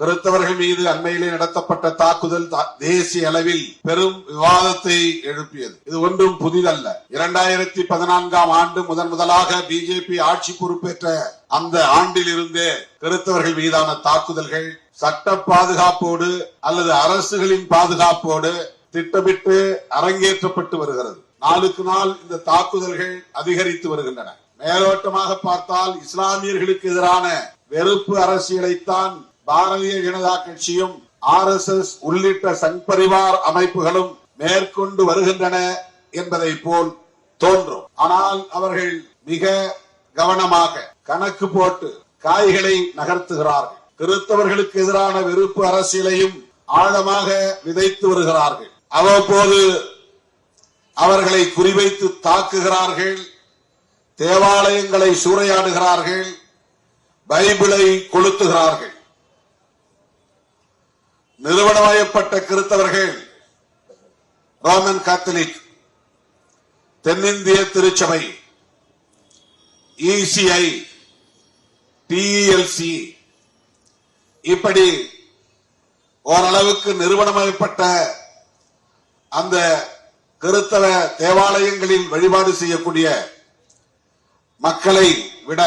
கிறிஸ்தவர்கள் மீது அண்மையிலே நடத்தப்பட்ட தாக்குதல் தேசிய அளவில் பெரும் விவாதத்தை எழுப்பியது. இது ஒன்றும் புதிதல்ல. 2014ஆம் ஆண்டு முதலாக பிஜேபி ஆட்சி பொறுப்பேற்ற அந்த ஆண்டில் இருந்தே கிறிஸ்தவர்கள் மீதான தாக்குதல்கள் சட்ட பாதுகாப்போடு அல்லது அரசுகளின் பாதுகாப்போடு திட்டமிட்டு அரங்கேற்றப்பட்டு வருகிறது. நாளுக்கு நாள் இந்த தாக்குதல்கள் அதிகரித்து வருகின்றன. மேலோட்டமாக பார்த்தால் இஸ்லாமியர்களுக்கு எதிரான வெறுப்பு அரசியலைத்தான் பாரதிய ஜனதா கட்சியும் RSS உள்ளிட்ட சங் பரிவார் அமைப்புகளும் மேற்கொண்டு வருகின்றன என்பதை போல் தோன்றும். ஆனால் அவர்கள் மிக கவனமாக கணக்கு போட்டு காய்களை நகர்த்துகிறார்கள். கிறிஸ்தவர்களுக்கு எதிரான வெறுப்பு அரசியலையும் ஆழமாக விதைத்து வருகிறார்கள். அவ்வப்போது அவர்களை குறிவைத்து தாக்குகிறார்கள், தேவாலயங்களை சூறையாடுகிறார்கள், பைபிளை கொளுத்துகிறார்கள். நிறுவனமயப்பட்ட கிறிஸ்தவர்கள் ரோமன் கத்தோலிக், தென்னிந்திய திருச்சபை, ECI, TELC இப்படி ஓரளவுக்கு நிறுவனமயப்பட்ட அந்த கிறிஸ்தவ தேவாலயங்களில் வழிபாடு செய்யக்கூடிய மக்களை விட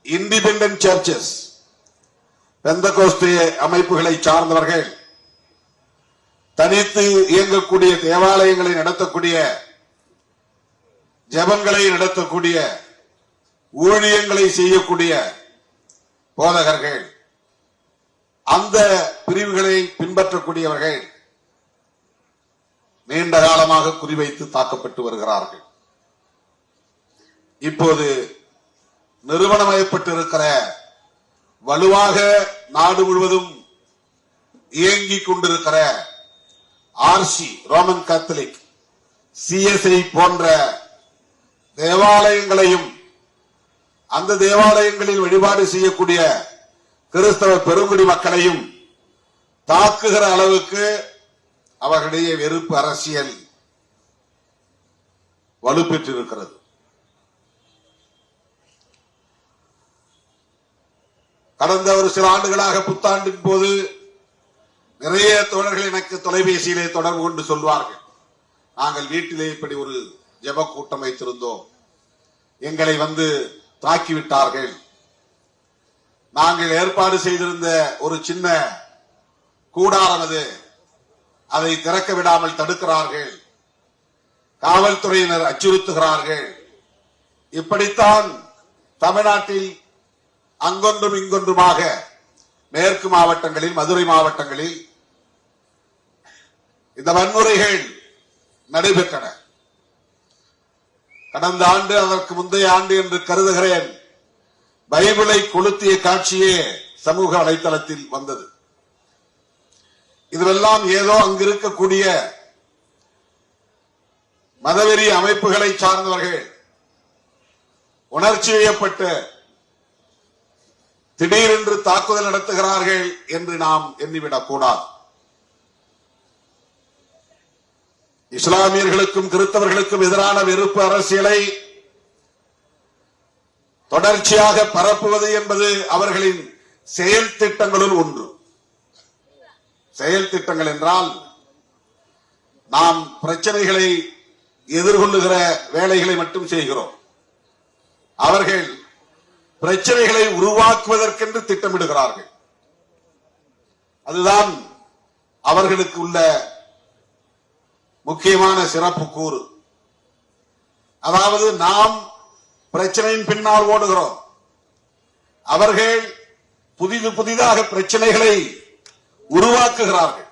இண்டிபெண்டன்ட் சர்ச்சஸ், பெந்தகோஸ்தே அமைப்புகளை சார்ந்தவர்கள், தனித்து இயங்கக்கூடிய தேவாலயங்களை நடத்தக்கூடிய, ஜெபங்களை நடத்தக்கூடிய, ஊழியங்களை செய்யக்கூடிய போதகர்கள், அந்த பிரிவுகளை பின்பற்றக்கூடியவர்கள் நீண்ட காலமாக குறிவைத்து தாக்கப்பட்டு வருகிறார்கள். இப்போது நிறுவனமயப்பட்டிருக்கிற, வலுவாக நாடு முழுவதும் இயங்கிக் கொண்டிருக்கிற RC ரோமன் கத்தோலிக், CSI போன்ற தேவாலயங்களையும் அந்த தேவாலயங்களில் வழிபாடு செய்யக்கூடிய கிறிஸ்தவ பெருங்குடி மக்களையும் தாக்குகிற அளவுக்கு அவர்களுடைய வெறுப்பு அரசியல் வலுப்பெற்றிருக்கிறது. கடந்த ஒரு சில ஆண்டுகளாக புத்தாண்டின் போது நிறைய தோழர்கள் எனக்கு தொலைபேசியிலே தொடர்பு கொண்டு சொல்வார்கள், நாங்கள் வீட்டிலே இப்படி ஒரு ஜெப கூட்டம் வைத்திருந்தோம், எங்களை வந்து தாக்கிவிட்டார்கள், நாங்கள் ஏற்பாடு செய்திருந்த ஒரு சின்ன கூடாரம் அது, அதை திறக்க விடாமல் தடுக்கிறார்கள், காவல்துறையினர் அச்சுறுத்துகிறார்கள். இப்படித்தான் தமிழ்நாட்டில் அங்கொன்றும் இங்கொன்றுமாக மேற்கு மாவட்டங்களில், மதுரை மாவட்டங்களில் இந்த வன்முறைகள் நடைபெற்றன. கடந்த ஆண்டு, அதற்கு முந்தைய ஆண்டு என்று கருதுகிறேன், பைபிளை கொளுத்திய காட்சியே சமூக வலைதளத்தில் வந்தது. இதுவெல்லாம் ஏதோ அங்கிருக்கக்கூடிய மதவெறி அமைப்புகளை சார்ந்தவர்கள் உணர்ச்சி வயப்பட்டு திடீரென்று தாக்குதல் நடத்துகிறார்கள் என்று நாம் எண்ணிவிடக் கூடாது. இஸ்லாமியர்களுக்கும் கிறிஸ்தவர்களுக்கும் எதிரான வெறுப்பு அரசியலை தொடர்ச்சியாக பரப்புவது என்பது அவர்களின் செயல் திட்டங்களுள் ஒன்று. செயல் திட்டங்கள் என்றால் நாம் பிரச்சனைகளை எதிர்கொள்ளுகிற வேலைகளை மட்டும் செய்கிறோம். அவர்கள் பிரச்சனைகளை உருவாக்குவதற்கென்று திட்டமிடுகிறார்கள். அதுதான் அவர்களுக்கு உள்ள முக்கியமான சிறப்பு கூறு. அதாவது நாம் பிரச்சனையின் பின்னால் ஓடுகிறோம், அவர்கள் புதிதாக பிரச்சனைகளை உருவாக்குகிறார்கள்.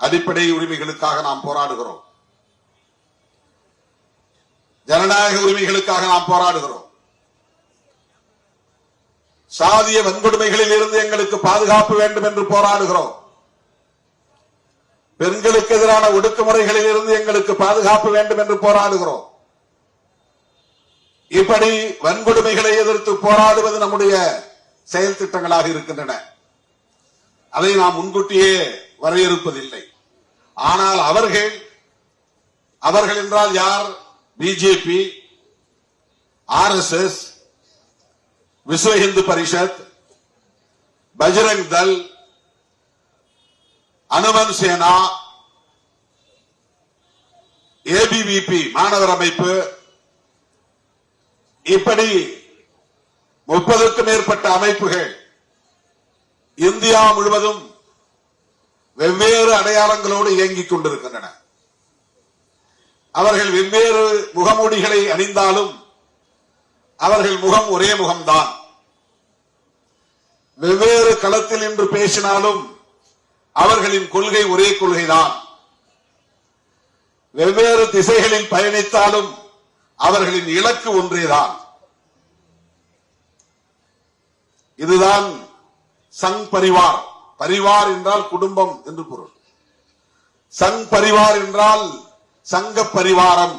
அடிப்படை உரிமைகளுக்காக நாம் போராடுகிறோம், ஜனநாயக உரிமைகளுக்காக நாம் போராடுகிறோம், சாதிய வன்கொடுமைகளில் இருந்து எங்களுக்கு பாதுகாப்பு வேண்டும் என்று போராடுகிறோம், பெண்களுக்கு எதிரான ஒடுக்குமுறைகளில் இருந்து எங்களுக்கு பாதுகாப்பு வேண்டும் என்று போராடுகிறோம். இப்படி வன்கொடுமைகளை எதிர்த்து போராடுவது நம்முடைய செயல் திட்டங்களாக இருக்கின்றன. அதை நாம் முன்கூட்டியே வரையறுப்பதில்லை. ஆனால் அவர்கள் என்றால் யார்? பிஜேபி, RSS, விஸ்வ இந்து பரிஷத், பஜ்ரங் தள், அனுமன் சேனா, ஏபிவிபி மாணவர் அமைப்பு, இப்படி 30க்கும் மேற்பட்ட அமைப்புகள் இந்தியா முழுவதும் வெவ்வேறு அடையாளங்களோடு இயங்கிக் கொண்டிருக்கின்றன. அவர்கள் வெவ்வேறு முகமூடிகளை அணிந்தாலும் அவர்கள் முகம் ஒரே முகம்தான். வெவ்வேறு களத்தில் நின்று பேசினாலும் அவர்களின் கொள்கை ஒரே கொள்கைதான். வெவ்வேறு திசைகளில் பயணித்தாலும் அவர்களின் இலக்கு ஒன்றேதான். இதுதான் சங் பரிவார். பரிவார் என்றால் குடும்பம் என்று பொருள். சங் பரிவார் என்றால் சங்க பரிவாரம்,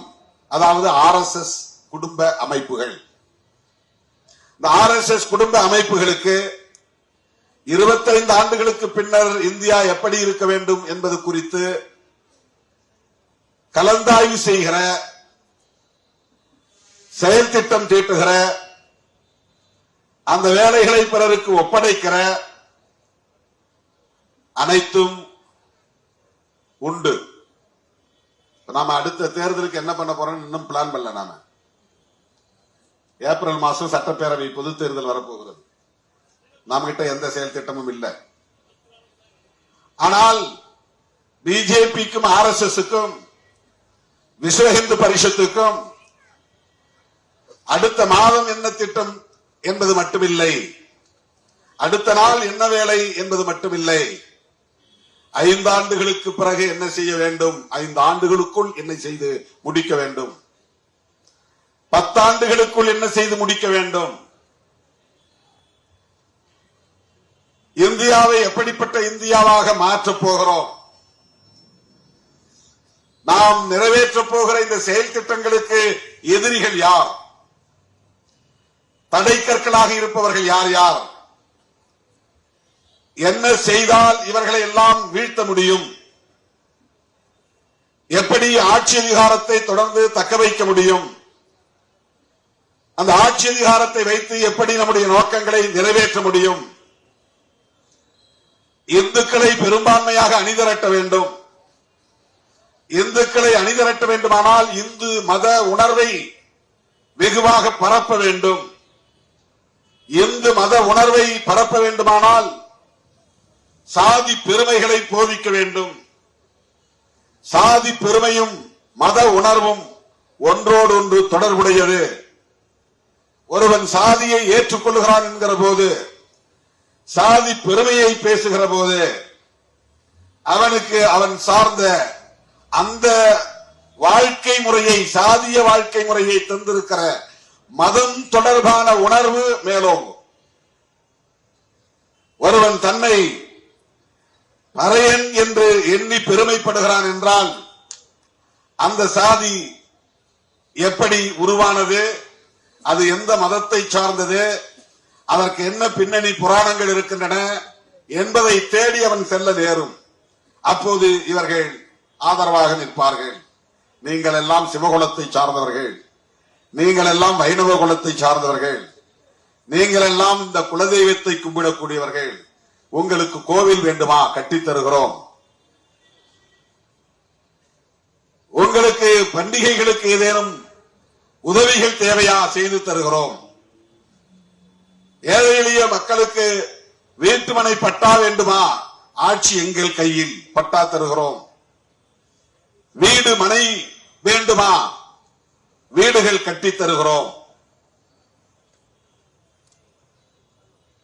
அதாவது RSS குடும்ப அமைப்புகள். இந்த RSS குடும்ப அமைப்புகளுக்கு 25 ஆண்டுகளுக்கு பின்னர் இந்தியா எப்படி இருக்க வேண்டும் என்பது குறித்து கலந்தாய்வு செய்கிற, செயல் திட்டம் தீட்டுகிற, அந்த வேலைகளை பிறருக்கு ஒப்படைக்கிற அனைத்தும் உண்டு. நாம அடுத்த தேர்தலுக்கு என்ன பண்ண போறோம் இன்னும் பிளான் பண்ணல. நாம ஏப்ரல் மாசம் சட்டப்பேரவை பொது தேர்தல் வரப்போகிறது. நாம கிட்ட எந்த செயல் திட்டமும் இல்லை. ஆனால் பிஜேபிக்கும் RSSக்கும் விஸ்வ இந்து பரிஷத்துக்கும் அடுத்த மாதம் என்ன திட்டம் என்பது மட்டுமில்லை, அடுத்த நாள் என்ன வேலை என்பது மட்டுமில்லை, 5 ஆண்டுகளுக்கு பிறகு என்ன செய்ய வேண்டும், 5 ஆண்டுகளுக்குள் என்ன செய்து முடிக்க வேண்டும், 10 ஆண்டுகளுக்குள் என்ன செய்து முடிக்க வேண்டும், இந்தியாவை எப்படிப்பட்ட இந்தியாவாக மாற்றப் போகிறோம், நாம் நிறைவேற்றப் போகிற இந்த செயல் திட்டங்களுக்கு எதிரிகள் யார், தடைக்கற்களாக இருப்பவர்கள் யார் யார், என்ன செய்தால் இவர்களை எல்லாம் வீழ்த்த முடியும், எப்படி ஆட்சி அதிகாரத்தை தொடர்ந்து தக்க வைக்க முடியும், அந்த ஆட்சி அதிகாரத்தை வைத்து எப்படி நம்முடைய நோக்கங்களை நிறைவேற்ற முடியும், இந்துக்களை பெரும்பான்மையாக அணிதிரட்ட வேண்டும், இந்துக்களை அணிதிரட்ட வேண்டுமானால் இந்து மத உணர்வை வெகுவாக பரப்ப வேண்டும், இந்து மத உணர்வை பரப்ப வேண்டுமானால் சாதி பெருமைகளை போதிக்க வேண்டும், சாதி பெருமையும் மத உணர்வும் ஒன்றோடு ஒன்று தொடர்புடையது. ஒருவன் சாதியை ஏற்றுக்கொள்கிறான் என்கிற போது, சாதி பெருமையை பேசுகிற போது அவனுக்கு அவன் சார்ந்த அந்த வாழ்க்கை முறையை, சாதிய வாழ்க்கை முறையை தந்திருக்கிற மதம் தொடர்பான உணர்வு மேலோங்கும். ஒருவன் தன்னை பறையன் என்று எண்ணி பெருமைப்படுகிறான் என்றால் அந்த சாதி எப்படி உருவானது, அது எந்த மதத்தை சார்ந்தது, அதற்கு என்ன பின்னணி புராணங்கள் இருக்கின்றன என்பதை தேடி அவன் செல்ல நேரும். அப்போது இவர்கள் ஆதரவாக நிற்பார்கள். நீங்கள் எல்லாம் சிவகுலத்தை சார்ந்தவர்கள், நீங்கள் எல்லாம் வைணவ குலத்தை சார்ந்தவர்கள், நீங்கள் எல்லாம் இந்த குலதெய்வத்தை கும்பிடக்கூடியவர்கள், உங்களுக்கு கோவில் வேண்டுமா கட்டித் தருகிறோம், உங்களுக்கு பண்டிகைகளுக்கு ஏதேனும் உதவிகள் தேவையா செய்து தருகிறோம், ஏழை எளிய மக்களுக்கு வீட்டுமனை பட்டா வேண்டுமா ஆட்சி எங்கள் கையில் பட்டா தருகிறோம், வீடு மனை வேண்டுமா வீடுகள் கட்டித் தருகிறோம்.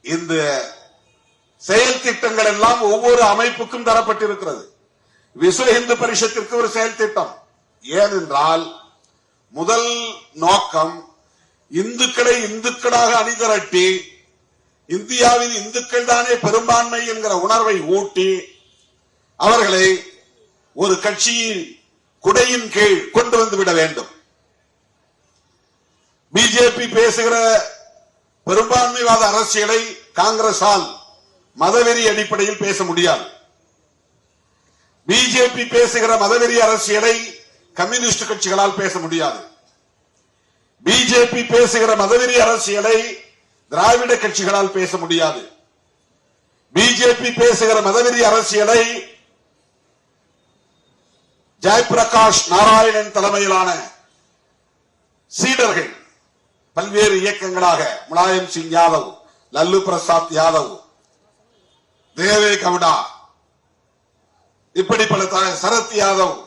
இந்த செயல் திட்டங்கள் எல்லாம் ஒவ்வொரு அமைப்புக்கும் தரப்பட்டிருக்கிறது. விஸ்வ இந்து பரிஷத்திற்கு ஒரு செயல் திட்டம். ஏனென்றால் முதல் நோக்கம் இந்துக்களை இந்துக்களாக அணிதிரட்டி இந்தியாவில் இந்துக்கள் தானே பெரும்பான்மை என்கிற உணர்வை ஊட்டி அவர்களை ஒரு கட்சியின் குடையின் கீழ் கொண்டு வந்துவிட வேண்டும். பிஜேபி பேசுகிற பெரும்பான்மைவாத அரசியலை காங்கிரசால் மதவெறி அடிப்படையில் பேச முடியாது. பிஜேபி பேசுகிற மதவெறி அரசியலை கம்யூனிஸ்ட் கட்சிகளால் பேச முடியாது. பிஜேபி பேசுகிற மதவெறி அரசியலை திராவிட கட்சிகளால் பேச முடியாது. பிஜேபி பேசுகிற மதவெறி அரசியலை ஜெயபிரகாஷ் நாராயணன் தலைமையிலான சீடர்கள் பல்வேறு இயக்கங்களாக முலாயம் சிங் யாதவ், லல்லு பிரசாத் யாதவ், தேவே கவுடா, இப்படி பல சரத் யாதவ்,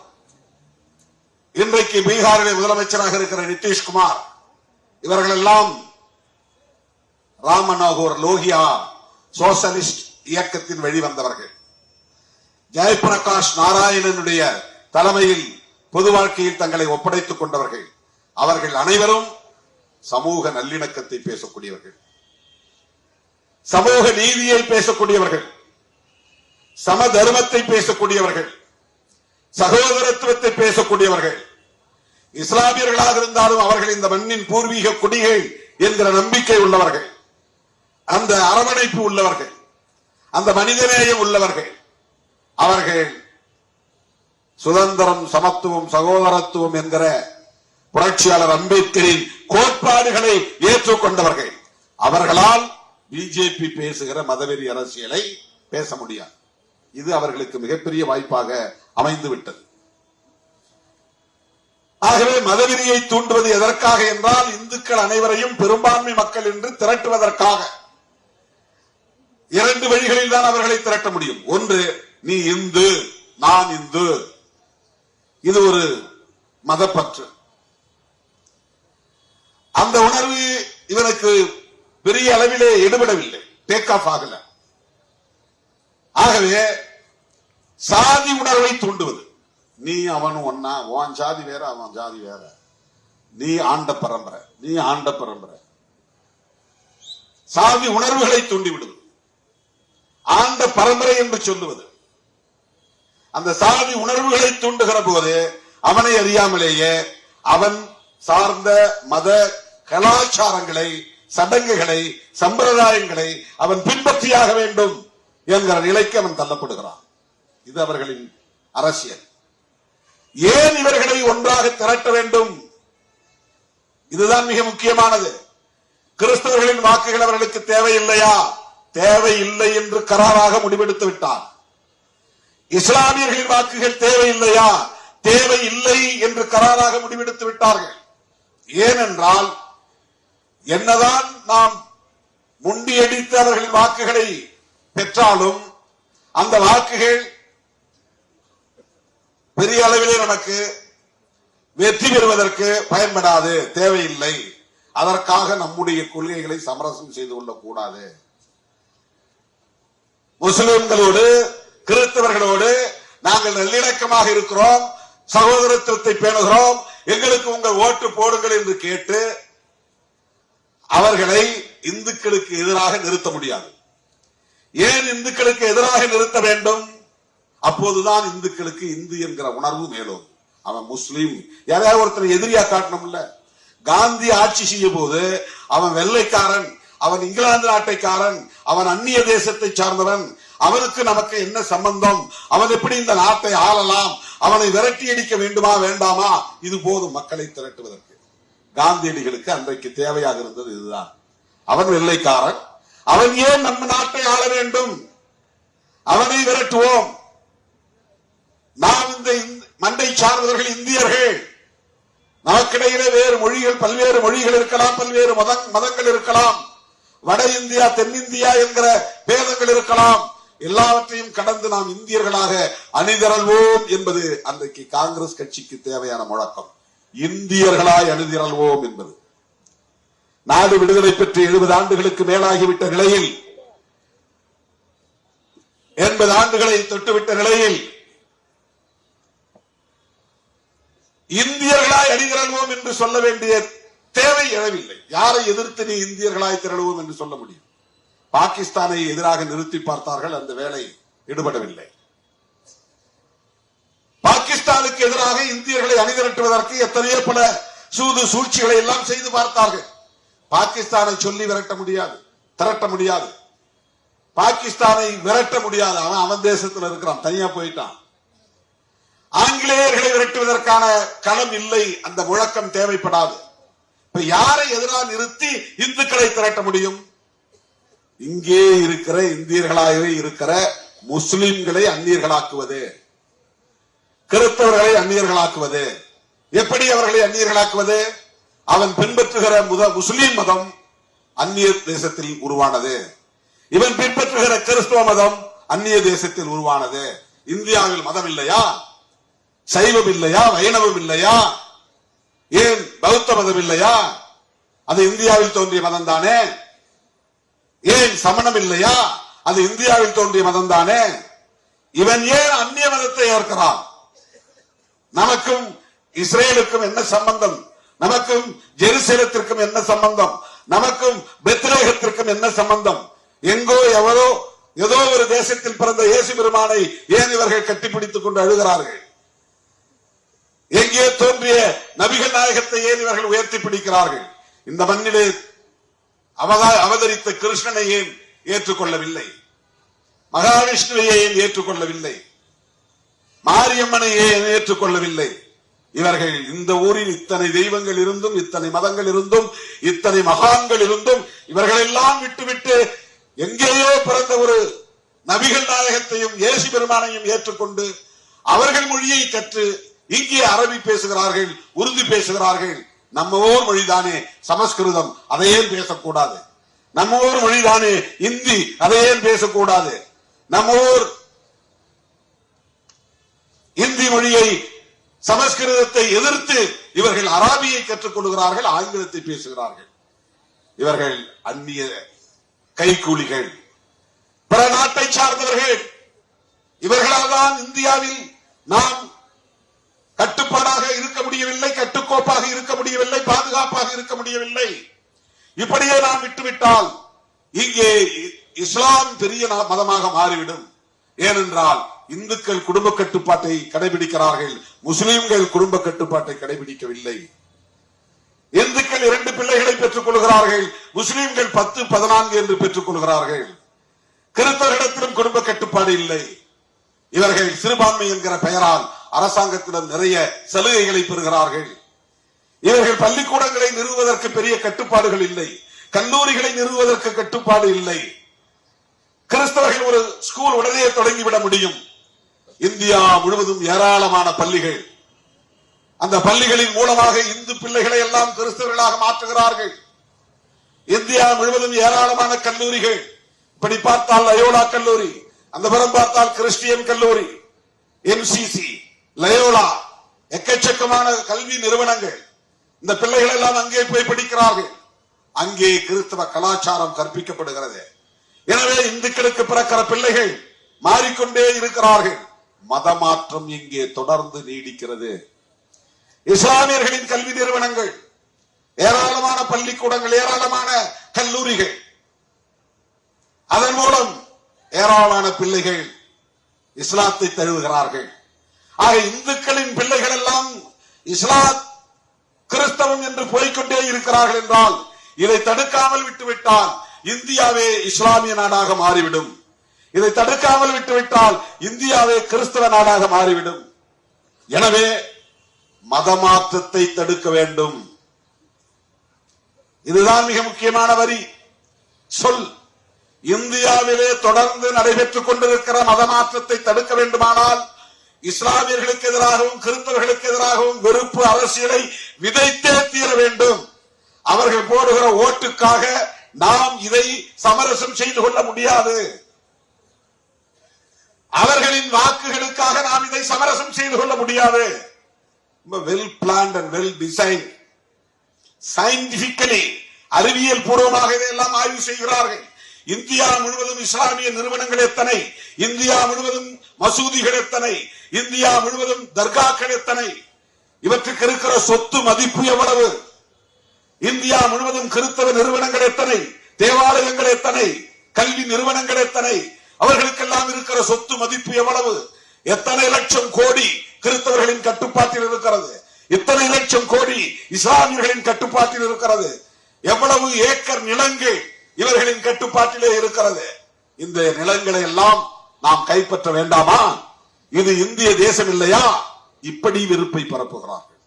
இன்றைக்கு பீகாரிலே முதலமைச்சராக இருக்கிற நிதிஷ்குமார், இவர்கள் எல்லாம் ராம் மனோகர் லோகியா சோசலிஸ்ட் இயக்கத்தின் வெளிவந்தவர்கள். ஜெயபிரகாஷ் நாராயணனுடைய தலைமையில் பொது வாழ்க்கையில் தங்களை ஒப்படைத்துக் கொண்டவர்கள். அவர்கள் அனைவரும் சமூக நல்லிணக்கத்தை பேசக்கூடியவர்கள், சமூக நீதியை பேசக்கூடியவர்கள், சம தர்மத்தை பேசக்கூடியவர்கள், சகோதரத்துவத்தை பேசக்கூடியவர்கள். இஸ்லாமியர்களாக இருந்தாலும் அவர்கள் இந்த மண்ணின் பூர்வீக குடிகள் என்கிற நம்பிக்கை உள்ளவர்கள், அந்த அரவணைப்பு உள்ளவர்கள், அந்த மனிதநேயம் உள்ளவர்கள். அவர்கள் சுதந்திரம், சமத்துவம், சகோதரத்துவம் என்கிற புரட்சியாளர் அம்பேத்கரின் கோட்பாடுகளை ஏற்றுக்கொண்டவர்கள். அவர்களால் பிஜேபி பேசுகிற மதவெறி அரசியலை பேச முடியாது. இது அவர்களுக்கு மிகப்பெரிய வாய்ப்பாக அமைந்துவிட்டது. ஆகவே மதவெறியை தூண்டுவது எதற்காக என்றால் இந்துக்கள் அனைவரையும் பெரும்பான்மை மக்கள் என்று திரட்டுவதற்காக. இரண்டு வழிகளில் தான் அவர்களை திரட்ட முடியும். ஒன்று, நீ இந்து, நான் இந்து, இது ஒரு மதப்பற்று. அந்த உணர்வு இவனுக்கு பெரிய அளவிலே எடுபடவில்லை, டேக் ஆஃப் ஆகல. ஆகவே சாதி உணர்வை தூண்டுவது, நீ அவனும் ஒன்னா, உன் ஜாதி வேற அவன் ஜாதி வேற, நீ ஆண்ட பரம்பரை, நீ ஆண்ட பரம்பரை, சாதி உணர்வுகளை தூண்டிவிடுவது, ஆண்ட பரம்பரை என்று சொல்லுவது. அந்த சாதி உணர்வுகளை தூண்டுகிற போது அவனை அறியாமலேயே அவன் சார்ந்த மத கலாச்சாரங்களை, சடங்குகளை, சம்பிரதாயங்களை அவன் பின்பற்றியாக வேண்டும் என்கிற நிலைக்கு அவன் தள்ளப்படுகிறான். இது அவர்களின் அரசியல். ஏன் இவர்களை ஒன்றாக திரட்ட வேண்டும்? இதுதான் மிக முக்கியமானது. கிறிஸ்தவர்களின் வாக்குகள் அவர்களுக்கு தேவையில்லையா? தேவையில்லை என்று கராராக முடிவெடுத்து விட்டார். இஸ்லாமியர்களின் வாக்குகள் தேவையில்லையா? தேவையில்லை என்று கராராக முடிவெடுத்து விட்டார்கள். ஏனென்றால் என்னதான் நாம் முண்டியடித்து அவர்களின் வாக்குகளை பெற்றாலும் அந்த வாக்குகள் பெரிய அளவிலே நமக்கு வெற்றி பெறுவதற்கு பயன்படாது, தேவையில்லை. அதற்காக நம்முடைய கொள்கைகளை சமரசம் செய்து கொள்ளக்கூடாது. முஸ்லிம்களோடு, கிறிஸ்தவர்களோடு நாங்கள் நல்லிணக்கமாக இருக்கிறோம், சகோதரத்துவத்தை பேணுகிறோம், எங்களுக்கு உங்கள் ஓட்டு போடுங்கள் என்று கேட்டு அவர்களை இந்துக்களுக்கு எதிராக நிறுத்த முடியாது. ஏன் இந்துக்களுக்கு எதிராக நிறுத்த வேண்டும்? அப்போதுதான் இந்துக்களுக்கு இந்து என்கிற உணர்வு மேலும். அவன் முஸ்லீம், யாரையாவது ஒருத்தர் எதிரியா காட்டணும்ல. காந்தி ஆட்சி செய்ய போது அவன் வெள்ளைக்காரன், அவன் இங்கிலாந்து நாட்டைக்காரன், அவன் அந்நிய தேசத்தை சார்ந்தவன், அவனுக்கு நமக்கு என்ன சம்பந்தம், அவன் எப்படி இந்த நாட்டை ஆளலாம், அவனை விரட்டி அடிக்க வேண்டுமா வேண்டாமா, இது போதும் மக்களை திரட்டுவதற்கு. காந்தியடிகளுக்கு அன்றைக்கு தேவையாக இருந்தது இதுதான். அவன் வெள்ளைக்காரன், அவன் ஏன் நம்ம நாட்டை ஆள வேண்டும், அவனை விரட்டுவோம். நாம் இந்த மண்டை சார்ந்தவர்கள் இந்தியர்கள், நமக்கிடையிலே வேறு மொழிகள், பல்வேறு மொழிகள் இருக்கலாம், பல்வேறு மதங்கள் இருக்கலாம், வட இந்தியா தென்னிந்தியா என்கிற பேதங்கள் இருக்கலாம். எல்லாவற்றையும் கடந்து நாம் இந்தியர்களாக அணிதிரள்வோம் என்பது அன்றைக்கு காங்கிரஸ் கட்சிக்கு தேவையான முழக்கம். இந்தியர்களாய் அணிதிரள்வோம் என்பது. நாடு விடுதலை பெற்று 70 ஆண்டுகளுக்கு மேலாகிவிட்ட நிலையில், 80 ஆண்டுகளை தொட்டுவிட்ட நிலையில் இந்தியர்களாய் அணிதிரள்வோம் என்று சொல்ல வேண்டிய தேவை எழவில்லை. யாரை எதிர்த்து நீ இந்தியர்களாய் திரளுவோம் என்று சொல்ல முடியும்? பாகிஸ்தானை எதிராக நிறுத்தி பார்த்தார்கள், அந்த வேலை ஈடுபடவில்லை. பாகிஸ்தானுக்கு எதிராக இந்தியர்களை அணிதிரட்டுவதற்கு எத்தனையோ பல சூது சூழ்ச்சிகளை எல்லாம் செய்து பார்த்தார்கள். பாகிஸ்தானை சொல்லி விரட்ட முடியாது, திரட்ட முடியாது. பாகிஸ்தானை விரட்ட முடியாது. அவன் தேசத்தில் இருக்கிறான், தனியா போயிட்டான். ஆங்கிலேயர்களை விரட்டுவதற்கான களம் இல்லை, அந்த முழக்கம் தேவைப்படாது. இப்ப யாரை எதிராக நிறுத்தி இந்துக்களை திரட்ட முடியும்? இங்கே இருக்கிற இந்தியர்களாகவே இருக்கிற முஸ்லிம்களை அந்நியர்களாக்குவது, கிறிஸ்தவர்களை அந்நியர்களாக்குவது. எப்படி அவர்களை அந்நியர்களாக்குவது? அவன் பின்பற்றுகிற முஸ்லிம் மதம் அந்நிய தேசத்தில் உருவானது, இவன் பின்பற்றுகிற கிறிஸ்துவ மதம் அந்நிய தேசத்தில் உருவானது. இந்தியாவில் மதம் இல்லையா? சைவம் இல்லையா? வைணவம் இல்லையா? ஏன் பௌத்த மதம் இல்லையா? அது இந்தியாவில் தோன்றிய மதம் தானே. ஏன் சமணம் இல்லையா? அது இந்தியாவில் தோன்றிய மதம் தானே. இவன் ஏன் அந்நிய மதத்தை ஏற்கிறான்? நமக்கும் இஸ்ரேலுக்கும் என்ன சம்பந்தம்? நமக்கும் ஜெருசலேத்திற்கும் என்ன சம்பந்தம்? நமக்கும் பெத்லேகத்திற்கும் என்ன சம்பந்தம்? எங்கோ எவரோ ஏதோ ஒரு தேசத்தில் பிறந்த இயேசு பெருமானை ஏன் இவர்கள் கட்டிப்பிடித்துக் கொண்டு அழுகிறார்கள்? எங்கே தோன்றிய நபிகள் நாயகத்தை ஏன் இவர்கள் உயர்த்தி பிடிக்கிறார்கள்? இந்த மண்ணிலே அவதரித்த கிருஷ்ணனை ஏன் ஏற்றுக்கொள்ளவில்லை? மகாவிஷ்ணுவை ஏன் ஏற்றுக்கொள்ளவில்லை? மாரியம்மனை ஏன் ஏற்றுக்கொள்ளவில்லை? இவர்கள் இந்த ஊரில் இத்தனை தெய்வங்கள் இருந்தும், இத்தனை மதங்கள் இருந்தும், இத்தனை மகான்கள் இருந்தும் இவர்களெல்லாம் விட்டுவிட்டு எங்கேயோ பிறந்த ஒரு நபிகள் நாயகத்தையும் இயேசு பெருமானையும் ஏற்றுக்கொண்டு அவர்கள் மொழியை கற்று இங்கே அரபி பேசுகிறார்கள், உருது பேசுகிறார்கள். நம்ம ஊர் மொழிதானே சமஸ்கிருதம், அதையே பேசக்கூடாது. நம்ம ஊர் மொழிதானே இந்தி, அதையே பேசக்கூடாது. நம்ம ஊர் இந்தி மொழியை சமஸ்கிருதத்தை எதிர்த்து இவர்கள் அராபியை கற்றுக் கொள்கிறார்கள், ஆங்கிலத்தை பேசுகிறார்கள். இவர்கள் அந்நிய கைக்கூலிகள், பிற நாட்டை சார்ந்தவர்கள். இவர்களால் தான் இந்தியாவில் நாம் கட்டுப்பாடாக இருக்க முடியவில்லை, கட்டுக்கோப்பாக இருக்க முடியவில்லை, பாதுகாப்பாக இருக்க முடியவில்லை. இப்படியே நாம் விட்டுவிட்டால் இங்கே இஸ்லாம் பெரிய மதமாக மாறிவிடும். ஏனென்றால் இந்துக்கள் குடும்ப கட்டுப்பாட்டை கடைபிடிக்கிறார்கள், முஸ்லிம்கள் குடும்ப கட்டுப்பாட்டை கடைபிடிக்கவில்லை. இந்துக்கள் 2 பிள்ளைகளை பெற்றுக் கொள்கிறார்கள், முஸ்லிம்கள் 10, 14 என்று பெற்றுக் கொள்கிறார்கள். கிறிஸ்தவர்களிடத்திலும் குடும்ப கட்டுப்பாடு இல்லை. இவர்கள் சிறுபான்மை என்கிற பெயரால் அரசாங்கத்திடம் நிறைய சலுகைகளை பெறுகிறார்கள். இவர்கள் பள்ளிக்கூடங்களை நிறுவுவதற்கு பெரிய கட்டுப்பாடுகள் இல்லை, கல்லூரிகளை நிறுவுவதற்கு கட்டுப்பாடு இல்லை. கிறிஸ்தவர்கள் ஒரு ஸ்கூல் உடனே தொடங்கிவிட முடியும். இந்தியா முழுவதும் ஏராளமான பள்ளிகள், அந்த பள்ளிகளின் மூலமாக இந்து பிள்ளைகளை எல்லாம் கிறிஸ்தவர்களாக மாற்றுகிறார்கள். இந்தியா முழுவதும் ஏராளமான கல்லூரிகள். இப்படி பார்த்தால் லயோலா கல்லூரி, அந்த புறம் பார்த்தால் கிறிஸ்டியன் கல்லூரி, எம்சிசி, லயோலா, எக்கச்சக்கமான கல்வி நிறுவனங்கள். இந்த பிள்ளைகள் எல்லாம் அங்கே போய் படிக்கிறார்கள். அங்கே கிறிஸ்தவ கலாச்சாரம் கற்பிக்கப்படுகிறது. எனவே இந்துக்களுக்கு பிறக்கிற பிள்ளைகள் மாறிக்கொண்டே இருக்கிறார்கள். மதமாற்றம் இங்கே தொடர்ந்து நீடிக்கிறது. இஸ்லாமியர்களின் கல்வி நிறுவனங்கள், ஏராளமான பள்ளிக்கூடங்கள், ஏராளமான கல்லூரிகள், அதன் மூலம் ஏராளமான பிள்ளைகள் இஸ்லாத்தை தழுவுகிறார்கள். ஆக இந்துக்களின் பிள்ளைகள் எல்லாம் இஸ்லாம் கிறிஸ்தவம் என்று போய்கொண்டே இருக்கிறார்கள் என்றால் இதை தடுக்காமல் விட்டுவிட்டால் இந்தியாவே இஸ்லாமிய நாடாக மாறிவிடும். இதை தடுக்காமல் விட்டுவிட்டால் இந்தியாவே கிறிஸ்தவ நாடாக மாறிவிடும். எனவே மதமாற்றத்தை தடுக்க வேண்டும். இதுதான் மிக முக்கியமான வரி சொல். இந்தியாவிலே தொடர்ந்து நடைபெற்றுக் கொண்டிருக்கிற மதமாற்றத்தை தடுக்க வேண்டுமானால் இஸ்லாமியர்களுக்கு எதிராகவும் கிறிஸ்தவர்களுக்கு எதிராகவும் வெறுப்பு அரசியலை விதைத்தே தீர வேண்டும். அவர்கள் போடுகிற ஓட்டுக்காக நாம் இதை சமரசம் செய்து கொள்ள முடியாது. அவர்களின் வாக்குகளுக்காக நாம் இதை சமரசம் செய்து கொள்ள முடியாது. Well planned and well design, scientifically அறிவியல் பூர்வமாக இதையெல்லாம் ஆய்வு செய்கிறார்கள். இந்தியா முழுவதும் இஸ்லாமிய நிறுவனங்கள் எத்தனை, இந்தியா முழுவதும் மசூதிகள் எத்தனை, இந்தியா முழுவதும் தர்காக்கள் எத்தனை, இவற்றுக்கு இருக்கிற சொத்து மதிப்பு எவ்வளவு, இந்தியா முழுவதும் கிறிஸ்தவ நிறுவனங்கள் எத்தனை, தேவாலயங்கள் எத்தனை, கல்வி நிறுவனங்கள் எத்தனை, அவர்களுக்கெல்லாம் இருக்கிற சொத்து மதிப்பு எவ்வளவு, எத்தனை லட்சம் கோடி கிறிஸ்தவர்களின் கட்டுப்பாட்டில் இருக்கிறது, எத்தனை லட்சம் கோடி இஸ்லாமியர்களின் கட்டுப்பாட்டில் இருக்கிறது, எவ்வளவு ஏக்கர் நிலங்கள் இவர்களின் கட்டுப்பாட்டிலே இருக்கிறது. இந்த நிலங்களை எல்லாம் நாம் கைப்பற்ற வேண்டாமா? இது இந்திய தேசம் இல்லையா? இப்படி வெறுப்பை பரப்புகிறார்கள்.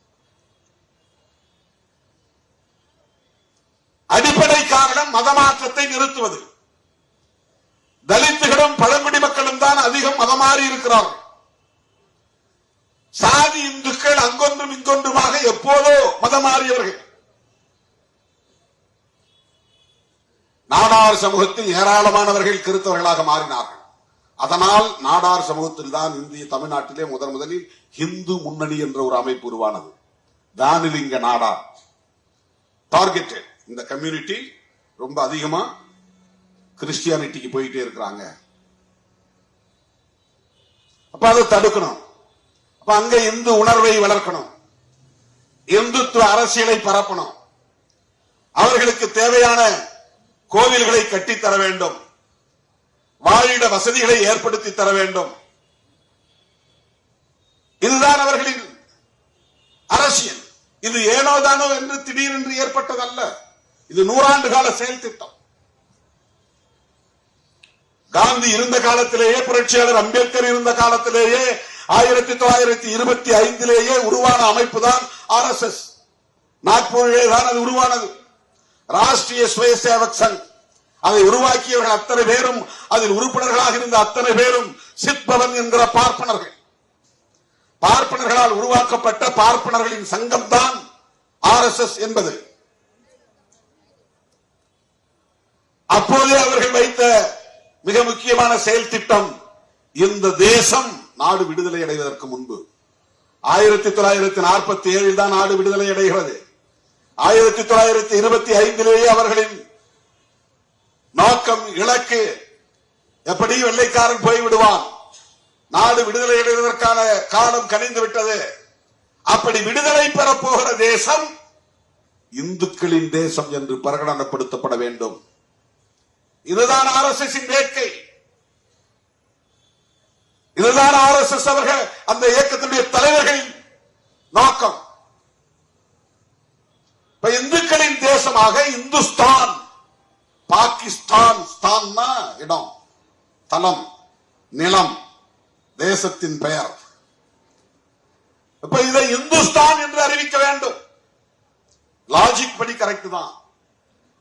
அடிப்படை காரணம் மதமாற்றத்தை நிறுத்துவது. தமிழர்களும் பழங்குடி மக்களும் தான் அதிகம் மதமாறி இருக்கிறார்கள். சாதி இந்துக்கள் அங்கொன்றும் இங்கொன்றுமாக எப்போதோ மதமாறியவர்கள். நாடார் சமூகத்தில் ஏராளமானவர்கள் கிறிஸ்தவர்களாக மாறினார்கள். அதனால் நாடார் சமூகத்தில் தான் இந்திய தமிழ்நாட்டிலே முதலில் இந்து முன்னணி என்ற ஒரு அமைப்பு உருவானது. தானிலிங்க நாடார் டார்கெட்டட். இந்த கம்யூனிட்டி ரொம்ப அதிகமா கிறிஸ்டியானிட்டிக்கு போயிட்டே இருக்கிறாங்க. அப்ப அதை தடுக்கணும். அப்ப அங்க இந்து உணர்வை வளர்க்கணும், இந்துத்துவ அரசியலை பரப்பணும், அவர்களுக்கு தேவையான கோவில்களை கட்டித்தர வேண்டும், வாழிட வசதிகளை ஏற்படுத்தி தர வேண்டும். இதுதான் அவர்களின் அரசியல். இது ஏனோதானோ என்று திடீரென்று ஏற்பட்டதல்ல. இது 100 ஆண்டு கால செயல் திட்டம். காந்தி இருந்த காலத்திலேயே, புரட்சியாளர் அம்பேத்கர் இருந்த காலத்திலேயே, 1925 உருவான அமைப்பு தான் RSS. நாக்பூரிலே தான் அது உருவானது. ராஷ்டிரிய ஸ்வயசேவக் சங். அதை உருவாக்கியவர்கள் அத்தனை பேரும், அதில் உறுப்பினர்களாக இருந்த அத்தனை பேரும் சித்பவன் என்கிற பார்ப்பனர்கள். பார்ப்பனர்களால் உருவாக்கப்பட்ட பார்ப்பனர்களின் சங்கம் தான் RSS என்பது. அப்போதே அவர்கள் வைத்த மிக முக்கியமான செயல் திட்டம், இந்த தேசம் நாடு விடுதலை அடைவதற்கு முன்பு 1947 தான் நாடு விடுதலை அடைகிறது. 1925 அவர்களின் நோக்கம், இலக்கு, எப்படி வெள்ளைக்காரன் போய்விடுவான், நாடு விடுதலை அடைவதற்கான காலம் கனிந்து விட்டது, அப்படி விடுதலை பெறப்போகிற தேசம் இந்துக்களின் தேசம் என்று பிரகடனப்படுத்தப்பட வேண்டும். இதுதான் RSS வேட்கை. இதுதான் RSS அவர்கள், அந்த இயக்கத்தினுடைய தலைவர்களின் நோக்கம். இந்துக்களின் தேசமாக இந்துஸ்தான், பாகிஸ்தான், ஸ்தான்னா இடம், தலம், நிலம், தேசத்தின் பெயர். இப்ப இதை இந்துஸ்தான் என்று அறிவிக்க வேண்டும். லாஜிக் படி கரெக்ட் தான்.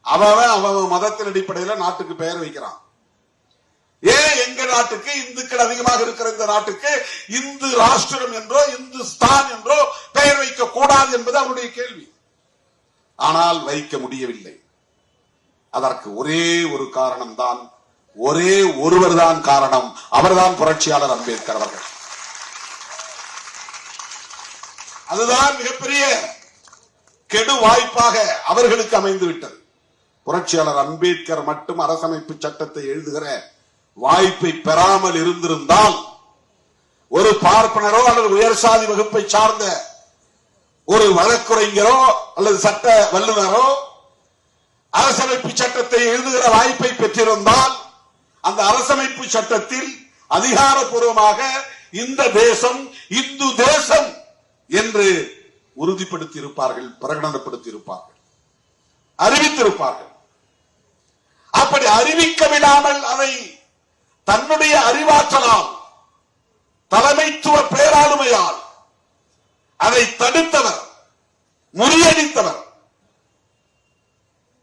அவன் மதத்தின் அடிப்படையில் நாட்டுக்கு பெயர் வைக்கிறான். ஏன் எங்க நாட்டுக்கு, இந்துக்கள் அதிகமாக இருக்கிற இந்த நாட்டுக்கு இந்து ராஷ்டிரம் என்றோ இந்துஸ்தான் என்றோ பெயர் வைக்க கூடாது என்பது அவருடைய கேள்வி. ஆனால் வைக்க முடியவில்லை. அதற்கு ஒரே ஒரு காரணம் தான், ஒரே ஒருவர் தான் காரணம். அவர்தான் புரட்சியாளர் அம்பேத்கர் அவர்கள். அதுதான் மிகப்பெரிய கெடு வாய்ப்பாக அவர்களுக்கு அமைந்து விட்டது. புரட்சியாளர் அம்பேத்கர் மட்டும் அரசமைப்பு சட்டத்தை எழுதுகிற வாய்ப்பை பெறாமல் இருந்திருந்தால், ஒரு பார்ப்பனரோ அல்லது உயர் சாதி வகுப்பை சார்ந்த ஒரு வழக்குரைஞரோ அல்லது சட்ட வல்லுநரோ அரசமைப்பு சட்டத்தை எழுதுகிற வாய்ப்பை பெற்றிருந்தால், அந்த அரசமைப்பு சட்டத்தில் அதிகாரப்பூர்வமாக இந்த தேசம் இந்து தேசம் என்று உறுதிப்படுத்தி இருப்பார்கள், பிரகடனப்படுத்தி இருப்பார்கள், அறிவித்திருப்பார்கள். அப்படி அறிவிக்க விடாமல் அதை தன்னுடைய அறிவாற்றலால், தலைமைத்துவ பேராளுமையால் அதை தடுத்தவர், முறியடித்தவர்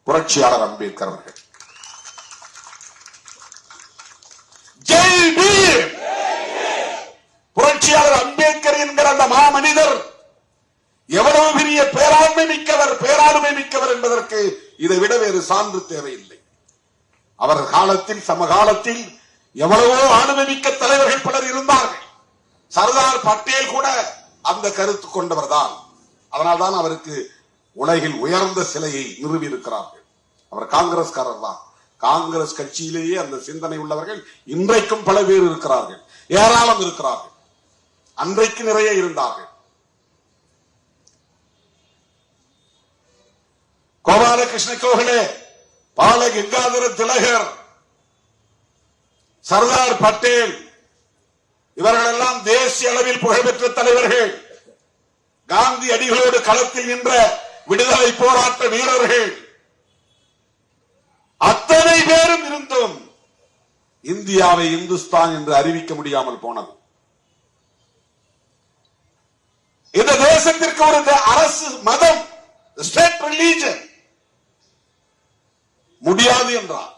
புரட்சியாளர் அம்பேத்கர் அவர்கள். ஜெய் பீம். புரட்சியாளர் அம்பேத்கர் என்கிற அந்த மாமனிதர் எவ்வளவு பெரிய பேராண்மை மிக்கவர், பேராளுமை மிக்கவர் என்பதற்கு இதை விட வேறு சான்று தேவையில்லை. அவர் காலத்தில், சமகாலத்தில் எவ்வளவோ ஆளுமை மிக்க தலைவர்கள் பலர் இருந்தார்கள். சர்தார் பட்டேல் கூட அந்த கருத்து கொண்டவர் தான். அதனால்தான் அவருக்கு உலகில் உயர்ந்த சிலையை நிறுவி இருக்கிறார்கள். அவர் காங்கிரஸ்காரர் தான். காங்கிரஸ் கட்சியிலேயே அந்த சிந்தனை உள்ளவர்கள் இன்றைக்கும் பல பேர் இருக்கிறார்கள், ஏராளம் இருக்கிறார்கள். அன்றைக்கு நிறைய இருந்தார்கள். கோபாலகிருஷ்ண கோகலே, பால கங்காதர திலகர், சர்தார் பட்டேல், இவர்கள் எல்லாம் தேசிய அளவில் புகழ்பெற்ற தலைவர்கள். காந்தி அடிகளோடு களத்தில் நின்ற விடுதலை போராட்ட வீரர்கள். அத்தனை பேரும் இருந்தும் இந்தியாவை இந்துஸ்தான் என்று அறிவிக்க முடியாமல் போனது. இந்த தேசத்திற்கு ஒரு அரசு மதம், ஸ்டேட் ரிலீஜன் முடியாது என்றார்.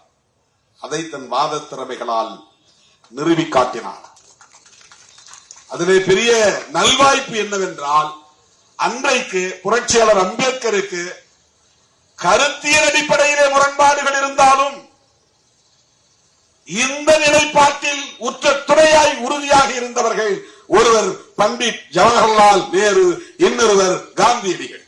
அதை தன் வாத திறமைகளால் நிறுவி காட்டினார். அதிலே பெரிய நல்வாய்ப்பு என்னவென்றால், அன்றைக்கு புரட்சியாளர் அம்பேத்கருக்கு கருத்தியல் அடிப்படையிலே முரண்பாடுகள் இருந்தாலும் இந்த நிலைப்பாட்டில் உற்ற துணையாய் உறுதியாக இருந்தவர்கள் ஒருவர் பண்டிட் ஜவஹர்லால் நேரு, இன்னொருவர் காந்தியடிகள்.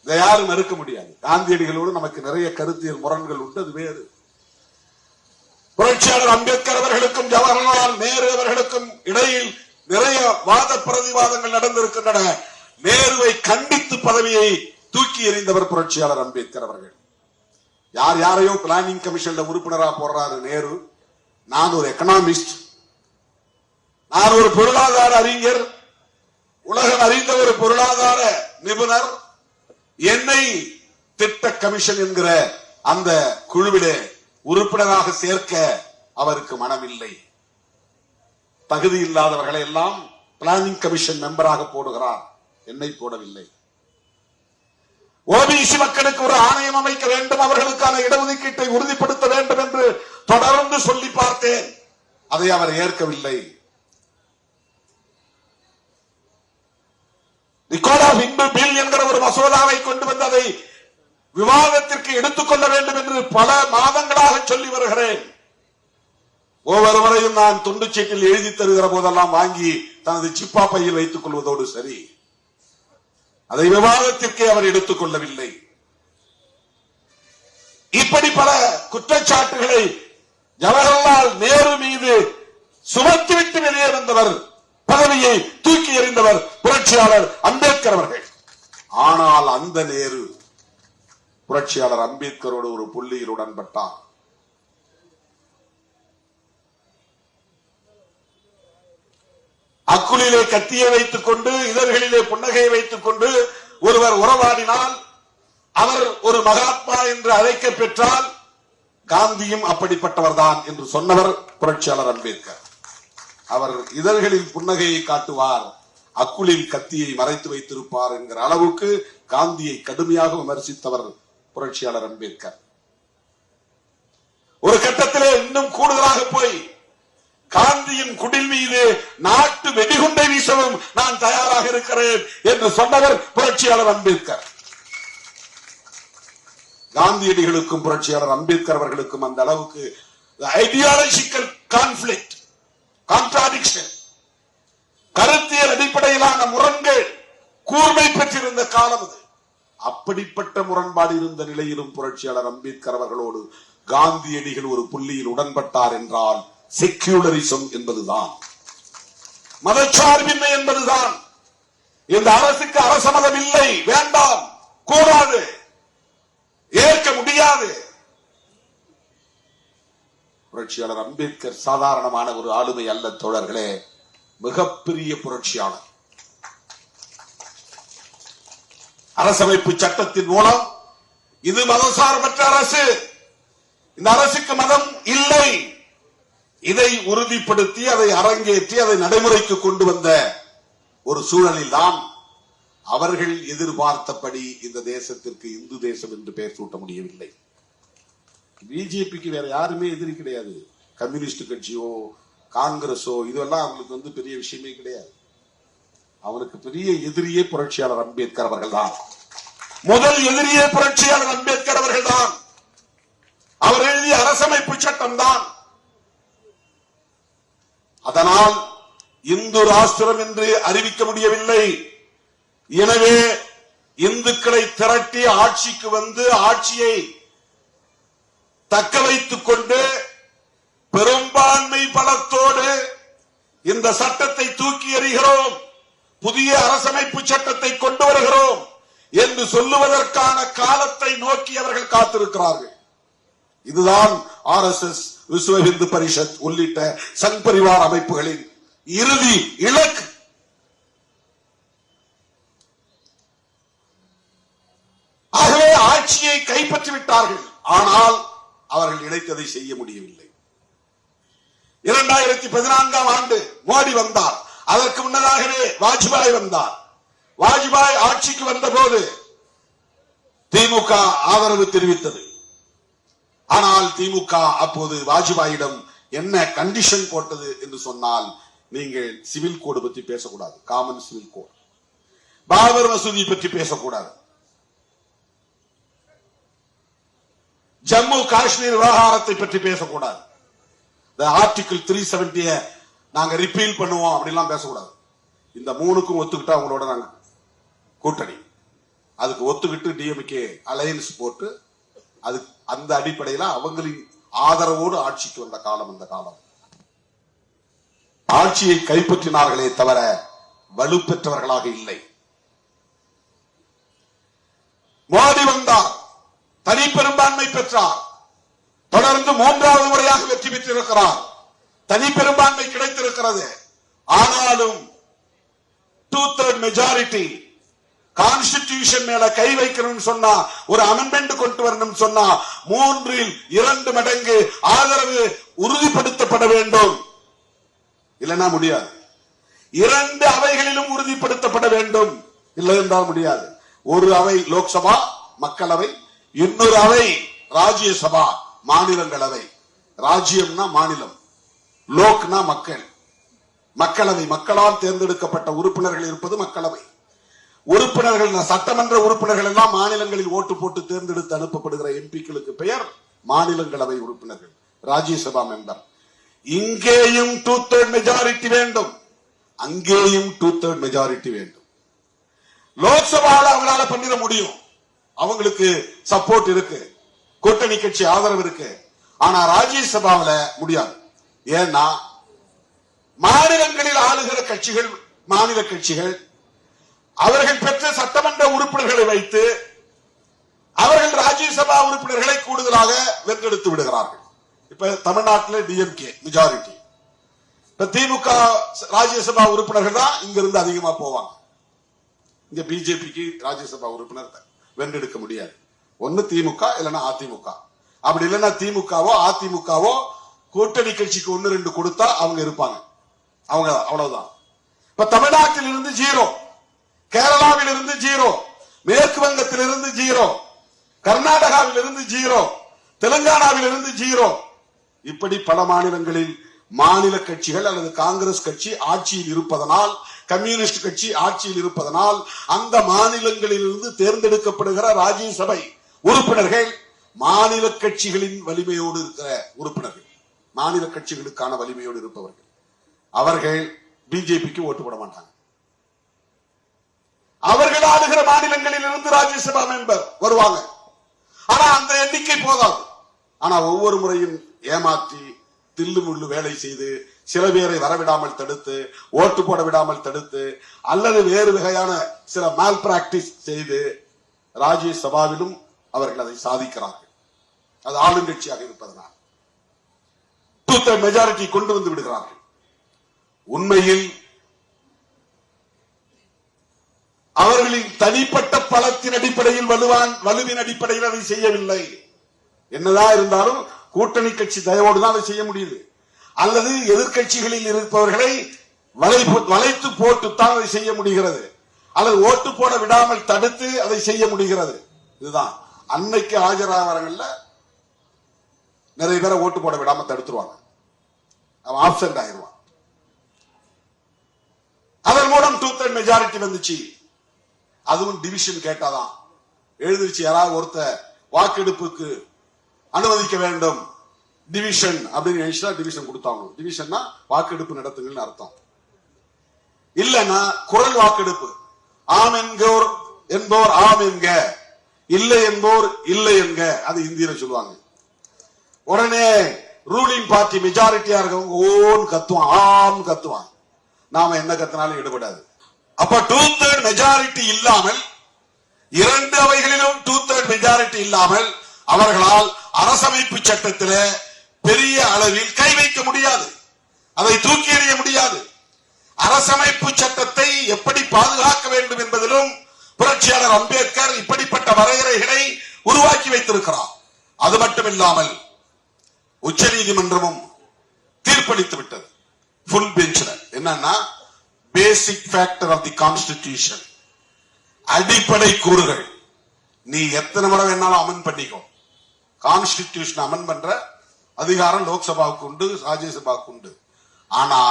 இதை யாரும் மறுக்க முடியாது. காந்தியடிகளோடு நமக்கு நிறைய கருத்தியல் முரண்கள் உண்டு, அது வேறு. புரட்சியாளர் அம்பேத்கர் அவர்களுக்கும் ஜவஹர்லால் நேரு அவர்களுக்கும் இடையில் நிறைய வாத பிரதிவாதங்கள் நடந்திருக்கின்றன. நேருவை கண்டித்து பதவியை தூக்கி எறிந்தவர் புரட்சியாளர் அம்பேத்கர் அவர்கள். யார் யாரையோ பிளானிங் கமிஷன்ல உறுப்பினரா போடுறாரு நேரு. நான் ஒரு எக்கனாமிஸ்ட், நான் ஒரு பொருளாதார அறிஞர், உலகம் அறிந்த ஒரு பொருளாதார நிபுணர். என்னை திட்ட கமிஷன் என்கிற அந்த குழுவிலே உறுப்பினராக சேர்க்க அவருக்கு மனமில்லை. தகுதி இல்லாதவர்களை எல்லாம் பிளானிங் கமிஷன் மெம்பராக போடுகிறார், என்னை போடவில்லை. ஓபிசி மக்களுக்கு ஒரு ஆணையம் அமைக்க வேண்டும், அவர்களுக்கான இடஒதுக்கீட்டை உறுதிப்படுத்த வேண்டும் என்று தொடர்ந்து சொல்லி பார்த்தேன். அதை அவர் ஏற்கவில்லை. ரிகார்ட் ஆஃப் இன்பு பில் என்கிற ஒரு மசோதாவை கொண்டு வந்து அதை விவாதத்திற்கு எடுத்துக்கொள்ள வேண்டும் என்று பல மாதங்களாக சொல்லி வருகிறேன். ஒவ்வொரு முறையும் நான் துண்டு சீட்டில் எழுதி தருகிற போதெல்லாம் வாங்கி தனது சிப்பா பையில் வைத்துக் கொள்வதோடு சரி, அதை விவாதத்திற்கே அவர் எடுத்துக் கொள்ளவில்லை. இப்படி பல குற்றச்சாட்டுகளை ஜவஹர்லால் நேரு மீது சுமத்திவிட்டு வெளியே வந்தவர், பதவியை தூக்கி எறிந்தவர் புரட்சியாளர் அம்பேத்கர் அவர்கள். ஆனால் அந்த நேரு புரட்சியாளர் அம்பேத்கரோடு ஒரு புள்ளியில் உடன்பட்டார். அக்குளிலே கத்தியை வைத்துக் கொண்டு இதழ்களிலே புன்னகையை வைத்துக் கொண்டு ஒருவர் உறவாடினால் அவர் ஒரு மகாத்மா என்று அழைக்க பெற்றால் காந்தியும் அப்படிப்பட்டவர் தான் என்று சொன்னவர் புரட்சியாளர் அம்பேத்கர். அவர் இதழ்களில் புன்னகையை காட்டுவார், அக்குளில் கத்தியை மறைத்து வைத்திருப்பார் என்கிற அளவுக்கு காந்தியை கடுமையாக விமர்சித்தவர் புரட்சியாளர் அம்பேத்கர். ஒரு கட்டத்திலே இன்னும் கூடுதலாக போய் காந்தியின் குடில் மீது நாட்டு வெடிகுண்டை வீசவும் நான் தயாராக இருக்கிறேன் என்று சொன்னவர் புரட்சியாளர் அம்பேத்கர். காந்தியடிகளுக்கும் புரட்சியாளர் அம்பேத்கர் அவர்களுக்கும் அந்த அளவுக்கு ஐடியாலஜிக்கல் கான்ஃபிளிக்ட், கான்ட்ராடிக்ஷன், கருத்தியல் அடிப்படையிலான முரண்கள் கூர்மை பெற்றிருந்த காலம் அது. அப்படிப்பட்ட முரண்பாடு இருந்த நிலையிலும் புரட்சியாளர் அம்பேத்கர் அவர்களோடு காந்தியடிகள் ஒரு புள்ளியில் உடன்பட்டார் என்றால் செக்யூலரிசம் என்பதுதான், மதச்சார்பின்மை என்பதுதான். இந்த அரசுக்கு அரச மதம் இல்லை, வேண்டாம், கூடாது, ஏற்க முடியாது. புரட்சியாளர் அம்பேத்கர் சாதாரணமான ஒரு ஆளுமை அல்ல தோழர்களே, மிகப்பெரிய புரட்சியாளர். அரசமைப்பு சட்டத்தின் மூலம் இது மதசார்பற்ற அரசு, இந்த அரசுக்கு மதம் இல்லை, இதை உறுதிப்படுத்தி அதை அரங்கேற்றி அதை நடைமுறைக்கு கொண்டு வந்த ஒரு சூழலில் தான் அவர்கள் எதிர்பார்த்தபடி இந்த தேசத்திற்கு இந்து தேசம் என்று பெயர் சூட்ட முடியவில்லை. பிஜேபிக்கு வேற யாருமே எதிரி கிடையாது, கம்யூனிஸ்ட் கட்சியோ காங்கிரஸோ இதெல்லாம் அவங்களுக்கு பெரிய விஷயமே கிடையாது. அவனுக்கு பெரிய எதிரியே புரட்சியாளர் அம்பேத்கர் அவர்கள் தான். முதல் எதிரியே புரட்சியாளர் அம்பேத்கர் அவர்கள் தான். அவர் எழுதிய அரசமைப்பு சட்டம் தான். அதனால் இந்து ராஷ்டிரம் என்று அறிவிக்க முடியவில்லை. எனவே இந்துக்களை திரட்டி ஆட்சிக்கு வந்து ஆட்சியை தக்க வைத்துக் கொண்டு பெரும்பான்மை பலத்தோடு இந்த சட்டத்தை தூக்கி எறிகிறோம், புதிய அரசமைப்பு சட்டத்தை கொண்டு வருகிறோம் என்று சொல்லுவதற்கான காலத்தை நோக்கி அவர்கள் காத்திருக்கிறார்கள். இதுதான் RSS, விஸ்வ இந்து பரிஷத் உள்ளிட்ட சங் பரிவார் அமைப்புகளின் இறுதி இலக்கு. ஆகவே ஆட்சியை கைப்பற்றிவிட்டார்கள், ஆனால் அவர்கள் நினைத்ததை செய்ய முடியவில்லை. 2014ஆம் ஆண்டு மோடி வந்தார், அதற்கு முன்னதாகவே வாஜ்பாய் வந்தார். வாஜ்பாய் ஆட்சிக்கு வந்தபோது திமுக ஆதரவு தெரிவித்தது. ஆனால் திமுக அப்போது வாஜ்பாயிடம் என்ன கண்டிஷன் போட்டது என்று சொன்னால், நீங்கள் சிவில் கோடு பற்றி பேசக்கூடாது, காமன் சிவில் கோடு. பாபர் மசூதி பற்றி பேசக்கூடாது. ஜம்மு காஷ்மீர் விவகாரத்தை பற்றி பேசக்கூடாது. ஆர்டிகிள் 370 நாங்க ரிப்பீல் பண்ணுவோம் அப்படிலாம் பேசக்கூடாது. இந்த மூணுக்கும் ஒத்துக்கிட்டா அவங்களோட நாங்க கூட்டணி, அதுக்கு ஒத்துக்கிட்டு டிஎம்கே அலையன்ஸ் போட்டு அது அந்த அடிப்படையில் அவங்களின் ஆதரவோடு ஆட்சிக்கு வந்த காலம் அந்த காலம். ஆட்சியை கைப்பற்றினார்களே தவிர வலுப்பெற்றவர்களாக இல்லை. மோடி வந்தார், தனி பெரும்பான்மை பெற்றார், தொடர்ந்து 3வது முறையாக வெற்றி பெற்றிருக்கிறார், தனி பெரும்பான்மை கிடைத்திருக்கிறது. ஆனாலும் 2/3 மெஜாரிட்டி கான்ஸ்டிடியூஷன் மேல கை வைக்கணும்னு சொன்னா, ஒரு அமெண்ட்மெண்ட் கொண்டு வரணும் சொன்னா 3இல் 2 மடங்கு ஆதரவு உறுதிப்படுத்தப்பட வேண்டும். இல்லைன்னா முடியாது. 2 அவைகளிலும் உறுதிப்படுத்தப்பட வேண்டும், இல்லை என்றால் முடியாது. ஒரு அவை லோக்சபா மக்களவை, இன்னொரு அவை ராஜ்யசபா மாநிலங்களவை. ராஜ்யம்னா மாநிலம், லோக்னா மக்கள், மக்களவை மக்களால் தேர்ந்தெடுக்கப்பட்ட உறுப்பினர்கள் இருப்பது மக்களவை. உறுப்பினர்கள், சட்டமன்ற உறுப்பினர்கள் எல்லாம் மாநிலங்களில் ஓட்டு போட்டு தேர்ந்தெடுத்து அனுப்பப்படுகிற எம்பிக்களுக்கு பெயர் மாநிலங்களவை உறுப்பினர்கள், ராஜ்யசபா மெம்பர். இங்கேயும் 2/3 மெஜாரிட்டி வேண்டும், அங்கேயும் 2/3 மெஜாரிட்டி வேண்டும். லோக்சபாவில் அவங்களால பண்ணிட முடியும், அவங்களுக்கு சப்போர்ட் இருக்கு, கூட்டணி கட்சி ஆதரவு இருக்கு. ஆனா ராஜ்யசபாவில் முடியாது. ஏன்னா மாநிலங்களில் ஆளுகிற கட்சிகள், மாநில கட்சிகள் அவர்கள் பெற்ற சட்டமன்ற உறுப்பினர்களை வைத்து அவர்கள் ராஜ்யசபா உறுப்பினர்களை கூடுதலாக வென்றெடுத்து விடுகிறார்கள். இப்ப தமிழ்நாட்டில் டிஎம்கே மெஜாரிட்டி, இப்ப திமுக ராஜ்யசபா உறுப்பினர்கள் தான் இங்கிருந்து அதிகமா போவாங்க. இங்க பிஜேபிக்கு ராஜ்யசபா உறுப்பினர் வென்றெடுக்க முடியாது. ஒன்னு திமுக இல்லைன்னா அதிமுக. அப்படி இல்லைன்னா திமுகவோ அதிமுகவோ கூட்டணி கட்சிக்கு 1-2 கொடுத்தா அவங்க இருப்பாங்க, அவங்க அவ்வளவுதான். இப்ப தமிழ்நாட்டில் இருந்து 0, கேரளாவில் இருந்து 0, மேற்கு வங்கத்தில் இருந்து 0, கர்நாடகாவில் இருந்து 0, தெலுங்கானாவில் இருந்து 0. இப்படி பல மாநிலங்களில் மாநில கட்சிகள் அல்லது காங்கிரஸ் கட்சி ஆட்சியில் இருப்பதனால், கம்யூனிஸ்ட் கட்சி ஆட்சியில் இருப்பதனால் அந்த மாநிலங்களில் இருந்து தேர்ந்தெடுக்கப்படுகிற ராஜ்யசபை உறுப்பினர்கள் மாநில கட்சிகளின் வலிமையோடு இருக்கிற உறுப்பினர்கள், மாநில கட்சிகளுக்கான வலிமையோடு இருப்பவர்கள். அவர்கள் பிஜேபிக்கு ஓட்டு போட மாட்டாங்க. அவர்கள் ஆளுகிற மாநிலங்களில் இருந்து ராஜ்யசபா மெம்பர் வருவாங்க. ஆனா அந்த எண்ணிக்கை போதாது. ஆனா ஒவ்வொரு முறையும் ஏமாற்றி தில்லு முள்ளு வேலை செய்து சில பேரை வரவிடாமல் தடுத்து, ஓட்டு போட விடாமல் தடுத்து, அல்லது வேறு வகையான சில மால் பிராக்டிஸ் செய்து ராஜ்யசபாவிலும் அவர்கள் அதை சாதிக்கிறார்கள். அது ஆளுங்கட்சியாக இருப்பதனால் 2/3 மெஜாரிட்டி கொண்டு வந்து விடுகிறார்கள். உண்மையில் அவர்களின் தனிப்பட்ட பலத்தின் அடிப்படையில், வலுவின் அடிப்படையில் அதை செய்யவில்லை. என்னதான் இருந்தாலும் கூட்டணி கட்சி தயவோடு தான் அதை செய்ய முடியுது. அல்லது எதிர்கட்சிகளில் இருப்பவர்களை வளைத்து போட்டுத்தான் அதை செய்ய முடிகிறது, அல்லது ஓட்டு போட விடாமல் தடுத்து அதை செய்ய முடிகிறது. இதுதான் அன்னைக்கு ஆஜராகிறவங்கள நிறைய பேரை ஓட்டு போட விடாம தடுத்துருவாங்க, அவன் ஆப்சென்ட் ஆயிடுவான். அதன் மூலம் 2/3 மெஜாரிட்டி வந்துச்சு. அதுவும் டிவிஷன் கேட்டாதான் எழுதிருச்சு. யாராவது ஒருத்த வாக்கெடுப்புக்கு அனுமதிக்க வேண்டும் டிவிஷன் அப்படின்னு நினைச்சா டிவிஷன் கொடுத்தாங்க. டிவிஷன்னா வாக்கெடுப்பு நடத்துங்கன்னு அர்த்தம். இல்லைன்னா குரல் வாக்கெடுப்பு, ஆம் என்போர் ஆம் என்க, இல்லை என்போர் இல்லை என்க, அது இந்தியில சொல்லுவாங்க. உடனே ரூலிங் பார்ட்டி மெஜாரிட்டியா இருக்கவங்க ஓன் கத்துவான், ஆம் கத்துவான். நாம என்ன கத்தினாலும் ஈடுபடாது. அப்ப 2/3 மெஜாரிட்டி இல்லாமல், 2 அவைகளிலும் 2/3 மெஜாரிட்டி இல்லாமல் அவர்களால் அரசமைப்பு சட்டத்தில் பெரிய அளவில் கை வைக்க முடியாது, அதை தூக்கி எறிய முடியாது. அரசமைப்பு சட்டத்தை எப்படி பாதுகாக்க வேண்டும் என்பதிலும் புரட்சியாளர் அம்பேத்கர் இப்படிப்பட்ட வரையறைகளை உருவாக்கி வைத்திருக்கிறார். அது மட்டுமில்லாமல் உச்ச நீதிமன்றமும் தீர்ப்பளித்து விட்டது ஃபுல் பெஞ்ச்ல. என்னன்னா, பேசிக் ஃபேக்டர் ஆஃப் தி கான்ஸ்டிடியூஷன், அடிப்படை கூறுகள். நீ எத்தனை முறை வேணாலும் அமெண்ட் பண்ணிக்கோ, கான்ஸ்டிடியூஷன் அமெண்ட் பண்ற அதிகாரம் லோக்சபாவுக்கு உண்டு, ராஜ்யசபாவுக்கு உண்டு. ஆனா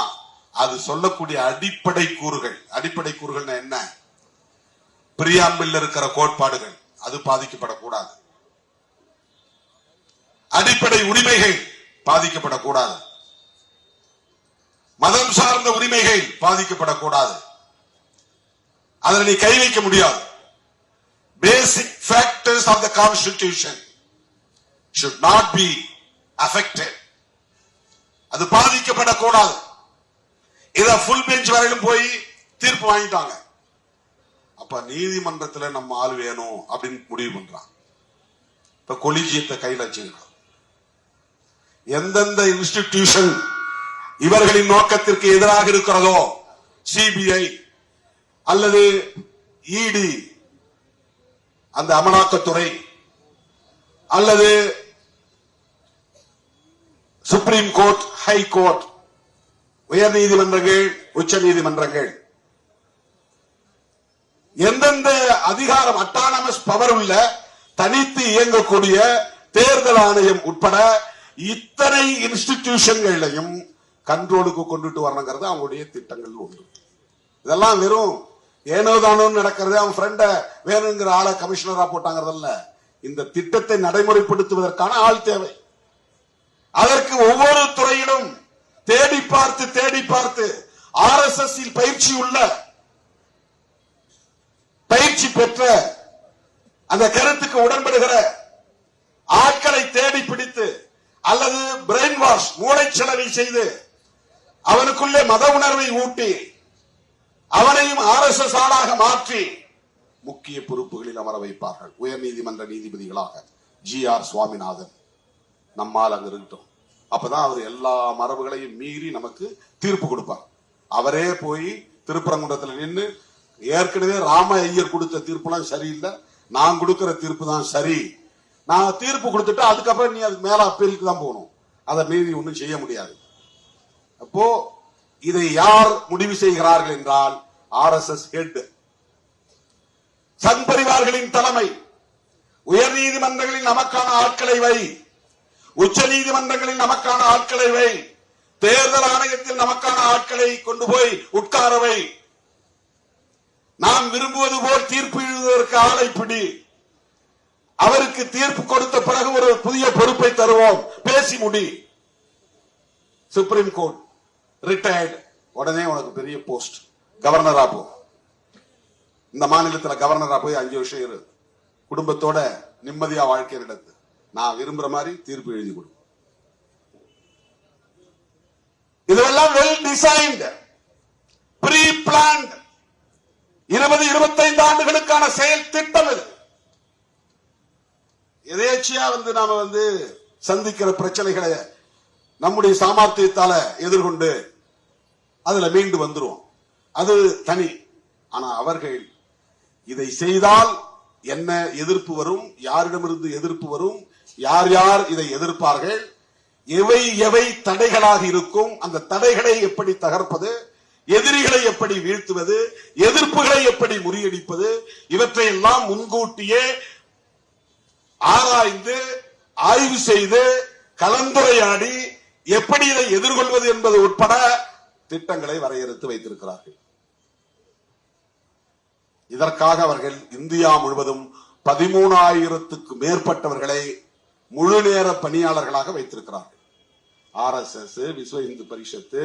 அது சொல்லக்கூடிய அடிப்படை கூறுகள் என்ன? பிரியாம்பில் இருக்கிற கோட்பாடுகள் அது பாதிக்கப்படக்கூடாது. அடிப்படை உரிமைகள் பாதிக்கப்படக்கூடாது. மதம் சார்ந்த உரிமைகள் பாதிக்கப்படக்கூடாது. அதில் நீ கை வைக்க முடியாது. Basic factors of the constitution should not be affected. அது பாதிக்கப்படக்கூடாது. இத ஃபுல் பெஞ்ச் வரையிலும் போய் தீர்ப்பு வாங்கிட்டாங்க. அப்ப நீதிமன்றத்தில் நம்ம ஆள் வேணும் அப்படின்னு முடிவு பண்றான். இப்ப கொலிஜியத்தை கையில் வச்சுக்கிறான். எந்தெந்த இன்ஸ்டிடியூஷன் இவர்களின் நோக்கத்திற்கு எதிராக இருக்கிறதோ, சிபிஐ அல்லது இடி அந்த அமலாக்கத்துறை அல்லது சுப்ரீம் கோர்ட், ஹை கோர்ட், உயர் நீதிமன்றங்கள், உச்ச நீதிமன்றங்கள், எந்தெந்த அதிகாரம் அட்டானமஸ் பவர் உள்ள தனித்து இயங்கக்கூடிய தேர்தல் ஆணையம் உட்பட இத்தனை இன்ஸ்டிடியூஷன்களையும் கண்ட்ரோலுக்கு கொண்டுட்டு வரணுங்கிறது அவங்களுடைய திட்டங்கள் ஒன்று. இதெல்லாம் வெறும் ஏனோதானோ நடக்கிறது, அவன் ஃப்ரெண்ட வேணுங்கிற ஆளை கமிஷனரா போட்டாங்கிறதல்ல. இந்த திட்டத்தை நடைமுறைப்படுத்துவதற்கான ஆள் தேவை. அதற்கு ஒவ்வொரு துறையிலும் தேடி பார்த்து RSS பயிற்சி உள்ள, பயிற்சி பெற்ற, அந்த கருத்துக்கு உடன்படுகிற ஆட்களை தேடி பிடித்து அல்லது பிரெயின் வாஷ், மூளைச்சலவை செய்து அவனுக்குள்ளே மத உணர்வை ஊட்டி அவனையும் RSS ஆளாக மாற்றி முக்கிய பொறுப்புகளில் அமர வைப்பார்கள். உயர் நீதிமன்ற நீதிபதிகளாக GR சுவாமிநாதன் நம்மால் அங்க இருக்கட்டும். அப்பதான் அவர் எல்லா மரபுகளையும் மீறி நமக்கு தீர்ப்பு கொடுப்பார். அவரே போய் திருப்பரங்குன்றத்தில் நின்று ஏற்கனவே ராம ஐயர் கொடுத்த தீர்ப்புலாம் சரியில்லை, நான் கொடுக்கிற தீர்ப்பு தான் சரி, நான் தீர்ப்பு கொடுத்துட்டு அதுக்கப்புறம் நீ அதுக்கு மேல அப்பீலுக்கு தான் போகணும், அதை மீறி ஒன்றும் செய்ய முடியாது. அப்போ இதை யார் முடிவு செய்கிறார்கள் என்றால் RSS ஹெட், சங் பரிவார்களின் தலைமை. உயர் நீதிமன்றங்களில் நமக்கான ஆட்களை வை, உச்ச நீதிமன்றங்களில் நமக்கான ஆட்களை வை, தேர்தல் ஆணையத்தில் நமக்கான ஆட்களை கொண்டு போய் உட்காரவை, நாம் விரும்புவது போல் தீர்ப்பு எழுதுவதற்கு ஆளை பிடி, அவருக்கு தீர்ப்பு கொடுத்த பிறகு ஒரு புதிய பொறுப்பை தருவோம், பேசி முடி. சுப்ரீம் கோர்ட் ரிட்டையர்டு, உடனே உனக்கு பெரிய போஸ்ட், கவர்னரா போ. இந்த மாநிலத்தில் கவர்னரா போய் 5 வருஷம் இரு, குடும்பத்தோட நிம்மதியா வாழ்க்கை நடத்து, நான் விரும்புற மாதிரி தீர்ப்பு எழுதி கொடு. இதெல்லாம் வெல் டிசைன்டு, ப்ரீ பிளான்ட், 20-25 ஆண்டுகளுக்கான செயல் திட்டம். இது எதேச்சியா நாம சந்திக்கிற பிரச்சனைகளை நம்முடைய சாமர்த்தியத்தால எதிர்கொண்டு அதுல மீண்டு வந்துருவோம், அது தனி. ஆனா அவர்கள் இதை செய்தால் என்ன எதிர்ப்பு வரும், யாரிடமிருந்து எதிர்ப்பு வரும், யார் யார் இதை எதிர்ப்பார்கள், எவை எவை தடைகளாக இருக்கும், அந்த தடைகளை எப்படி தகர்ப்பது, எதிரிகளை எப்படி வீழ்த்துவது, எதிர்ப்புகளை எப்படி முறியடிப்பது, இவற்றையெல்லாம் முன்கூட்டியே ஆராய்ந்து ஆய்வு செய்து கலந்துரையாடி எப்படி இதை எதிர்கொள்வது என்பது உட்பட திட்டங்களை வரையறுத்து வைத்திருக்கிறார்கள். இதற்காக அவர்கள் இந்தியா முழுவதும் 13,000க்கு மேற்பட்டவர்களை முழு நேர பணியாளர்களாக வைத்திருக்கிறார்கள். RSS, விஸ்வ இந்து பரிஷத்து,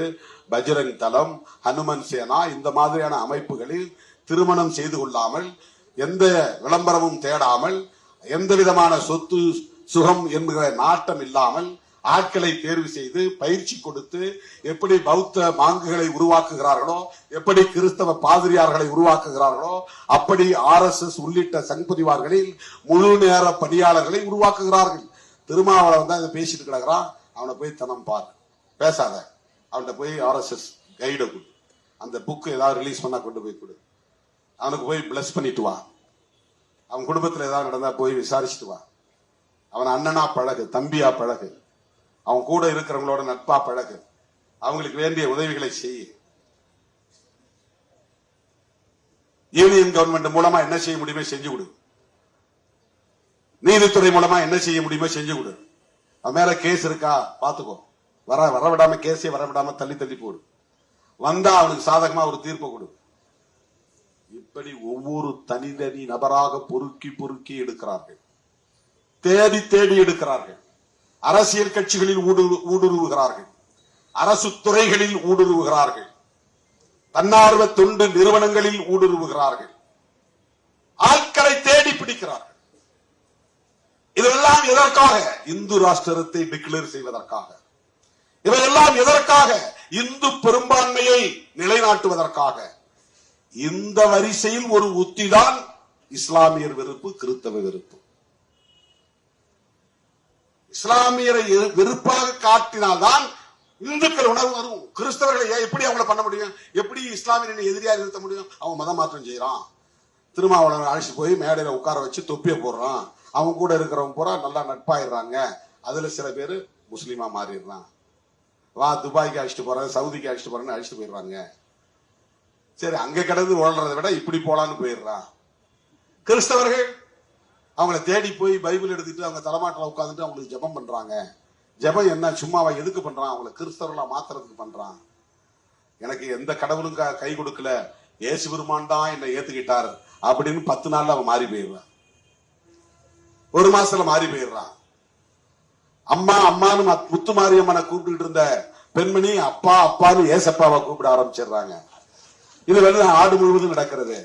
பஜ்ரங் தளம், ஹனுமன் சேனா, இந்த மாதிரியான அமைப்புகளில் திருமணம் செய்து கொள்ளாமல், எந்த விளம்பரமும் தேடாமல், எந்த விதமான சொத்து சுகம் என்கிற நாட்டம் இல்லாமல் ஆட்களை தேர்வு செய்து பயிற்சி கொடுத்து எப்படி பௌத்த மாங்குகளை உருவாக்குகிறார்களோ, எப்படி கிறிஸ்தவ பாதிரியார்களை உருவாக்குகிறார்களோ, அப்படி RSS உள்ளிட்ட சங் பரிவார்களில் முழு நேர பணியாளர்களை உருவாக்குகிறார்கள். திருமாவளவன் தான் இதை பேசிட்டு கிடக்கிறான், அவனை போய் தனம் பாரு, பேசாத, அவன்கிட்ட போய் RSS கைட கொடு, அந்த புக் ஏதாவது ரிலீஸ் பண்ணா கொண்டு போய் கொடு, அவனுக்கு போய் பிளஸ் பண்ணிட்டு வா, அவன் குடும்பத்தில் ஏதாவது நடந்தா போய் விசாரிச்சுட்டு வா, அவன் அண்ணனா பழகு, தம்பியா பழகு, அவன் கூட இருக்கிறவங்களோட நட்பா பழகு, அவங்களுக்கு வேண்டிய உதவிகளை செய்ய. யூனியன் கவர்மெண்ட் மூலமா என்ன செய்ய முடியுமோ செஞ்சு கொடு, நீதித்துறை மூலமா என்ன செய்ய முடியுமோ செஞ்சு கொடு. அவன் மேல கேஸ் இருக்கா பாத்துக்கோ, வர விடாம கேஸே வர விடாம தள்ளி தள்ளி போடு, வந்தா அவனுக்கு சாதகமா ஒரு தீர்ப்பு கொடு. இப்படி ஒவ்வொரு தனி நபராக பொறுக்கி பொறுக்கி எடுக்கிறார்கள், தேடி தேடி எடுக்கிறார்கள். அரசியல் கட்சிகளில் ஊடுருவுகிறார்கள், அரசு துறைகளில் ஊடுருவுகிறார்கள், தன்னார்வ தொண்டு நிறுவனங்களில் ஊடுருவுகிறார்கள், ஆட்களை தேடி பிடிக்கிறார்கள். இதெல்லாம் எதற்காக? இந்து ராஷ்டிரத்தை டிக்ளேர் செய்வதற்காக. இவையெல்லாம் எதற்காக? இந்து பெரும்பான்மையை நிலைநாட்டுவதற்காக. இந்த வரிசையில் ஒரு உத்திதான் இஸ்லாமியர் வெறுப்பு, கிறிஸ்தவ வெறுப்பு. இஸ்லாமியரை வெறுப்பாக காட்டினால்தான் இந்துக்கள் உணர்வு வரும். கிறிஸ்தவர்களை எப்படி அவங்களை பண்ண முடியும்? எப்படி இஸ்லாமியர்களை எதிரியா நிறுத்த முடியும்? அவன் மதம் மாற்றம் செய்யறான், திருமாவளவன் அழைச்சு போய் மேடையில உட்கார வச்சு தொப்பிய போடுறான், அவங்க கூட இருக்கிறவங்க பூரா நல்லா நட்பாயிடுறாங்க, அதுல சில பேரு முஸ்லீமா மாறிடுறான், வா துபாய்க்கு அழைச்சிட்டு போறாங்க, சவுதிக்கு அழைச்சிட்டு போறேன்னு அழைச்சிட்டு போயிடுறாங்க. சரி, அங்க கிடந்து ஓடுறதை விட இப்படி போலான்னு போயிடுறான். கிறிஸ்தவர்கள் அவங்களை தேடி போய் பைபிள் எடுத்துட்டு அவங்க தலைமாட்டில் உட்காந்துட்டு அவங்களுக்கு ஜெபம் பண்றாங்க. ஜெபம் என்ன சும்மாவா? எதுக்கு பண்றான்? அவங்களை கிறிஸ்தவர்களா மாத்துறதுக்கு பண்றான். எனக்கு எந்த கடவுளும் கை கொடுக்கல, இயேசு பெருமான் தான் என்னை ஏத்துக்கிட்டார் அப்படின்னு 10 நாள்ல அவன் மாறி போயிடுறான், 1 மாசத்துல மாறி போயிடுறான். அம்மா அம்மானு முத்து மாரியம்மனை கூப்பிட்டு இருந்த பெண்மணி அப்பா அப்பான்னு ஏசப்பாவை கூப்பிட ஆரம்பிச்சிடுறாங்க. இது ஆடு முழுவதும் நடக்கிறது.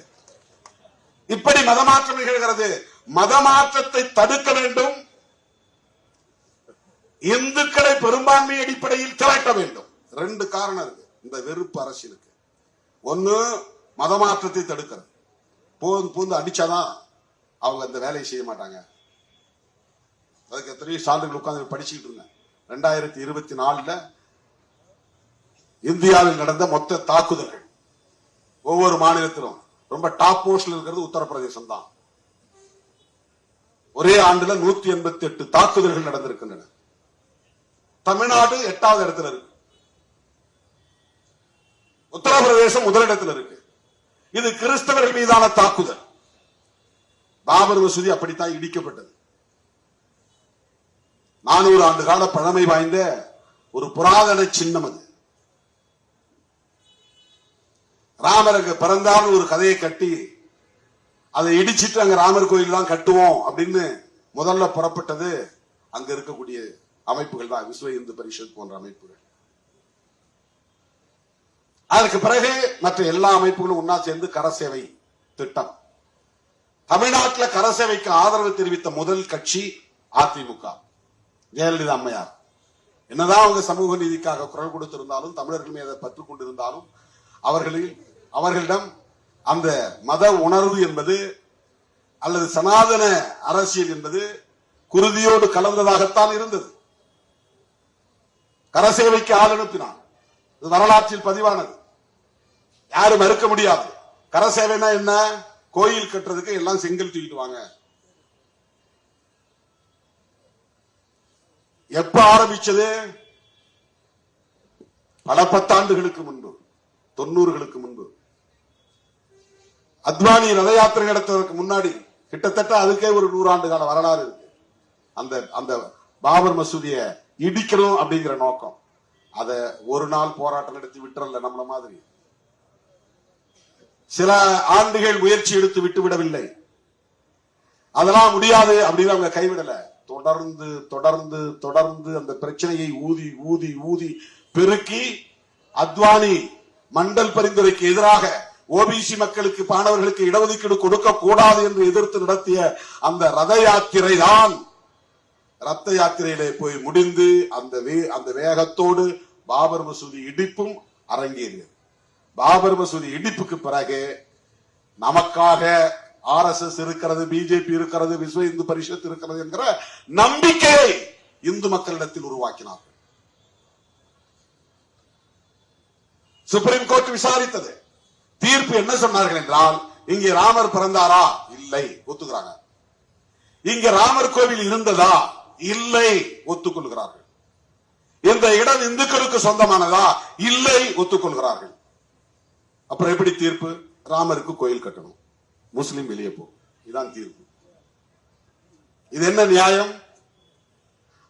இப்படி மதமாற்றம் நிகழ்கிறது. மதமாற்றத்தை தடுக்க வேண்டும், இந்துக்களை பெரும்பான்மை அடிப்படையில் திரட்ட வேண்டும். 2 காரணம் இருக்கு இந்த வெறுப்பு அரசியலுக்கு. ஒன்னு, மதமாற்றத்தை தடுக்கிறது. பூந்து அடிச்சாதான் அவங்க அந்த வேலையை செய்ய மாட்டாங்க. அதுக்கு எத்தனையோ சான்றுகள் உட்கார்ந்து படிச்சுக்கிட்டு இருந்தேன். 2024 இந்தியாவில் நடந்த மொத்த தாக்குதல்கள் ஒவ்வொரு மாநிலத்திலும் ரொம்ப டாப் போஸ்ட்ல இருக்கிறது உத்தரப்பிரதேசம் தான். ஒரே ஆண்டுல 188 தாக்குதல்கள் நடந்திருக்கின்றன. தமிழ்நாடு 8வது இடத்துல இருக்கு, உத்தரப்பிரதேசம் முதலிடத்தில் இருக்கு. இது கிறிஸ்தவர்கள் மீதான தாக்குதல். பாபர் மசூதி அப்படித்தான் இடிக்கப்பட்டது. 400 ஆண்டு கால பழமை வாய்ந்த ஒரு புராதன சின்னம் அது. ராமர் அங்க பிறந்தாலும் ஒரு கதையை கட்டி அதை இடிச்சிட்டு அங்க ராமர் கோயில் தான் கட்டுவோம் அப்படின்னு முதல்ல புறப்பட்டது அங்க இருக்கக்கூடிய அமைப்புகள் தான், விஸ்வ இந்து பரிஷத் போன்ற அமைப்புகள். அதற்கு பிறகு மற்ற எல்லா அமைப்புகளும் ஒன்னா சேர்ந்து கரசேவை திட்டம். தமிழ்நாட்டில் கரசேவைக்கு ஆதரவு தெரிவித்த முதல் கட்சி அதிமுக, ஜெயலலிதா அம்மையார். என்னதான் அவங்க சமூக நீதிக்காக குரல் கொடுத்திருந்தாலும், தமிழர்கள் மீது பற்று கொண்டிருந்தாலும், அவர்களிடம் அந்த மத உணர்வு என்பது அல்லது சனாதன அரசியல் என்பது குருதியோடு கலந்ததாகத்தான் இருந்தது. கரசேவைக்கு ஆள் அனுப்பினான். இது வரலாற்றில் பதிவானது, யாரும் மறுக்க முடியாது. கரசேவைனா என்ன? கோயில் கட்டுறதுக்கு எல்லாம் செங்கல் தூக்கிட்டு வாங்க. எப்ப ஆரம்பிச்சது? பல 10 ஆண்டுகளுக்கு முன்பு, 90களுக்கு முன்பு. அத்வானி ரத யாத்திரை நடத்துவதற்கு முன்னாடி கிட்டத்தட்ட அதுக்கே ஒரு 100 ஆண்டு கால வரலாறு இருக்கு. அந்த பாபர் மசூதியை இடிக்கணும் அப்படிங்கிற நோக்கம். அத ஒரு நாள் போராட்டம் நடத்தி விட்டுறல நம்மள மாதிரி. சில ஆண்டுகள் முயற்சி எடுத்து விட்டு விடவில்லை. அதெல்லாம் முடியாது அப்படின்னு அவங்க கைவிடல. தொடர்ந்து தொடர்ந்து தொடர்ந்து அந்த பிரச்சனையை ஊதி ஊதி ஊதி பெருக்கி அத்வானி மண்டல் பரிந்துரைக்கு எதிராக ஓபிசி மக்களுக்கு, மாணவர்களுக்கு இடஒதுக்கீடு கொடுக்க கூடாது என்று எதிர்த்து நடத்திய அந்த ரத யாத்திரை தான் ரத்த யாத்திரையிலே போய் முடிந்து அந்த வேகத்தோடு பாபர் மசூதி இடிப்பும் அரங்கேறியது. பாபர் மசூதி இடிப்புக்கு பிறகு நமக்காக RSS இருக்கிறது, பிஜேபி இருக்கிறது, விஸ்வ இந்து பரிஷத் இருக்கிறது என்கிற நம்பிக்கையை இந்து மக்களிடத்தில் உருவாக்கினார். சுப்ரீம் கோர்ட் விசாரித்தது. தீர்ப்பு என்ன சொன்னார்கள் என்றால், இங்கே ராமர் பிறந்தாரா? இல்லை, ஒத்துக்கிறாங்க. இங்க ராமர் கோவில் இருந்ததா? இல்லை, ஒத்துக்கொள்கிறார்கள். இந்த இடம் இந்துக்களுக்கு சொந்தமானதா? இல்லை, ஒத்துக்கொள்கிறார்கள். அப்புறம் எப்படி தீர்ப்பு? ராமருக்கு கோயில் கட்டணும், முஸ்லிம் வெளியே போ. இதான் தீர்ப்பு. இது என்ன நியாயம்?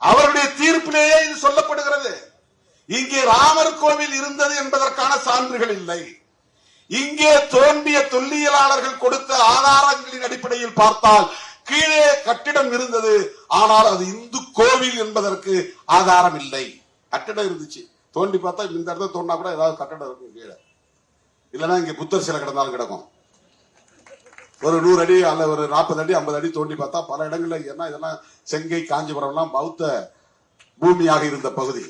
அவருடைய தீர்ப்பிலேயே இது சொல்லப்படுகிறது. இங்கே ராமர் கோவில் இருந்தது என்பதற்கான சான்றுகள் இல்லை. இங்கே தோன்றிய தொல்லியலாளர்கள் கொடுத்த ஆதாரங்களின் அடிப்படையில் பார்த்தால் கீழே கட்டிடம் இருந்தது, ஆனால் அது இந்து கோவில் என்பதற்கு ஆதாரம் இல்லை. கட்டிடம் இருந்துச்சு, தோண்டி பார்த்தா இந்த இடத்துல தோண்டா கூட ஏதாவது கட்டடம் இருக்கும் கீழே, இல்லைன்னா இங்க புத்தர் சிலை கிடந்தாலும் கிடக்கும். ஒரு 100 அடி அல்ல ஒரு 40 அடி 50 அடி தோண்டி பார்த்தா பல இடங்கள்ல, ஏன்னா இதெல்லாம் செங்கை காஞ்சிபுரம் எல்லாம் பௌத்த பூமியாக இருந்த பகுதி.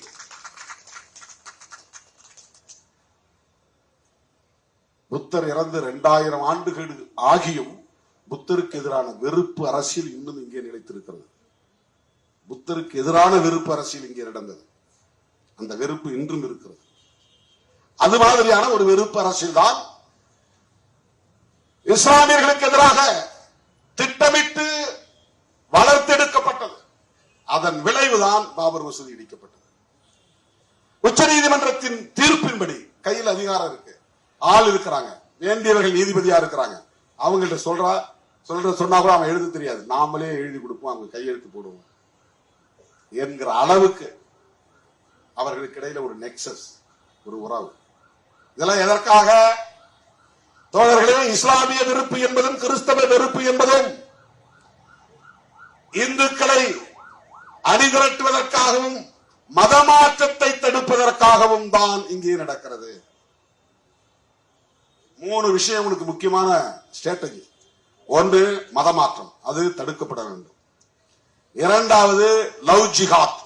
புத்தர் இறந்து 2000 ஆண்டுகள் ஆகியும் புத்தருக்கு எதிரான வெறுப்பு அரசியல் இன்னும் இங்கே நிலைத்திருக்கிறது. புத்தருக்கு எதிரான வெறுப்பு அரசியல் இங்கே நடந்தது. அந்த வெறுப்பு இன்றும் இருக்கிறது. அது மாதிரியான ஒரு வெறுப்பு அரசியல் தான் இஸ்லாமியர்களுக்கு எதிராக திட்டமிட்டு வளர்த்தெடுக்கப்பட்டது. அதன் விளைவுதான் பாபர் மசூதி இடிக்கப்பட்டது. உச்ச நீதிமன்றத்தின் தீர்ப்பின்படி கையில் அதிகாரம் இருக்கு, ஆள் இருக்கிறாங்க, வேண்டியவர்கள் நீதிபதியா இருக்கிறாங்க. அவங்கள்ட்ட சொன்னா கூட அவன் எழுத தெரியாது, நாமளே எழுதி கொடுப்போம், அவங்க கையெழுத்து போடுவோம் என்கிற அளவுக்கு அவர்களுக்கு இடையில ஒரு நெக்சஸ், ஒரு உறவு. இதெல்லாம் எதற்காக? தோழர்களே, இஸ்லாமிய வெறுப்பு என்பதும் கிறிஸ்தவ வெறுப்பு என்பதும் இந்துக்களை அணிதிரட்டுவதற்காகவும் மதமாற்றத்தை தடுப்பதற்காகவும் தான் இங்கே நடக்கிறது. 3 விஷயம் உங்களுக்கு முக்கியமான ஸ்ட்ராட்டஜி. ஒன்று, மதமாற்றம், அது தடுக்கப்பட வேண்டும். இரண்டாவது, லவ் ஜிஹாத்,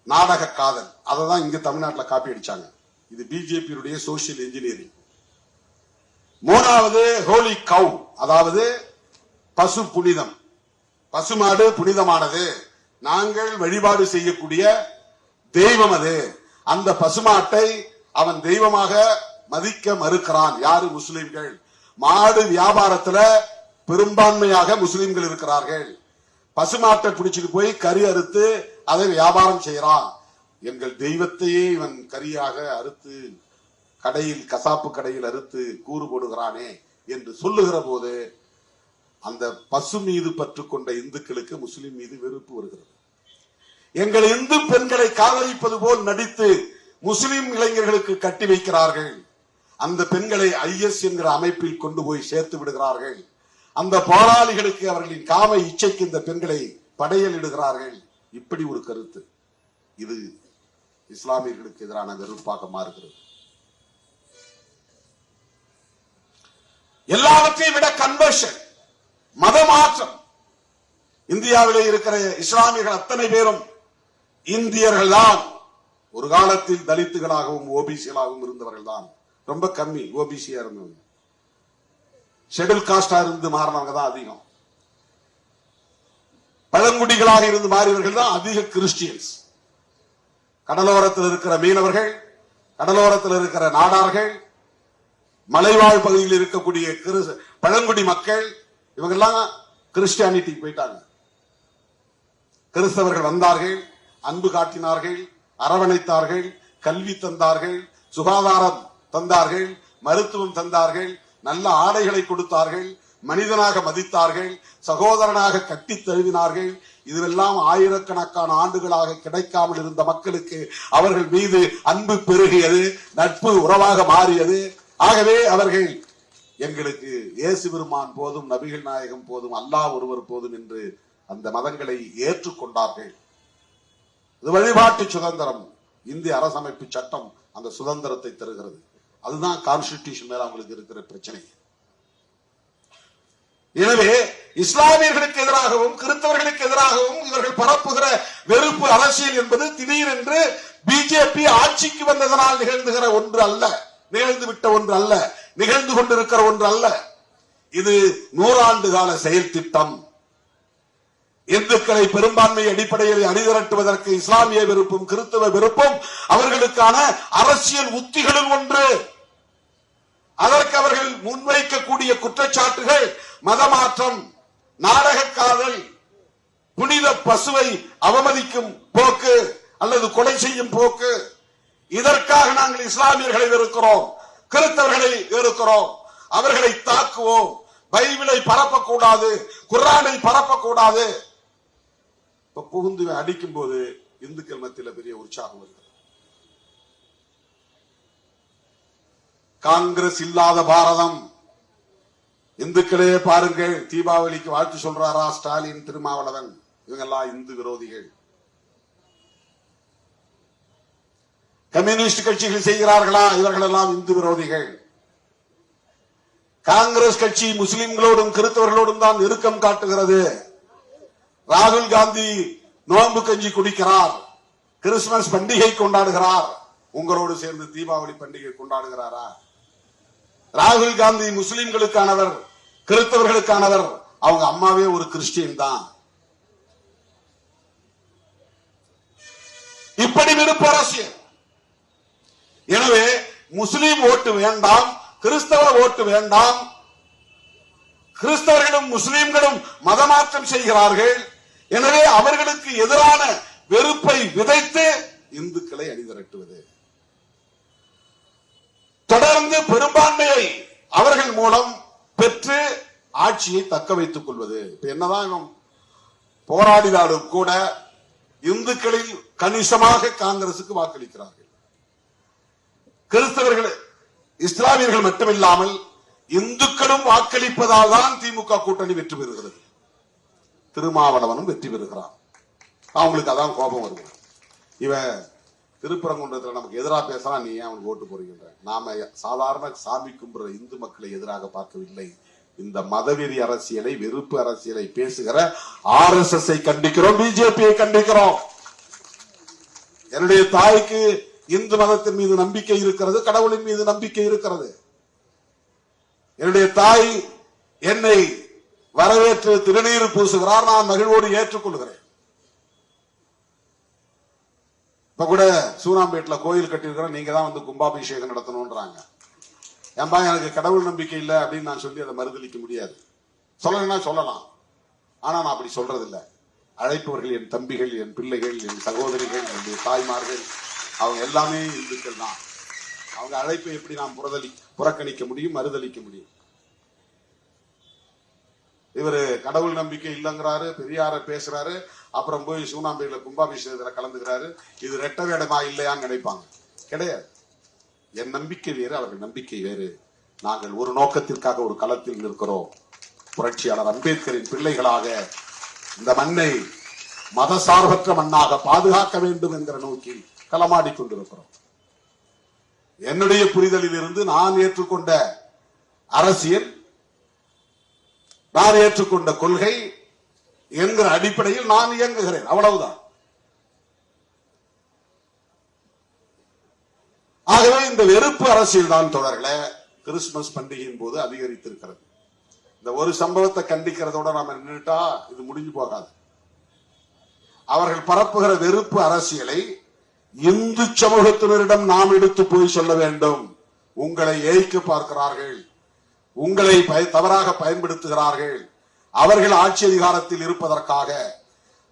நாடக காதல், அதை தான் இங்க தமிழ்நாட்டில் காப்பி அடிச்சாங்க. இது பிஜேபியுடைய சோசியல் இன்ஜினியரிங். மூணாவது, ஹோலி கவ், அதாவது பசு புனிதம், பசுமாடு புனிதமானது, நாங்கள் வழிபாடு செய்யக்கூடிய தெய்வம் அது. அந்த பசுமாட்டை அவன் தெய்வமாக மதிக்க மறுக்கிறான். யாரு? முஸ்லிம்கள். மாடு வியாபாரத்துல பெரும்பான்மையாக முஸ்லிம்கள் இருக்கிறார்கள். பசுமாட்டை பிடிச்சிட்டு போய் கறி அறுத்து அதை வியாபாரம் செய்யறான். எங்கள் தெய்வத்தையே இவன் கரியாக அறுத்து கடையில், கசாப்பு கடையில் அறுத்து கூறு போடுகிறானே என்று சொல்லுகிற போது அந்த பசு மீது பற்று கொண்ட இந்துக்களுக்கு முஸ்லிம் மீது வெறுப்பு வருகிறது. எங்கள் இந்து பெண்களை காதலிப்பது போல் நடித்து முஸ்லிம் இளைஞர்களுக்கு கட்டி வைக்கிறார்கள். அந்த பெண்களை IS என்கிற அமைப்பில் கொண்டு போய் சேர்த்து விடுகிறார்கள். அந்த போராளிகளுக்கு அவர்களின் காம இச்சைக்கு இந்த பெண்களை படையல் இடுகிறார்கள். இப்படி ஒரு கருத்து, இது இஸ்லாமியர்களுக்கு எதிரான வெறுப்பாக மாறுகிறது. எல்லாவற்றையும் விட கன்வர்ஷன், மதமாற்றம். இந்தியாவிலே இருக்கிற இஸ்லாமியர்கள் அத்தனை பேரும் இந்தியர்கள் தான். ஒரு காலத்தில் தலித்துகளாகவும் ஓபிசிகளாகவும் இருந்தவர்கள் தான். ரொம்ப கம்மி ஓபிசியா இருந்தவங்க, ஷெட்யூல் காஸ்டா இருந்து மாறினவங்க தான் அதிகம். பழங்குடிகளாக இருந்து மாறியவர்கள் தான் அதிக கிறிஸ்டியன்ஸ். கடலோரத்தில் இருக்கிற மீனவர்கள், கடலோரத்தில் இருக்கிற நாடார்கள், மலைவாழ் பகுதியில் இருக்கக்கூடிய பழங்குடி மக்கள், இவங்கெல்லாம் கிறிஸ்டியானிட்டி போயிட்டாங்க. கிறிஸ்தவர்கள் வந்தார்கள், அன்பு காட்டினார்கள், அரவணைத்தார்கள், கல்வி தந்தார்கள், சுகாதாரம் தந்தார்கள், மருத்துவம் தந்தார்கள், நல்ல ஆடைகளை கொடுத்தார்கள், மனிதனாக மதித்தார்கள், சகோதரனாக கட்டி தழுவினார்கள். இதுவெல்லாம் ஆயிரக்கணக்கான ஆண்டுகளாக கிடைக்காமல் இருந்த மக்களுக்கு அவர்கள் மீது அன்பு பெருகியது, நட்பு உறவாக மாறியது. ஆகவே அவர்கள் எங்களுக்கு இயேசு பெருமான் போதும், நபிகள் நாயகம் போதும், அல்லாஹ் ஒருவர் போதும் என்று அந்த மதங்களை ஏற்றுக்கொண்டார்கள். இது வழிபாட்டு சுதந்திரம். இந்திய அரசமைப்பு சட்டம் அந்த சுதந்திரத்தை தருகிறது. அதுதான் கான்ஸ்டிடியூஷன் மேல அவங்களுக்கு இருக்கிற பிரச்சனை. எனவே இஸ்லாமியர்களுக்கு எதிராகவும் கிறிஸ்தவர்களுக்கு எதிராகவும் இவர்கள் பரப்புகிற வெறுப்பு அரசியல் என்பது திடீரென்று பிஜேபி ஆட்சிக்கு வந்ததனால் நிகழ்ந்துகிற ஒன்று அல்ல, நிகழ்ந்து விட்ட ஒன்று அல்ல, நிகழ்ந்து கொண்டிருக்கிற ஒன்று அல்ல. இது 100 ஆண்டு கால செயல் திட்டம். இந்துக்களை பெரும்பான்மை அடிப்படையில் அணிதிரட்டுவதற்கு இஸ்லாமிய வெறுப்பும் கிறிஸ்தவ வெறுப்பும் அவர்களுக்கான அரசியல் உத்திகளில் ஒன்று. அதற்கு அவர்கள் முன்வைக்கக்கூடிய குற்றச்சாட்டுகள் மதமாற்றம், நாடக காதல், புனித பசுவை அவமதிக்கும் போக்கு அல்லது கொலை செய்யும் போக்கு. இதற்காக நாங்கள் இஸ்லாமியர்களை வெறுக்கிறோம், கிறிஸ்தவர்களை வெறுக்கிறோம், அவர்களை தாக்குவோம், பைபிளை பரப்பக்கூடாது, குர்ஆனை பரப்பக்கூடாது. இப்ப புகுந்து அடிக்கும் போது இந்துக்கள் மத்தியில் பெரிய உற்சாகம் வருகிறது. காங்கிரஸ் இல்லாத பாரதம். இந்துக்களே பாருங்கள், தீபாவளிக்கு வாழ்த்து சொல்றாரா ஸ்டாலின், திருமாவளவன், இவங்கெல்லாம் இந்து விரோதிகள். கம்யூனிஸ்ட் கட்சிகள் செய்கிறார்களா? இவர்கள் எல்லாம் இந்து விரோதிகள். காங்கிரஸ் கட்சி முஸ்லிம்களோடும் கிறிஸ்தவர்களோடும் தான் நெருக்கம் காட்டுகிறது. ராகுல் காந்தி நோன்பு கஞ்சி குடிக்கிறார், கிறிஸ்துமஸ் பண்டிகை கொண்டாடுகிறார். உங்களோடு சேர்ந்து தீபாவளி பண்டிகை கொண்டாடுகிறாரா? ராகுல் காந்தி முஸ்லிம்களுக்கானவர், கிறிஸ்தவர்களுக்கானவர். அவங்க அம்மாவே ஒரு கிறிஸ்டியன் தான். இப்படி விருப்ப அரசியல். எனவே முஸ்லிம் ஓட்டு வேண்டாம், கிறிஸ்தவ ஓட்டு வேண்டாம். கிறிஸ்தவர்களும் முஸ்லிம்களும் மதமாற்றம் செய்கிறார்கள். எனவே அவர்களுக்கு எதிரான வெறுப்பை விதைத்து இந்துக்களை அணிதிரட்டுவது, தொடர்ந்து பெரும்பான்மையை அவர்கள் மூலம் பெற்று ஆட்சியை தக்க வைத்துக் கொள்வது. இப்ப என்னதான் போராடினாலும் கூட இந்துக்களில் கணிசமாக காங்கிரசுக்கு வாக்களிக்கிறார்கள். கிறிஸ்தவர்கள், இஸ்லாமியர்கள் மட்டுமில்லாமல் இந்துக்களும் வாக்களிப்பதால் தான் திமுக கூட்டணி வெற்றி பெறுகிறது. திருமாவளவனும் வெற்றி பெறுகிறான். அவங்களுக்கு அதான் கோபம் வருது. இவன் திருப்பரங்குன்றத்தில் நமக்கு எதிராக பேசலாம், நீ ஏன் அவனுக்கு ஓட்டு போறீங்க? நாம சாதாரண சாமி கும்புற இந்து மக்களை எதிராக பார்க்கவில்லை. இந்த மதவெறி அரசியலை, வெறுப்பு அரசியலை பேசுகிற RSS கண்டிக்கிறோம், பிஜேபியை கண்டிக்கிறோம். என்னுடைய தாய்க்கு இந்து மதத்தின் மீது நம்பிக்கை இருக்கிறது, கடவுளின் மீது நம்பிக்கை இருக்கிறது. என்னுடைய தாய் என்னை வரவேற்று திருநீர் பூசுகிறார், நான் மகிழ்வோடு ஏற்றுக்கொள்கிறேன். இப்ப கூட சூனாம்பேட்டில் கோயில் கட்டியிருக்கிற, நீங்க தான் வந்து கும்பாபிஷேகம் நடத்தணும்ன்றாங்க. ஏன்பா எனக்கு கடவுள் நம்பிக்கை இல்லை அப்படின்னு நான் சொல்லி அதை மறுதளிக்க முடியாது. சொல்லணும்னா சொல்லலாம், ஆனா நான் அப்படி சொல்றதில்லை. அழைப்பவர்கள் என் தம்பிகள், என் பிள்ளைகள், என் சகோதரிகள், என்னுடைய தாய்மார்கள், அவங்க எல்லாமே இந்துக்கள் தான். அவங்க அழைப்பை எப்படி நாம் புறக்கணிக்க முடியும், மறுதளிக்க முடியும்? இவரு கடவுள் நம்பிக்கை இல்லைங்கிறாரு, பெரியார பேசுறாரு, அப்புறம் போய் சூனாம்பேட்டில கும்பாபிஷேகத்தில் கலந்துக்கிறாரு. இது ரெட்ட வேடமா இல்லையான்னு நினைப்பாங்க. கிடையாது. என் நம்பிக்கை வேறு, அவர்கள் நம்பிக்கை வேறு. நாங்கள் ஒரு நோக்கத்திற்காக ஒரு களத்தில் நிற்கிறோம். புரட்சியாளர் அம்பேத்கரின் பிள்ளைகளாக இந்த மண்ணை மதசார்பற்ற மண்ணாக பாதுகாக்க வேண்டும் என்கிற நோக்கில் களமாடிக் கொண்டிருக்கிறோம். என்னுடைய புரிதலில் இருந்து நான் ஏற்றுக்கொண்ட அரசியல், நான் ஏற்றுக்கொண்ட கொள்கை என்கிற அடிப்படையில் நான் இயங்குகிறேன், அவ்வளவுதான். ஆகவே இந்த வெறுப்பு அரசியல் தான் தொடர்கள கிறிஸ்துமஸ் பண்டிகையின் போது அதிகரித்திருக்கிறது. இந்த ஒரு சம்பவத்தை கண்டிக்கிறதோட நாம நின்றுட்டா இது முடிஞ்சு போகாது. அவர்கள் பரப்புகிற வெறுப்பு அரசியலை இந்து சமூகத்தினரிடம் நாம் எடுத்து போய் சொல்ல வேண்டும். உங்களை ஏய்க்க பார்க்கிறார்கள், உங்களை தவறாக பயன்படுத்துகிறார்கள். அவர்கள் ஆட்சி அதிகாரத்தில் இருப்பதற்காக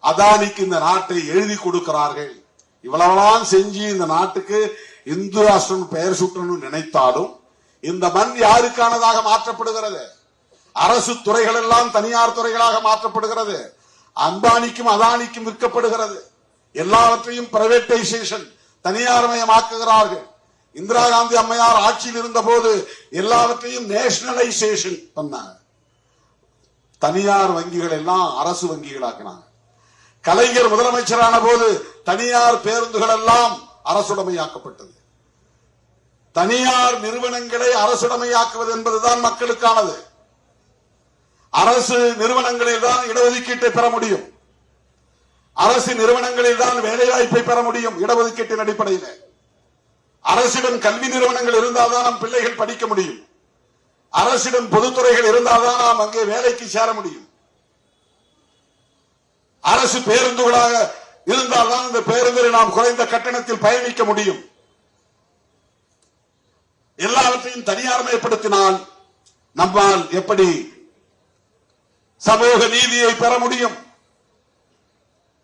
அதானிக்கு இந்த நாட்டை எழுதி கொடுக்கிறார்கள். இவ்வளவெல்லாம் செஞ்சு இந்த நாட்டுக்கு இந்து ராஷ்டிரம் பெயர் சூட்டணும் நினைத்தாலும் இந்த மண் யாருக்கானதாக மாற்றப்படுகிறது? அரசு துறைகள் எல்லாம் தனியார் துறைகளாக மாற்றப்படுகிறது. அம்பானிக்கும் அதானிக்கும் விற்கப்படுகிறது. எல்லாவற்றையும் பிரைவேட்டைசேஷன், தனியார்மயமாக்குகிறார்கள். இந்திரா காந்தி அம்மையார் ஆட்சியில் இருந்த போது எல்லாவற்றையும் நேஷனலைசேஷன் பண்ணாங்க. தனியார் வங்கிகள் எல்லாம் அரசு வங்கிகளாக்கினாங்க. கலைஞர் முதலமைச்சரான போது தனியார் பேருந்துகள் எல்லாம் அரசுடைமையாக்கப்பட்டது. தனியார் நிறுவனங்களை அரசுடைமையாக்குவது என்பதுதான் மக்களுக்கானது. அரசு நிறுவனங்களில் தான் இடஒதுக்கீட்டை பெற முடியும். அரசு நிறுவனங்களில் தான் வேலைவாய்ப்பை பெற முடியும் இடஒதுக்கீட்டின் அடிப்படையில். அரசிடம் கல்வி நிறுவனங்கள் இருந்தால்தான் நம் பிள்ளைகள் படிக்க முடியும். அரசிடம் பொதுத்துறைகள் இருந்தால்தான் நாம் அங்கே வேலைக்கு சேர முடியும். அரசு பேருந்துகளாக இருந்தால்தான் இந்த பேருந்தில் நாம் குறைந்த கட்டணத்தில் பயணிக்க முடியும். எல்லாவற்றையும் தனியார்மயப்படுத்தினால் நம்மால் எப்படி சமூக நீதியை பெற முடியும்,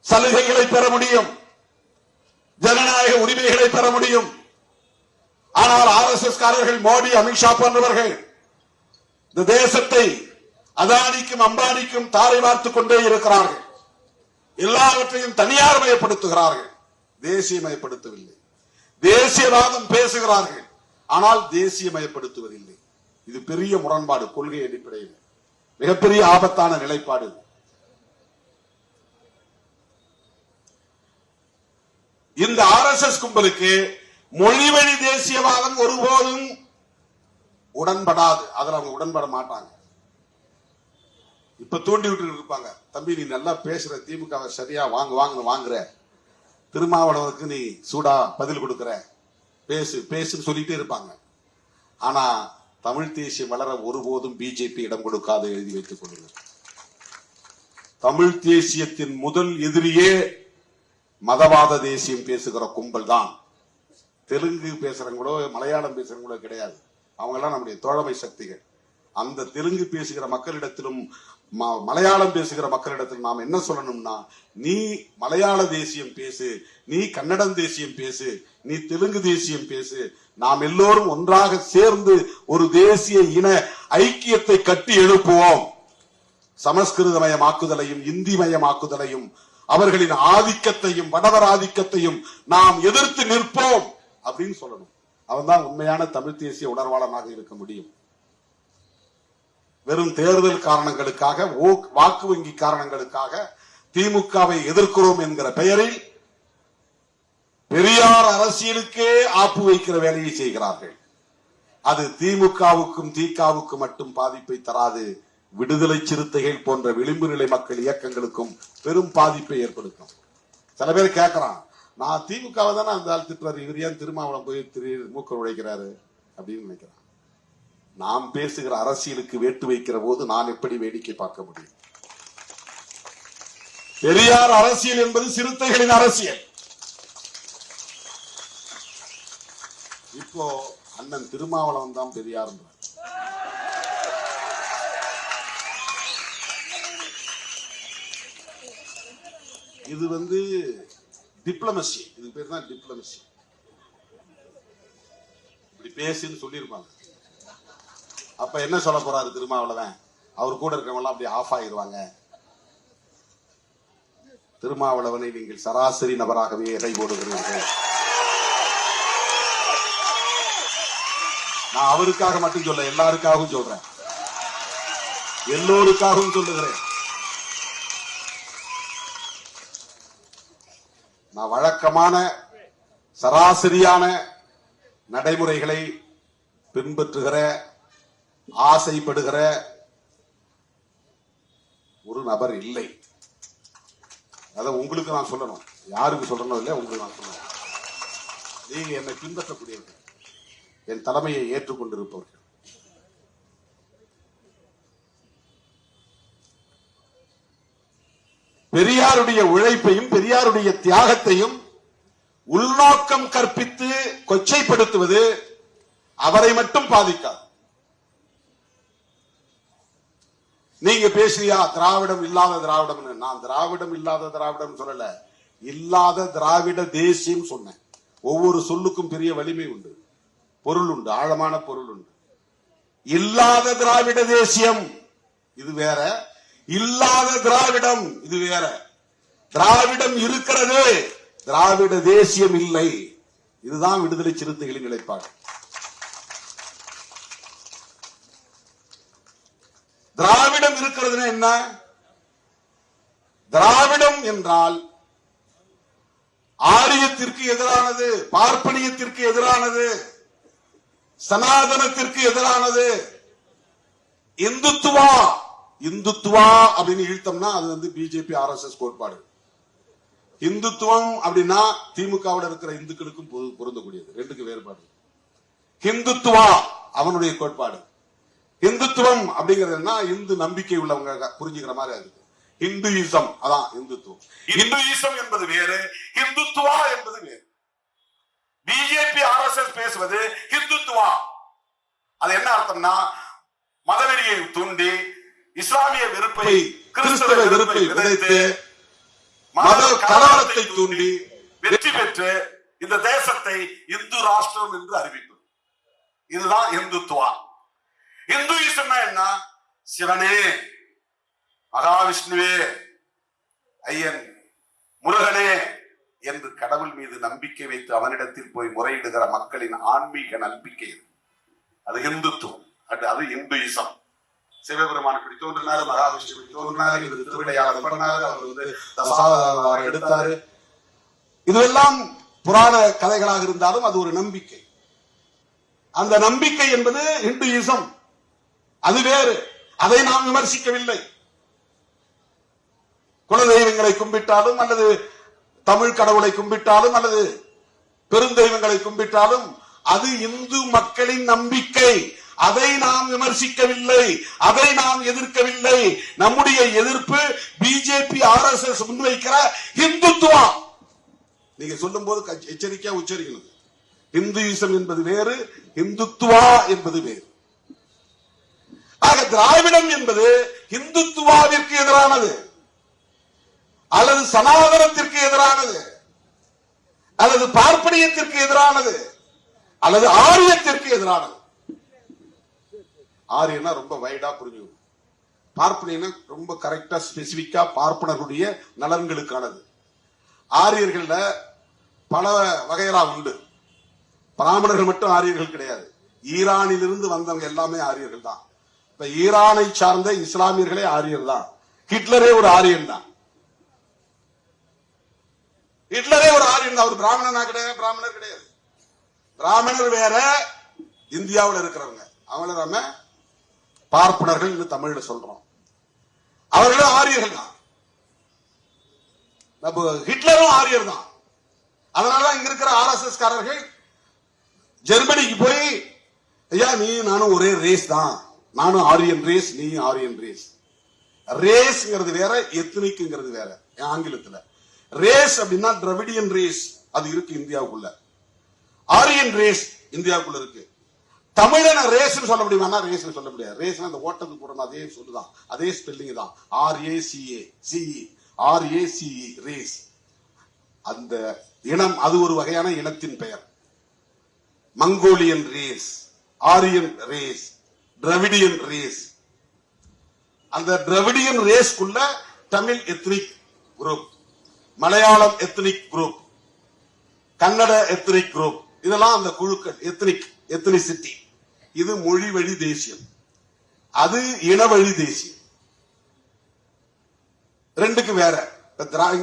சலுகைகளை பெற முடியும், ஜனநாயக உரிமைகளை பெற முடியும்? ஆனால் RSS காரர்கள், மோடி, அமித்ஷா போன்றவர்கள் இந்த தேசத்தை அதானிக்கும் அம்பானிக்கும் தாரை வார்த்துக் கொண்டே இருக்கிறார்கள். எல்லாவற்றையும் தனியார் மயப்படுத்துகிறார்கள், தேசியமயப்படுத்தவில்லை. தேசியவாதம் பேசுகிறார்கள், ஆனால் தேசியமயப்படுத்துவதில்லை. இது பெரிய முரண்பாடு, கொள்கை அடிப்படையில் மிகப்பெரிய ஆபத்தான நிலைப்பாடு. இந்த RSS கும்பலுக்கு மொழிவழி தேசியவாதம் ஒருபோதும் உடன்படாது. அதில் அவங்க உடன்பட மாட்டாங்க. இப்ப தூண்டி விட்டு இருப்பாங்க, தம்பி நீ நல்லா பேசுற, திமுக சரியா வாங்குற, திருமாவளவனுக்கு நீ சூடா பதில் கொடுக்கிற, பேசுன்னு சொல்லிட்டே இருப்பாங்க. ஆனா தமிழ் தேசியம் வளர ஒருபோதும் பிஜேபி இடம் கொடுக்காது, எழுதி வைத்துக் கொள்ளுங்கள். தமிழ் தேசியத்தின் முதல் எதிரியே மதவாத தேசியம் பேசுகிற கும்பல் தான். தெலுங்கு பேசுறவங்களோ மலையாளம் பேசுறவங்களோ கிடையாது, அவங்க எல்லாம் நம்முடைய தோழமை சக்திகள். அந்த தெலுங்கு பேசுகிற மக்களிடத்திலும் மலையாளம் பேசுகிற மக்களிடத்தில் நாம் என்ன சொல்லணும்னா, நீ மலையாள தேசியம் பேசு, நீ கன்னடம் தேசியம் பேசு, நீ தெலுங்கு தேசியம் பேசு, நாம் எல்லோரும் ஒன்றாக சேர்ந்து ஒரு தேசிய இன ஐக்கியத்தை கட்டி எழுப்புவோம். சமஸ்கிருதமயமாக்குதலையும் இந்தி மயமாக்குதலையும் அவர்களின் ஆதிக்கத்தையும் வடவர் ஆதிக்கத்தையும் நாம் எதிர்த்து நிற்போம் அப்படின்னு சொல்லணும். அவன்தான் உண்மையான தமிழ் தேசிய உணர்வாளனாக இருக்க முடியும். வெறும் தேர்தல் காரணங்களுக்காக, வாக்கு வங்கி காரணங்களுக்காக திமுகவை எதிர்க்கிறோம் என்கிற பெயரில் பெரியார் அரசியலுக்கே ஆப்பு வைக்கிற வேலையை செய்கிறார்கள். அது திமுகவுக்கும் திகாவுக்கும் மட்டும் பாதிப்பை தராது, விடுதலை சிறுத்தைகள் போன்ற விளிம்பு நிலை மக்கள் இயக்கங்களுக்கும் பெரும் பாதிப்பை ஏற்படுத்தும். சில பேர் கேட்கிறான், நான் திமுகவை தானே அந்த ஆள் திட்டுறாரு, இவர் ஏன் திருமாவளம் போய் மூக்க உழைக்கிறாரு அப்படின்னு நினைக்கிறான். நாம் பேசுகிற அரசியலுக்கு வேட்டு வைக்கிற போது நான் எப்படி வேடிக்கை பார்க்க முடியும்? பெரியார் அரசியல் என்பது சிறுத்தைகளின் அரசியல். இப்போ அண்ணன் திருமாவளவன் தான் பெரியார். இது டிப்ளமசி, இது பேர் தான் டிப்ளமசி. இப்படி பேசுன்னு சொல்லியிருப்பாங்க. அப்ப என்ன சொல்ல போறாரு திருமாவளவன்? அவர் கூட இருக்கவங்க எல்லாம் அப்படி ஆஃப் ஆகிடுவாங்க. திருமாவளவனை நீங்கள் சராசரி நபராகவே எடை போடுகிறீர்கள். நான் அவருக்காக மட்டும் சொல்ல, எல்லாருக்காகவும் சொல்றேன், எல்லோருக்காகவும் சொல்லுகிறேன். நான் வழக்கமான சராசரியான நடைமுறைகளை பின்பற்றுகிற, ஆசைப்படுகிற ஒரு நபர் இல்லை. அத உங்களுக்கு நான் சொல்லணும், யாருக்கு சொல்லணும் இல்லை, உங்களுக்கு நான் சொல்லணும். நீங்க என்னை பின்பற்றக்கூடியவர்கள், என் தலைமையை ஏற்றுக்கொண்டிருப்பவர்கள். பெரியாருடைய உழைப்பையும் பெரியாருடைய தியாகத்தையும் உள்நோக்கம் கற்பித்து கொச்சைப்படுத்துவது அவரை மட்டும் பாதிக்காது. நீங்க பேசுறியா திராவிடம் இல்லாத திராவிடம்? நான் திராவிடம் இல்லாத திராவிடம் சொல்லல, இல்லாத திராவிட தேசியம் சொன்னேன். ஒவ்வொரு சொல்லுக்கும் பெரிய வலிமை உண்டு, பொருள் உண்டு, ஆழமான பொருள் உண்டு. இல்லாத திராவிட தேசியம் இது வேற, இல்லாத திராவிடம் இது வேற. திராவிடம் இருக்கிறது, திராவிட தேசியம் இல்லை. இதுதான் விடுதலை சிறுத்தைகளின் நிலைப்பாடு. திராவிடம் இருக்கிறதுனா என்ன? திராவிடம் என்றால் ஆரியத்திற்கு எதிரானது, பார்ப்பனியத்திற்கு எதிரானது, சனாதனத்திற்கு எதிரானது. இந்துத்துவா, இந்துத்துவா அப்படின்னு இழுத்தோம்னா அது பிஜேபி RSS கோட்பாடு. இந்துத்துவம் அப்படின்னா திமுகவோட இருக்கிற இந்துக்களுக்கும் பொருந்தக்கூடியது, ரெண்டுக்கு வேறுபாடு. ஹிந்துத்துவா அவனுடைய கோட்பாடு. இந்துத்துவம் அப்படிங்கிறது இந்து நம்பிக்கை உள்ளவங்க புரிஞ்சுக்கிற மாதிரி இருக்கு. இந்துயிசம் அதான் இந்துத்துவம். இந்துயிசம் என்பது வேறு, இந்துத்துவா என்பது வேறு. பிஜேபி RSS பேசுவது இந்துத்துவா. அது என்ன அர்த்தம்னா, மதவெறியை தூண்டி இஸ்லாமிய வெறுப்பை, கிறிஸ்தவ வெறுப்பை விதைத்து மத கலவரத்தை தூண்டி வெற்றி பெற்று இந்த தேசத்தை இந்து ராஷ்டிரம் என்று அறிவிப்பது. இதுதான் இந்துத்துவா. இந்துயிசம் என்ன? சிவனே, மகாவிஷ்ணுவே, ஐயன் முருகனே என்று கடவுள் மீது நம்பிக்கை வைத்து அவனிடத்தில் போய் முறையிடுகிற மக்களின் ஆன்மீக நம்பிக்கை அது இந்துத்துவம், அது இந்துயிசம். சிவபெருமான் இப்படி தோன்றினாரு, மகாவிஷ்ணு இப்படி தோன்றினாரு, இது திருவிளையாடல் பண்ணாரு, அவர் தசாவதாரம் எடுத்தாரு. இதுவெல்லாம் புராண கதைகளாக இருந்தாலும் அது ஒரு நம்பிக்கை. அந்த நம்பிக்கை என்பது இந்துயிசம், அது வேறு. அதை நாம் விமர்சிக்கவில்லை. குலதெய்வங்களை கும்பிட்டாலும் அல்லது தமிழ் கடவுளை கும்பிட்டாலும் அல்லது பெருந்தெய்வங்களை கும்பிட்டாலும் அது இந்து மக்களின் நம்பிக்கை. அதை நாம் விமர்சிக்கவில்லை, அதை நாம் எதிர்க்கவில்லை. நம்முடைய எதிர்ப்பு பிஜேபி RSS முன்வைக்கிற இந்துத்துவம். நீங்க சொல்லும் போது எச்சரிக்கையா உச்சரிக்கணும். இந்துயிசம் என்பது வேறு, இந்துத்துவா என்பது வேறு. ஆக திராவிடம் என்பது இந்துத்துவாவிற்கு எதிரானது அல்லது சனாதனத்திற்கு எதிரானது அல்லது பார்ப்பனியத்திற்கு எதிரானது அல்லது ஆரியத்திற்கு எதிரானது. ஆரியனா ரொம்ப வைடா புரிஞ்சுக்கணும், பார்ப்பனியனா ரொம்ப கரெக்டா ஸ்பெசிபிக்கா பார்ப்பனருடைய நலன்களுக்கானது. ஆரியர்கள்ல பல வகையெல்லாம் உண்டு. பிராமணர்கள் மட்டும் ஆரியர்கள் கிடையாது. ஈரானிலிருந்து வந்தவங்க எல்லாமே ஆரியர்கள் தான். இப்ப ஈரானை சார்ந்த இஸ்லாமியர்களே ஆரியர் தான். ஹிட்லரே ஒரு ஆரியன் தான். ஹிட்லரே ஒரு ஆரியன் தான். ஒரு பிராமணனா கிடையாது, பிராமணர் கிடையாது. பிராமணர் வேற, இந்தியாவில் இருக்கிறவங்க அவங்கள நாம பார்ப்பனர்கள் தமிழ்ல சொல்றோம். அவர்களும் ஆரியர்கள் தான். ஹிட்லரும் ஆரியர் தான். அதனாலதான் இங்க இருக்கிற RSS காரர்கள் ஜெர்மனிக்கு போய், ஐயா நீ நானும் ஒரே ரேஸ் தான், நானும் ஆரியன் ரேஸ், நீ ஆரியன் ரேஸ். ரேஸ்ங்கிறது வேற, எத்னிக்ங்கிறது வேற. ஆங்கிலத்துல ரேஸ் அப்படின்னா திராவிடியன் ரேஸ், அது இருக்கு இந்தியாவுக்குள்ள. ஆரியன் ரேஸ் இந்தியாவுக்குள்ள இருக்கு. தமிழன ரேஸ் சொல்ல முடியுமா? ரேஸ் சொல்ல முடியாது. ரேஸ் அந்த ஓட்டத்துக்கு போறோம், அதே சொல்லுதான், அதே ஸ்பெல்லிங் தான். RACE race. அந்த இனம் அது ஒரு வகையான இனத்தின் பெயர். Mongolian race, Aryan race, Dravidian race. அந்த டிராவிடியன் ரேஸ்க்குள்ள Tamil ethnic group, Malayalam ethnic group, Kannada ethnic group, இதெல்லாம் அந்த குழுக்கள். எத்னிசிட்டி இது மொழி வழி தேசியம், அது இன வழி தேசியம். ரெண்டுக்கு வேற.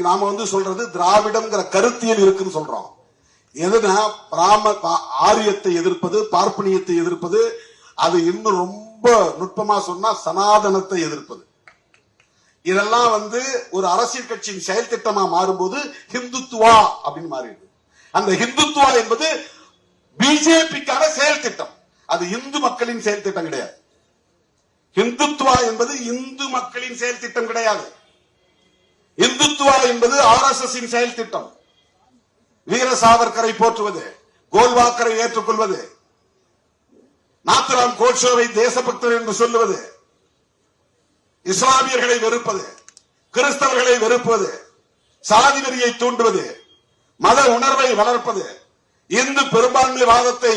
நாம சொல்றது திராவிடம்ங்கிற கருத்தியல் இருக்குன்னு சொல்றோம். எதுனா ஆரியத்தை எதிர்ப்பது, பார்ப்பனியத்தை எதிர்ப்பது, அது இன்னும் ரொம்ப நுட்பமா சொன்னா சனாதனத்தை எதிர்ப்பது. இதெல்லாம் ஒரு அரசியல் கட்சியின் செயல் திட்டமா மாறும்போது ஹிந்துத்துவா அப்படின்னு மாறிடுது. அந்த ஹிந்துத்துவா என்பது பிஜேபிக்கான செயல் திட்டம், அது இந்து மக்களின் செயல் திட்டம் கிடையாது. ஹிந்துத்துவா என்பது இந்து மக்களின் செயல் திட்டம் கிடையாது. இந்துத்துவா என்பது RSS செயல் திட்டம். வீர சாவர்கரை போற்றுவது, கோல்வாக்கரை ஏற்றுக்கொள்வது, நாத்துராம் கோட்சேவை தேசபக்தர் என்று சொல்லுவது, இஸ்லாமியர்களை வெறுப்பது, கிறிஸ்தவர்களை வெறுப்பது, சாதி வெறியை தூண்டுவது, மத உணர்வை வளர்ப்பது, இந்து பெரும்பான்மைவாதத்தை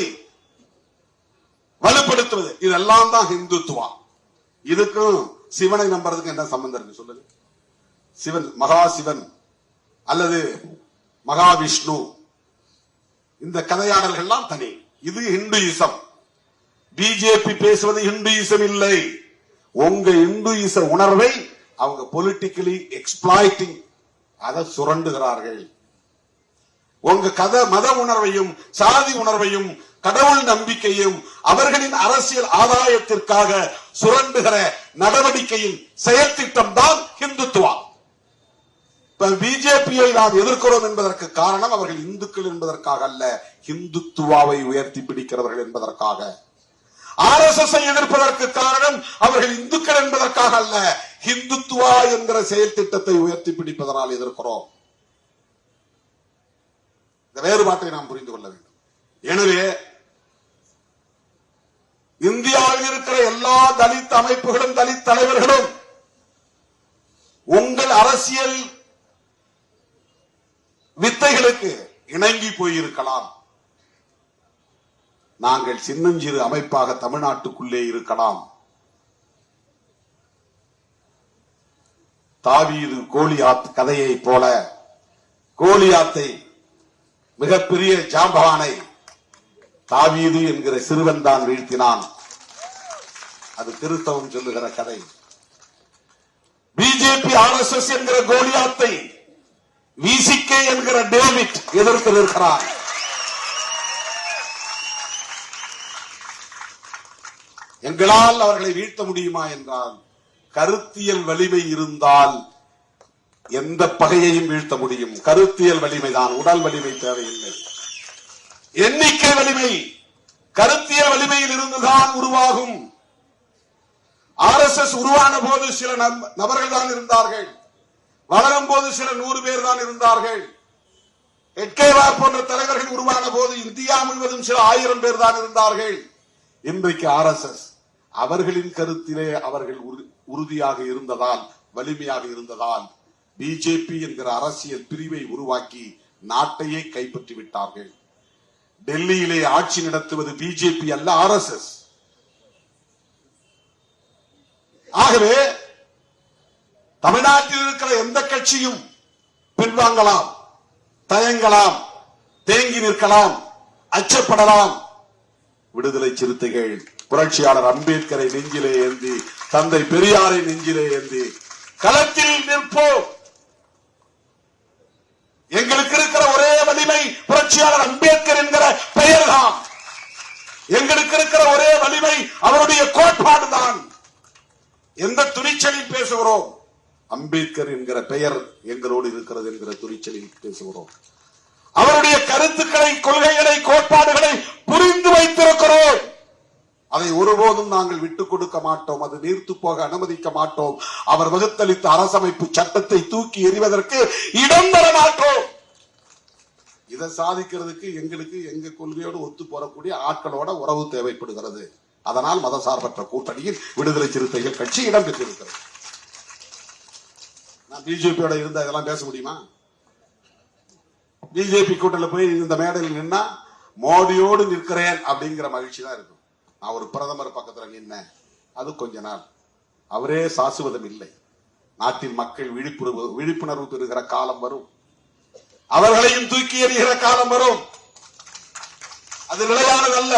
வலுப்படுத்துவது, இதெல்லாம் தான் இந்துத்துவா. இதுக்கும் சிவனை நம்புறதுக்கு என்ன சம்பந்தம் இருக்கு சொல்லுங்க? சிவன், மகா சிவன் அல்லது மகாவிஷ்ணு, இந்த கதையாடல்கள் எல்லாம் தனி. இது இந்துயிசம். பிஜேபி பேசுவது இந்துயிசம் இல்லை. உங்க இந்துயிச உணர்வை அவங்க பொலிட்டிக்கலி எக்ஸ்பிளாய்டிங், அதை சுரண்டுகிறார்கள். உங்க மத உணர்வையும் சாதி உணர்வையும் கடவுள் நம்பிக்கையும் அவர்களின் அரசியல் ஆதாயத்திற்காக சுரண்டுகிற நடவடிக்கையின் செயல் திட்டம் தான் இந்துத்துவா. பிஜேபியை நாம் எதிர்க்கிறோம் என்பதற்கு காரணம் அவர்கள் இந்துக்கள் என்பதற்காக அல்ல, இந்துத்துவாவை உயர்த்தி பிடிக்கிறவர்கள் என்பதற்காக. RSS எதிர்ப்பதற்கு காரணம் அவர்கள் இந்துக்கள் என்பதற்காக அல்ல, இந்துத்துவா என்கிற செயல் திட்டத்தை உயர்த்தி பிடிப்பதனால் எதிர்க்கிறோம். இந்த வேறுபாட்டை நாம் புரிந்து கொள்ள வேண்டும். எனவே இந்தியாவில் இருக்கிற எல்லா தலித் அமைப்புகளும் தலித் தலைவர்களும் உங்கள் அரசியல் வித்தைகளுக்கு இணங்கி போயிருக்கலாம். நாங்கள் சின்னஞ்சிறு அமைப்பாக தமிழ்நாட்டுக்குள்ளே இருக்கலாம். தாவீது கோலியாத் கதையை போல கோலியாத்தை, மிகப்பெரிய ஜாம்பவானை தாவீது என்கிற சிறுவன் தான் வீழ்த்தினான். அது கிறிஸ்தவம் சொல்லுகிற கதை. பிஜேபி RSS என்கிற கோலியாத்தை VCK என்கிற டேவிட் எதிர்த்து நிற்கிறார். எங்களால் அவர்களை வீழ்த்த முடியுமா என்றால், கருத்தியல் வலிமை இருந்தால் எந்த பகையையும் வீழ்த்த முடியும். கருத்தியல் வலிமைதான், உடல் வலிமை தேவையில்லை. எண்ணிக்கை வலிமை கருத்தியல் வலிமையில் இருந்துதான் உருவாகும். RSS உருவான போது சில நபர்கள் தான் இருந்தார்கள். வளரும் போது சில 100 பேர் தான் இருந்தார்கள். எட்கேவார் போன்ற தலைவர்கள் உருவான போது இந்தியா முழுவதும் சில 1000 பேர் தான் இருந்தார்கள். இன்றைக்கு RSS அவர்களின் கருத்திலே அவர்கள் உறுதியாக இருந்ததால், வலிமையாக இருந்ததால் பிஜேபி என்கிற அரசியல் பிரிவை உருவாக்கி நாட்டையே கைப்பற்றி விட்டார்கள். டெல்லியிலே ஆட்சி நடத்துவது பிஜேபி அல்ல, RSS. ஆகவே தமிழ்நாட்டில் இருக்கிற எந்த கட்சியும் பின்வாங்கலாம், தயங்கலாம், தேங்கி நிற்கலாம், அச்சப்படலாம். விடுதலை சிறுத்தைகள் புரட்சியாளர் அம்பேத்கரை நெஞ்சிலே ஏந்தி, தந்தை பெரியாரை நெஞ்சிலே ஏந்தி களத்தில் நிற்போம். எங்களுக்கு இருக்கிற ஒரே வலிமை புரட்சியாளர் அம்பேத்கர் என்கிற பெயர் தான். எங்களுக்கு இருக்கிற ஒரே வலிமை அவருடைய கோட்பாடு தான். எந்த துணிச்சலில் பேசுகிறோம்? அம்பேத்கர் என்கிற பெயர் எங்களோடு இருக்கிறது என்கிற துணிச்சலில் பேசுகிறோம். அவருடைய கருத்துக்களை, கொள்கைகளை, கோட்பாடுகளை புரிந்து வைத்திருக்கிறோம். அதை ஒருபோதும் நாங்கள் விட்டுக் கொடுக்க மாட்டோம். அது நீர்த்து போக அனுமதிக்க மாட்டோம். அவர் வகுத்தளித்த அரசமைப்பு சட்டத்தை தூக்கி எறிவதற்கு இடம் தர மாட்டோம். இதை சாதிக்கிறதுக்கு எங்களுக்கு எங்க கொள்கையோடு ஒத்து போறக்கூடிய ஆட்களோட உறவு தேவைப்படுகிறது. அதனால் மதசார்பற்ற கூட்டணியில் விடுதலை சிறுத்தைகள் கட்சி இடம் பெற்றிருக்கிறது. நான் பிஜேபியோட இருந்தா இதெல்லாம் பேச முடியுமா? பிஜேபி கூட்டணியில் போய் இந்த மேடையில் நின்னா மோடியோடு நிற்கிறேன் அப்படிங்கிற மகிழ்ச்சி தான் இருக்கும். நான் ஒரு பிரதமர் பக்கத்துல நின்ன, அது கொஞ்ச நாள். அவரே சாசுவதம் இல்லை. நாட்டின் மக்கள் விழிப்புணர்வு பெறுகிற காலம் வரும். அவர்களையும் தூக்கி எறிகிற காலம் வரும். அது நிலையானதல்ல.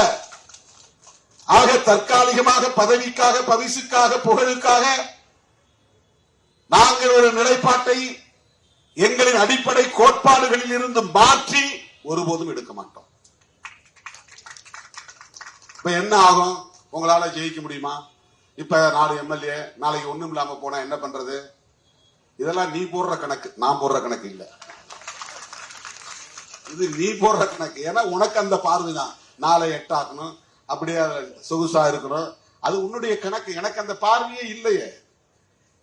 ஆக தற்காலிகமாக பதவிக்காக, பரிசுக்காக, புகழுக்காக நாங்கள் ஒரு நிலைப்பாட்டை எங்களின் அடிப்படை கோட்பாடுகளில் இருந்து மாற்றி ஒருபோதும் எடுக்க மாட்டோம். இப்ப என்ன ஆகும்? உங்களால ஜெயிக்க முடியுமா? இப்ப 4 MLA நாளைக்கு ஒண்ணும் இல்லாம போனா என்ன பண்றது? இதெல்லாம் நீ போடுற கணக்கு, நான் போடுற கணக்கு இல்ல. இது நீ போடுற கணக்கு. ஏன்னா உனக்கு அந்த பார்வைதான். 4 8 ஆக்கணும், அப்படியே சொகுசா இருக்கணும், அது உன்னுடைய கணக்கு. எனக்கு அந்த பார்வையே இல்லையே.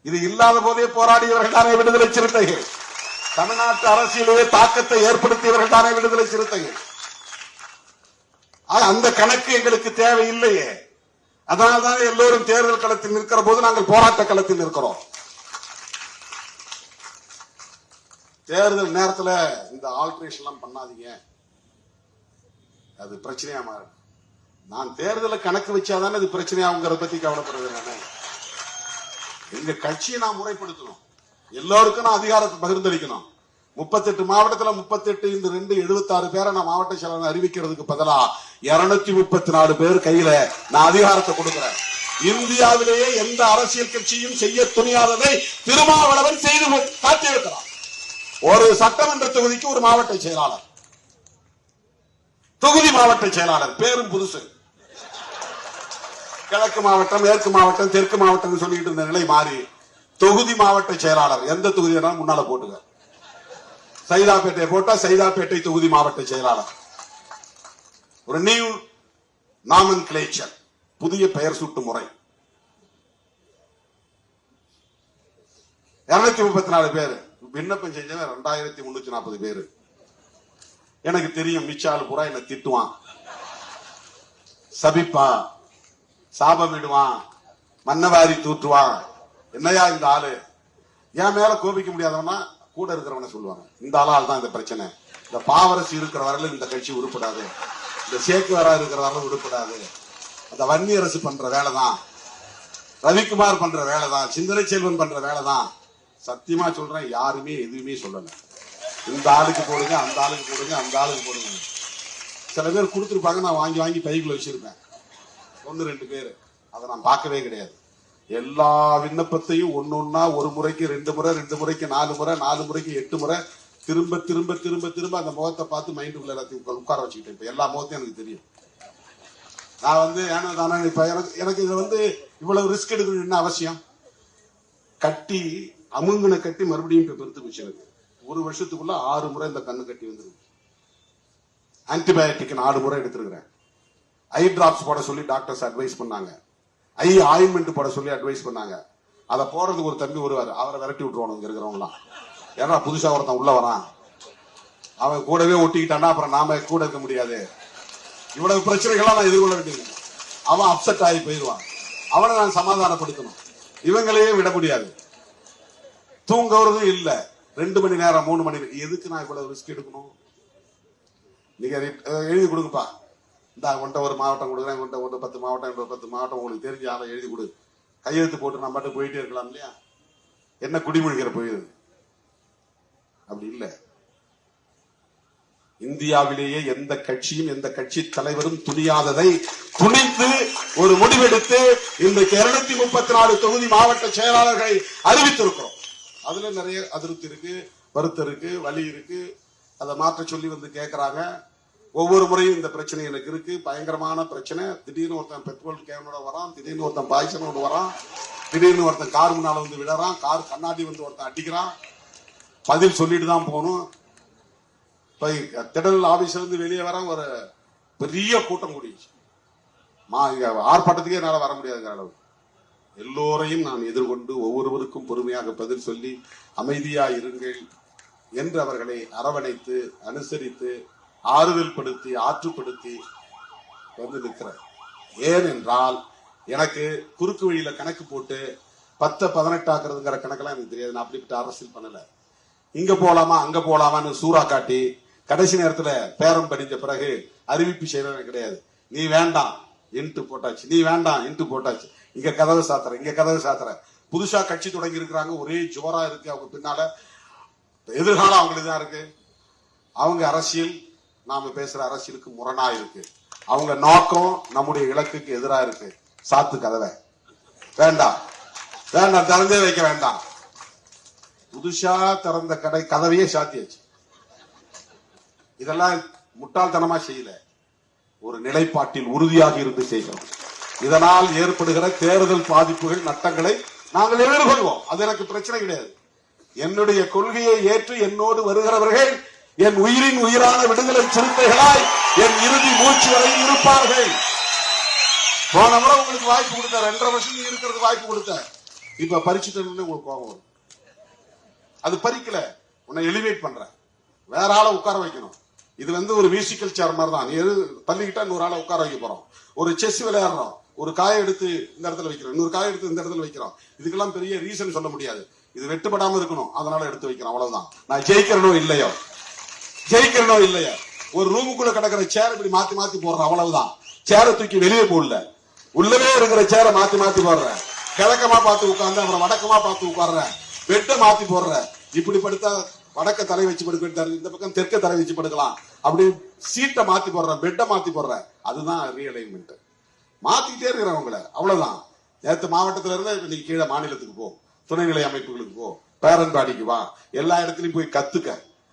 இது இல்லாத போதே போராடியவர்கள் தானே விடுதலை சிறுத்தைகள். தமிழ்நாட்டு அரசியலே தாக்கத்தை ஏற்படுத்தியவர்கள் தானே விடுதலை சிறுத்தைகள். அந்த கணக்கு எங்களுக்கு தேவையில்லையே. அதனால்தான் எல்லோரும் தேர்தல் களத்தில் நிற்கிற போது நாங்கள் போராட்ட களத்தில் நிற்கிறோம். தேர்தல் நேரத்தில் இந்த ஆல்ட்ரேஷன் எல்லாம் பண்ணாதீங்க, அது பிரச்சனையா மாறும். நான் தேர்தலை கணக்கு வச்சாதானே அது பிரச்சனையாங்கிறத பத்தி கவலைப்படுறது. நானே எங்க கட்சியை நான் முறைப்படுத்தணும். எல்லோருக்கும் நான் அதிகாரத்தை பகிர்ந்தளிக்கணும். 38 மாவட்டத்தில் 38 இந்த 2 76 பேரை நான் மாவட்ட செயலாளர் அறிவிக்கிறதுக்கு பதிலா 234 பேர் கையில நான் அதிகாரத்தை கொடுக்கிறேன். இந்தியாவிலேயே எந்த அரசியல் கட்சியும் செய்ய துணியாததை திருமாவளவன் செய்து காட்டியிருக்கிறார். ஒரு சட்டமன்ற தொகுதிக்கு ஒரு மாவட்ட செயலாளர், தொகுதி மாவட்ட செயலாளர், பேரும் புதுசு. கிழக்கு மாவட்டம், மேற்கு மாவட்டம், தெற்கு மாவட்டம் சொல்லிட்டு இருந்த நிலை மாறி தொகுதி மாவட்ட செயலாளர். எந்த தொகுதி முன்னால போட்டுங்க. சைதாப்பேட்டை போட்டா சைதாப்பேட்டை தொகுதி மாவட்ட செயலாளர். ஒரு நியூ நாமன்கிளேச்சர், புதிய பெயர் சூட்டு முறை. 234 பேர் விண்ணப்பம் செஞ்சவன் 2340 பேரு. எனக்கு தெரியும் மிச்சாலு பூரா என்ன திட்டுவான், சபிப்பான், சாபம் விடுவான், மன்னவாரி தூற்றுவான். என்னையா இந்த ஆளு? என் மேல கோபிக்க முடியாதவனா கூட இருக்கிறவன சொல்லுவாங்க, இந்த ஆளால் தான் இந்த பிரச்சனை. இந்த பாவரசு இருக்கிற வரல இந்த கட்சி உருப்படாது, இந்த சேக்கு வரா இருக்கிற வரல உருப்படாது, அந்த வன்னி அரசு பண்ற வேலைதான், ரவிக்குமார் பண்ற வேலைதான், சிந்தனை செல்வன் பண்ற வேலைதான். சத்தியமா சொல்றேன், யாருமே எதுவுமே சொல்லல. இந்த ஆளுக்கு போடுங்க, அந்த ஆளுக்கு போடுங்க, அந்த ஆளுக்கு போடுங்க. சில பேர் கொடுத்துருப்பாங்க, நான் வாங்கி வாங்கி பைக்குள்ள வச்சிருப்பேன். 1-2 பேர் அதை நான் பார்க்கவே கிடையாது. எல்லா விண்ணப்பத்தையும் ஒன்னொன்னா ஒரு முறைக்கு 2 முறை, 2 முறைக்கு 4 முறை, 4 முறைக்கு 8 முறை திரும்ப திரும்ப திரும்ப திரும்ப அந்த முகத்தை பார்த்து மைண்டுக்குள்ள எல்லாத்தையும் உட்கார வச்சுக்கிட்டேன். இப்ப எல்லா முகத்தையும் எனக்கு தெரியும். நான் ஏன்னா தானே இப்ப எனக்கு இதுல இவ்வளவு ரிஸ்க் எடுக்கணும் என்ன அவசியம்? கட்டி அமுங்கனை கட்டி மறுபடியும் இப்ப பெருத்து போச்சு. எனக்கு 1 வருஷத்துக்குள்ள 6 முறை இந்த கண்ணு கட்டி வந்துருக்கு. ஆன்டிபயோட்டிக் 4 முறை எடுத்திருக்கிறேன். ஐ டிராப்ஸ் போட சொல்லி டாக்டர்ஸ் அட்வைஸ் பண்ணாங்க. ஐ ஆயின்மெண்ட் போட சொல்லி அட்வைஸ் பண்ணாங்க. அதை போறதுக்கு ஒரு தம்பி வருவாரு, அவரை விரட்டி விட்டுருவானு இங்க இருக்கிறவங்களாம். ஏன்னா புதுசா ஒருத்தன் உள்ள வரான், அவன் கூடவே ஒட்டிக்கிட்டான்னா அப்புறம் நாம கூட இருக்க முடியாது. இவ்வளவு பிரச்சனைகள்லாம் நான் எதிர்கொள்ள வேண்டியது. அவன் அப்செட் ஆகி போயிடுவான். அவனை நான் சமாதானப்படுத்தணும். இவங்களையே விட முடியாது. தூங்குறதும் இல்ல. 2 மணி நேரம் 3 மணி நேரம் எதுக்கு நான் இவ்வளவு ரிஸ்க் எடுக்கணும்? நீங்க எழுதி கொடுங்கப்பா, இந்த உன்ட்ட ஒரு மாவட்டம் கொடுக்குறேன், உன்ட்ட 10 மாவட்டம், 10 மாவட்டம் உங்களுக்கு தெரிஞ்ச ஆளை எழுதி கொடு, கையெழுத்து போட்டு நம்ம மட்டும் போயிட்டே இருக்கலாம் இல்லையா? என்ன குடிமொழிக்கிற போயிடுது? அப்படி இல்ல. இந்தியாவிலேயே எந்த கட்சியும் எந்த கட்சி தலைவரும் துணியாததை துணிந்து ஒரு முடிவெடுத்து இன்றைக்கு 234 தொகுதி மாவட்ட செயலாளர்களை அறிவித்திருக்கிறோம். அதுல நிறைய அதிருப்தி இருக்கு, வருத்தம் இருக்கு, வலி இருக்கு. அதை மாற்ற சொல்லி கேட்கறாங்க. ஒவ்வொரு முறையும் இந்த பிரச்சனை எனக்கு இருக்கு, பயங்கரமான பிரச்சனை. திடீர்னு ஒருத்தன் பெட்ரோல் கேனோட வரான், திடீர்னு ஒருத்தன் பாய்ச்சனோட வரான், திடீர்னு ஒருத்தன் கார் முன்னால விழறான், கார் கண்ணாடி ஒருத்தன் அடிக்கிறான். பதில் சொல்லிட்டு தான் போகணும். திடல் ஆபீஸ்ல இருந்து வெளியே வர ஒரு பெரிய கூட்டம் கூடிச்சு. ஆர்ப்பாட்டத்துக்கே என்னால வர முடியாதுங்கிற அளவு. எல்லோரையும் நான் எதிர்கொண்டு ஒவ்வொருவருக்கும் பொறுமையாக பதில் சொல்லி அமைதியா இருங்கள் என்று அவர்களை அரவணைத்து அனுசரித்து ஆறுதல் படுத்தி ஆற்றுப்படுத்தி நிற்கிறேன். ஏனென்றால் எனக்கு குறுக்கு வழியில கணக்கு போட்டு 10-18 ஆக்குறதுங்கிற கணக்கெல்லாம் எனக்கு தெரியாது. நான் அப்படிப்பட்ட அரசியல் பண்ணல. இங்க போலாமா அங்க போலாமான்னு சூறா காட்டி கடைசி நேரத்துல பேரம் படிஞ்ச பிறகு அறிவிப்பு செய்யறது கிடையாது. நீ வேண்டாம் இன்ட்டு போட்டாச்சு, நீ வேண்டாம் இன்ட்டு போட்டாச்சு. இங்க கதவு சாத்துற, இங்க கதவு சாத்துற. புதுசா கட்சி தொடங்கி இருக்கிறாங்க, ஒரே ஜோரா இருக்கு. அவங்க பின்னால எதிர்காலம் அவங்களுக்கு தான் இருக்கு. அவங்க அரசியல் நாம பேசுற அரசியலுக்கு முரணா இருக்கு. அவங்க நோக்கம் நம்முடைய இலக்குக்கு எதிராக இருக்கு. சாத்து கதவை, வேண்டாம் வேண்டாம், திறந்தே வைக்க வேண்டாம். புதுசா திறந்த கதவையே சாத்தியாச்சு. இதெல்லாம் முட்டாள்தனமா செய்யல, ஒரு நிலைப்பாட்டில் உறுதியாக இருந்து செய்கிறோம். இதனால் ஏற்படுகிற தேர்தல் பாதிப்புகள் நட்டங்களை நாங்கள் எதிர்கொள்வோம். அது எனக்கு பிரச்சனை கிடையாது. என்னுடைய கொள்கையை ஏற்று என்னோடு வருகிறவர்கள் என் உயிரின் உயிரான விடுதலை சிறுத்தைகளாய் என் இறுதி மூச்சு வரை இருப்பார்கள். போன முறை உங்களுக்கு வாய்ப்பு கொடுத்த 2.5 வருஷம் நீங்க இருக்கிறது வாய்ப்பு கொடுத்த, இப்ப பறிச்சுட்டு உங்களுக்கு கோபம் வரும். அது பறிக்கல, உன்னை எலிவேட் பண்ற, வேற ஆளை உட்கார வைக்கணும். இது ஒரு மியூசிக்கல் சேர் மாதிரி தான். நீ தள்ளிக்கிட்டா 100 ஆளை உட்கார வைக்க போறோம். ஒரு செஸ் விளையாடுறோம், ஒரு காயை எடுத்து இந்த இடத்துல வைக்கிறோம், இன்னொரு காயை எடுத்து இந்த இடத்துல வைக்கிறோம். இதுக்கெல்லாம் பெரிய ரீசன் சொல்ல முடியாது. இது வெட்டுப்படாம இருக்கணும், அதனால எடுத்து வைக்கிறோம், அவ்வளவுதான். நான் ஜெயிக்கிறனோ இல்லையோ, ஜெயிக்கிறனோ இல்லையோ, ஒரு ரூமுக்குள்ள கிடக்கிற சேர் இப்படி மாத்தி மாத்தி போடுறேன், அவ்வளவுதான். சேரை தூக்கி வெளியே போடல, உள்ளவே இருக்கிற சேரை மாத்தி மாத்தி போடுறேன். கிழக்கமா பார்த்து உட்கார்ந்து அப்புறம் வடக்கமா பார்த்து உட்கார்றேன், பெட்டை மாத்தி போடுறேன். இப்படி படுத்தா வடக்க தலை வச்சு படுக்க, இந்த பக்கம் தெற்க தலை வச்சு படுக்கலாம். அப்படி சீட்டை மாத்தி போடுறேன், பெட்டை மாத்தி போடுறேன். அதுதான் ரீஅலைன்மெண்ட். மாத்திக்கிட்டே இருக்கிறவங்கள, அவ்வளவுதான். நேற்று மாவட்டத்துல இருந்து நீங்க கீழே மாநிலத்துக்கு போ, துணைநிலை அமைப்புகளுக்கு போ, பேரன் பாடிக்கு வா, எல்லா இடத்துலயும் போய் கத்துக்க.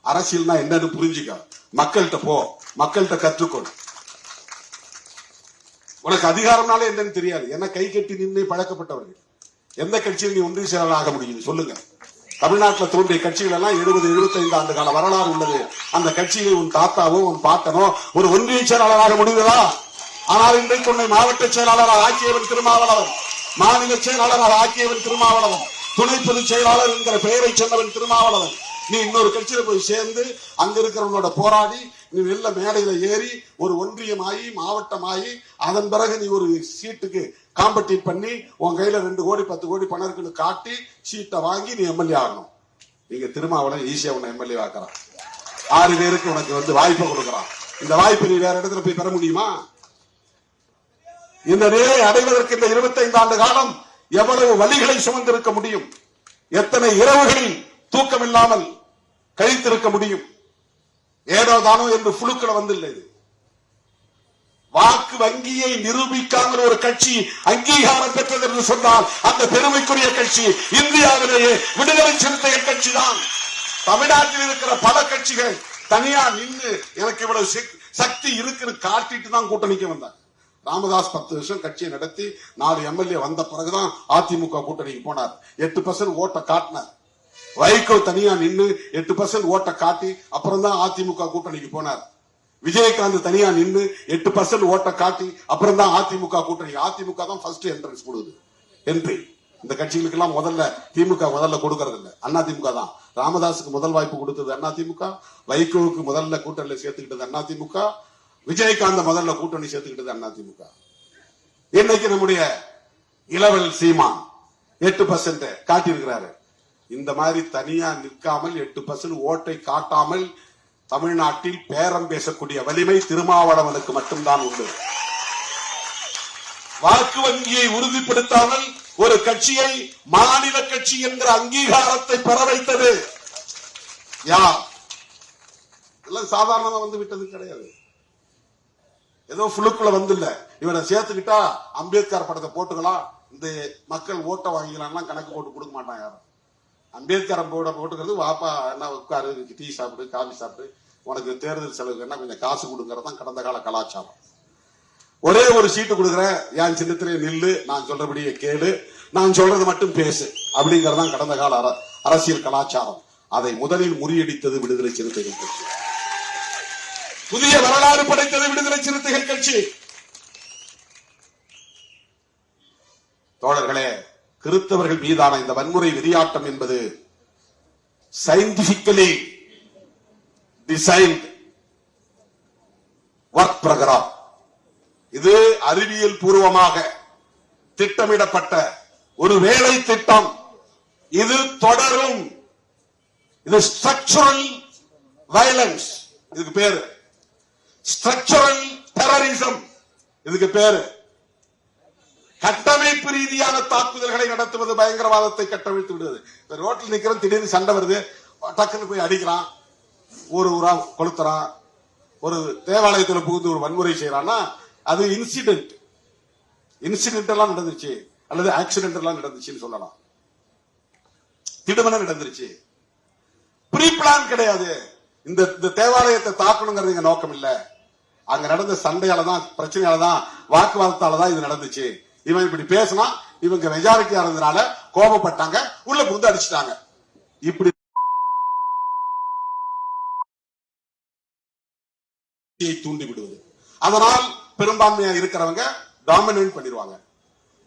அரசியல்னா என்னன்னு புரிஞ்சுக்க. மக்கள்கிட்ட போ, மக்கள்கிட்ட கற்றுக்கொள். உனக்கு அதிகாரம்னாலே என்னன்னு தெரியாது. என்ன கை கட்டி நின்று பழக்கப்பட்டவர்கள். எந்த கட்சியில் நீ ஒன்றிய செயலாளர் ஆக முடியும் சொல்லுங்க? தமிழ்நாட்டில் தோன்றிய கட்சிகள் எல்லாம் 70-75 ஆண்டு கால வரலாறு உள்ளது. அந்த கட்சியில் உன் தாத்தாவோ உன் பாட்டனோ ஒரு ஒன்றிய செயலாளராக முடியுதா? ஆனால் இன்றைக்கு உன்னை மாவட்ட செயலாளராக ஆக்கியவன் திருமாவளவன், மாநில செயலாளராக ஆக்கியவன் திருமாவளவன், துணை பொதுச் செயலாளர் என்கிற பெயரை சொன்னவன் திருமாவளவன். நீ இன்னொரு கட்சியில போய் சேர்ந்து அங்க இருக்கிறவங்களோட போராடி நீ வெள்ள மேடையில ஏறி ஒரு ஒன்றியமாயி மாவட்டமாயி அதன் பிறகு நீ ஒரு சீட்டுக்கு காம்படிட் பண்ணி உன் கையில 2 கோடி 10 கோடி பணம் இருக்குன்னு காட்டி சீட்டை வாங்கி நீ எம்எல்ஏ ஆகணும். நீங்க திருமாவளவன் ஈஸியா உன்னை எம்எல்ஏ ஆக்குறான். 6 பேருக்கு உனக்கு வாய்ப்பை கொடுக்கறான். இந்த வாய்ப்பை நீ வேற இடத்துல போய் பெற முடியுமா? இந்த நிலையை அடைவதற்கு இந்த 25 ஆண்டு காலம் எவ்வளவு வலிகளை சுமந்திருக்க முடியும்? எத்தனை இரவுகளில் தூக்கம் இல்லாமல் கழித்திருக்க முடியும். ஏனோ தானோ என்று புழுக்களை வந்து வாக்கு வங்கியை நிரூபிக்காமல் ஒரு கட்சி அங்கீகாரம் பெற்றது என்று சொன்னால் அந்த பெருமைக்குரிய கட்சி இந்தியாவிலேயே விடுதலை சிறுத்தைகள் கட்சி தான். தமிழ்நாட்டில் இருக்கிற பல கட்சிகள் தனியா நின்று எனக்கு இவ்வளவு சக்தி இருக்குன்னு காட்டிட்டு தான் கூட்டணிக்கு வந்தாங்க. ராமதாஸ் 10 வருஷம் கட்சியை நடத்தி 4 எம்எல்ஏ வந்த பிறகுதான் அதிமுக கூட்டணிக்கு போனார். 8% ஓட்டை காட்டினார். வைகோ தனியா நின்று 8% ஓட்டை காட்டி அப்புறம் தான் அதிமுக கூட்டணிக்கு போனார். விஜயகாந்த் தனியா நின்று 8% ஓட்டை காட்டி அப்புறம் தான் அதிமுக கூட்டணி. அதிமுக தான் ஃபர்ஸ்ட் என்ட்ரன்ஸ் கொடுக்குது, என்ட்ரி. இந்த கட்சிகளுக்கு எல்லாம் முதல்ல திமுக முதல்ல கொடுக்கறது இல்ல, அதிமுக தான். ராமதாஸுக்கு முதல் வாய்ப்பு கொடுத்தது அதிமுக, வைகோவுக்கு முதல்ல கூட்டணியில் சேர்த்துக்கிட்டது அதிமுக, விஜயகாந்த முதல்ல கூட்டணி சேர்த்துக்கிட்டது அதிமுக. இன்னைக்கு நம்முடைய இளவல் சீமான் 8% காட்டியிருக்கிறாரு. இந்த மாதிரி தனியா நிற்காமல் 8% ஓட்டை காட்டாமல் தமிழ்நாட்டில் பேரம் பேசக்கூடிய வலிமை திருமாவளவனுக்கு மட்டும்தான் உண்டு. வாக்கு வங்கியை உறுதிப்படுத்தாமல் ஒரு கட்சியை மாநில கட்சி என்கிற அங்கீகாரத்தை பெற வைத்தது யார்? எல்லாம் சாதாரணமா வந்து விட்டது கிடையாது. ஏதோ புழுக்குள்ள வந்து இல்ல, இவரை சேர்த்துக்கிட்டா அம்பேத்கர் படத்தை போட்டுக்கலாம், இந்த மக்கள் ஓட்ட வாங்கிக்கலாம் கணக்கு போட்டு கொடுக்க மாட்டாங்க யாரும். அம்பேத்கர் போட்டுக்கிறது வாப்பா என்ன உட்காரு, டீ சாப்பிடு, காபி சாப்பிடு, உனக்கு தேர்தல் செலவுக்கு என்ன கொஞ்சம் காசு கொடுங்கறதான் கடந்த கால கலாச்சாரம். ஒரே ஒரு சீட்டு கொடுக்குறேன், என் சின்னத்திலே நில்லு, நான் சொல்றபடியே கேளு, நான் சொல்றது மட்டும் பேசு அப்படிங்கறதான் கடந்த கால அரசியல் கலாச்சாரம். அதை முதலில் முறியடித்தது விடுதலை சிறுத்தைகள் கட்சி. புதிய வரலாறு படைத்தது விடுதலை சிறுத்தைகள் கட்சி. தோழர்களே, கிறிஸ்தவர்கள் மீதான இந்த வன்முறை வெறியாட்டம் என்பது சயின்டிபிக்கலி டிசைன்ட் ஒர்க் ப்ரோகிராம். இது அறிவியல் பூர்வமாக திட்டமிடப்பட்ட ஒரு வேலை திட்டம். இது தொடரும். இது ஸ்ட்ரக்சரல் வயலன்ஸ், இதுக்கு பேரு ஸ்ட்ரக்சரல் டெரரிசம், இதுக்கு பேரு கட்டமைப்பு ரீதியான தாக்குதல்களை நடத்துவது, பயங்கரவாதத்தை கட்டமைத்து விடுவது. ரோட்டில் நிக்கிறோம், திடீர்னு சண்டை வருது, டக்குன்னு போய் அடிக்கிறான், ஊர் ஊரா கொளுத்துறான், ஒரு தேவாலயத்தில் புகுந்து ஒரு வன்முறை செய்யறான்னா அது இன்சிடென்ட். இன்சிடென்ட் எல்லாம் நடந்துச்சு அல்லது ஆக்சிடென்ட் எல்லாம் நடந்துச்சுன்னு சொல்லலாம். திடுமன நடந்துருச்சு, ப்ரீ பிளான் கிடையாது. இந்த தேவாலயத்தை தாக்கணுங்கிறது நோக்கம் இல்ல. அங்க நடந்த சண்டையால தான், பிரச்சனையால தான், வாக்குவாதத்தால தான் இது நடந்துச்சு. இவன் இப்படி பேசினா இவங்க மெஜாரிட்டியா இருந்தனால கோபப்பட்டாங்க, உள்ள புகுந்து அடிச்சுட்டாங்க. இப்படி தூண்டி விடுவது. அதனால் பெரும்பான்மையா இருக்கிறவங்க டாமினேட் பண்ணிடுவாங்க,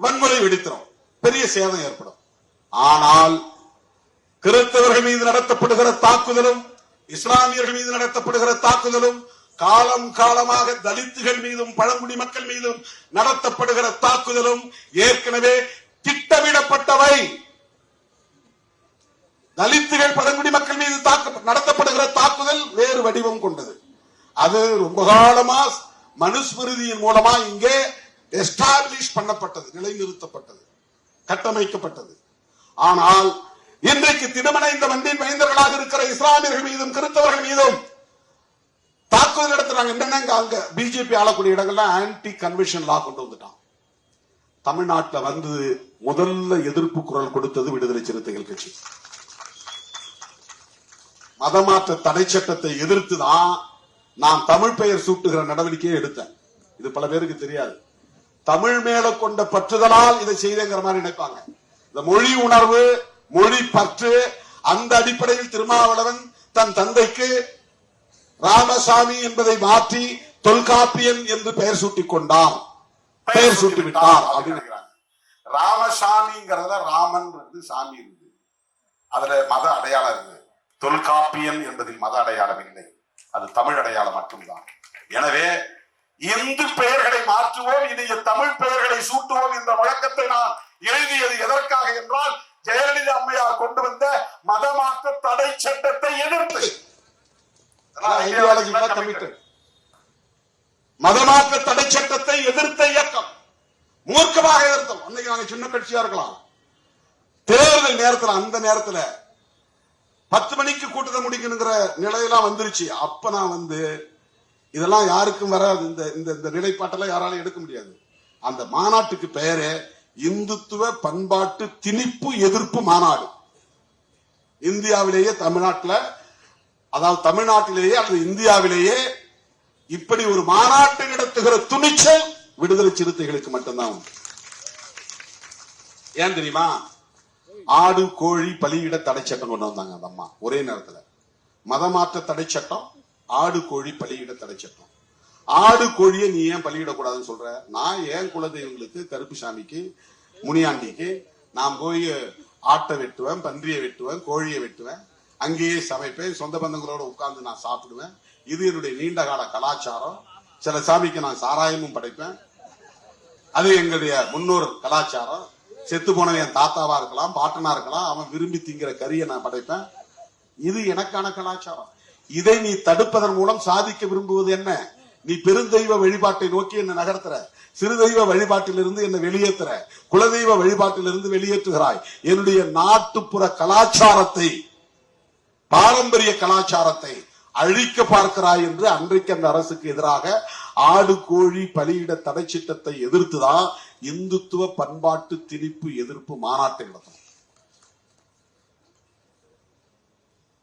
வன்முறை வெடித்திரும், பெரிய சேதம் ஏற்படும். ஆனால் கிறிஸ்தவர்கள் மீது நடத்தப்படுகிற தாக்குதலும் இஸ்லாமியர்கள் மீது நடத்தப்படுகிற தாக்குதலும் காலம் காலமாக தலித்துகள் மீதும் பழங்குடி மக்கள் மீதும் நடத்தப்படுகிற தாக்குதலும் ஏற்கனவே திட்டமிடப்பட்டவை. தலித்துகள் பழங்குடி மக்கள் மீது நடத்தப்படுகிற தாக்குதல் வேறு வடிவம் கொண்டது. அது ரொம்ப காலமா மனுஸ்மிருதியின் மூலமா இங்கே எஸ்டாப்ளிஷ் பண்ணப்பட்டது, நிலைநிறுத்தப்பட்டது, கட்டமைக்கப்பட்டது. ஆனால் இன்றைக்கு திடுமன இந்த வண்டின் மைந்தர்களாக இருக்கிற இஸ்லாமியர்கள் மீதும் கிறிஸ்தவர்கள் மீதும் தாக்குதல் நடத்துறாங்க. என்னன்னா அங்க பிஜேபி ஆளக்கூடிய இடங்கள்ல ஆன்டி கன்வென்ஷன் லா கொண்டு வந்துட்டான். தமிழ்நாட்டில் வந்து முதல்ல எதிர்ப்பு குரல் கொடுத்தது விடுதலை சிறுத்தைகள் கட்சி. மதமாற்ற தடை சட்டத்தை எதிர்த்துதான் நான் தமிழ் பெயர் சூட்டுகிற நடவடிக்கையை எடுத்தேன். இது பல பேருக்கு தெரியாது. தமிழ் மேல கொண்ட பற்றுதலால் இதை செய்தேங்கிற மாதிரி நினைப்பாங்க. இந்த மொழி உணர்வு, மொழி பற்று, அந்த அடிப்படையில் திருமாவளவன் தன் தந்தைக்கு ராமசாமி என்பதை மாற்றி தொல்காப்பியன் என்று பெயர் சூட்டிக் கொண்டார், பெயர் சூட்டி விட்டார் அப்படின்னு நினைக்கிறாங்க. ராமசாமிங்கிறத ராமன் சாமி இருக்கு, அதுல மத அடையாளம் இருக்கு. தொல்காப்பியன் என்பதில் மத அடையாளம் இல்லை, அது தமிழ் அடையாளம் மட்டும்தான். எனவே இந்து பெயர்களை மாற்றுவோம், இனிய தமிழ் பெயர்களை சூட்டுவோம் என்ற முழக்கத்தை நான் எழுதியது எதற்காக என்றால், ஜெயலலிதா அம்மையார் கொண்டு வந்த மதமாற்ற தடை சட்டத்தை எதிர்த்து. மதமாற்ற தடை சட்டத்தை எதிர்த்த இயக்கம் மூர்க்கமாக எதிர்த்தோம். அன்னைக்கு நாங்க சின்ன கட்சியா இருக்கலாம், தேர்தல் நேரத்தில் அந்த நேரத்தில் 10 மணிக்கு கூட்டத்தை முடிக்கணுங்கிற நிலையெல்லாம் வந்துருச்சு. அப்ப நான் இதெல்லாம் யாருக்கும் வராது. இந்த நிலைப்பாட்டெல்லாம் யாராலும் எடுக்க முடியாது. அந்த மாநாட்டுக்கு பெயரே இந்துத்துவ பண்பாட்டு திணிப்பு எதிர்ப்பு மாநாடு. இந்தியாவிலேயே தமிழ்நாட்டிலேயே அல்லது இந்தியாவிலேயே இப்படி ஒரு மாநாட்டை நடத்துகிற துணிச்சல் விடுதலை சிறுத்தைகளுக்கு மட்டும்தான். ஏன் தெரியுமா? ஆடு கோழி பலியிட தடை சட்டம் கொண்டு வந்தாங்க அந்த அம்மா ஒரே நேரத்தில். மதமாற்ற தடை சட்டம், ஆடு கோழி பலியிட தடை சட்டம். ஆடு கோழியை நீ ஏன் பலியிடக்கூடாதுன்னு சொல்ற? நான் ஏன் குலதெய்வங்களுக்கு, கருப்புசாமிக்கு, முனியாண்டிக்கு நான் போய் ஆட்டை வெட்டுவேன், பன்றியை வெட்டுவேன், கோழியை வெட்டுவேன், அங்கேயே சமைப்பேன், சொந்த பந்தங்களோட உட்கார்ந்து நான் சாப்பிடுவேன். இது என்னுடைய நீண்ட கால கலாச்சாரம். சில சாமிக்கு நான் சாராயமும் படைப்பேன். அது எங்களுடைய முன்னோர் கலாச்சாரம். செத்து போனவன் என் தாத்தாவா இருக்கலாம், பாட்டனா இருக்கலாம், அவன் விரும்பி திங்கிற கறியை நான் படைப்பேன். இது எனக்கான கலாச்சாரம். இதை நீ தடுப்பதன் மூலம் சாதிக்க விரும்புவது என்ன? நீ பெருந்தெய்வ வழிபாட்டை நோக்கி என்ன நகர்த்துற, சிறு தெய்வ வழிபாட்டிலிருந்து என்ன வெளியேற்றுற, குலதெய்வ வழிபாட்டிலிருந்து வெளியேற்றுகிறாய். என்னுடைய நாட்டுப்புற கலாச்சாரத்தை, பாரம்பரிய கலாச்சாரத்தை அழிக்க பார்க்கிறாய் என்று அன்றைக்கு அந்த அரசுக்கு எதிராக ஆடு கோழி பலியிட தடை சட்டத்தை எதிர்த்துதான் இந்துத்துவ பண்பாட்டு திணிப்பு எதிர்ப்பு மாநாட்டை நடத்தணும்.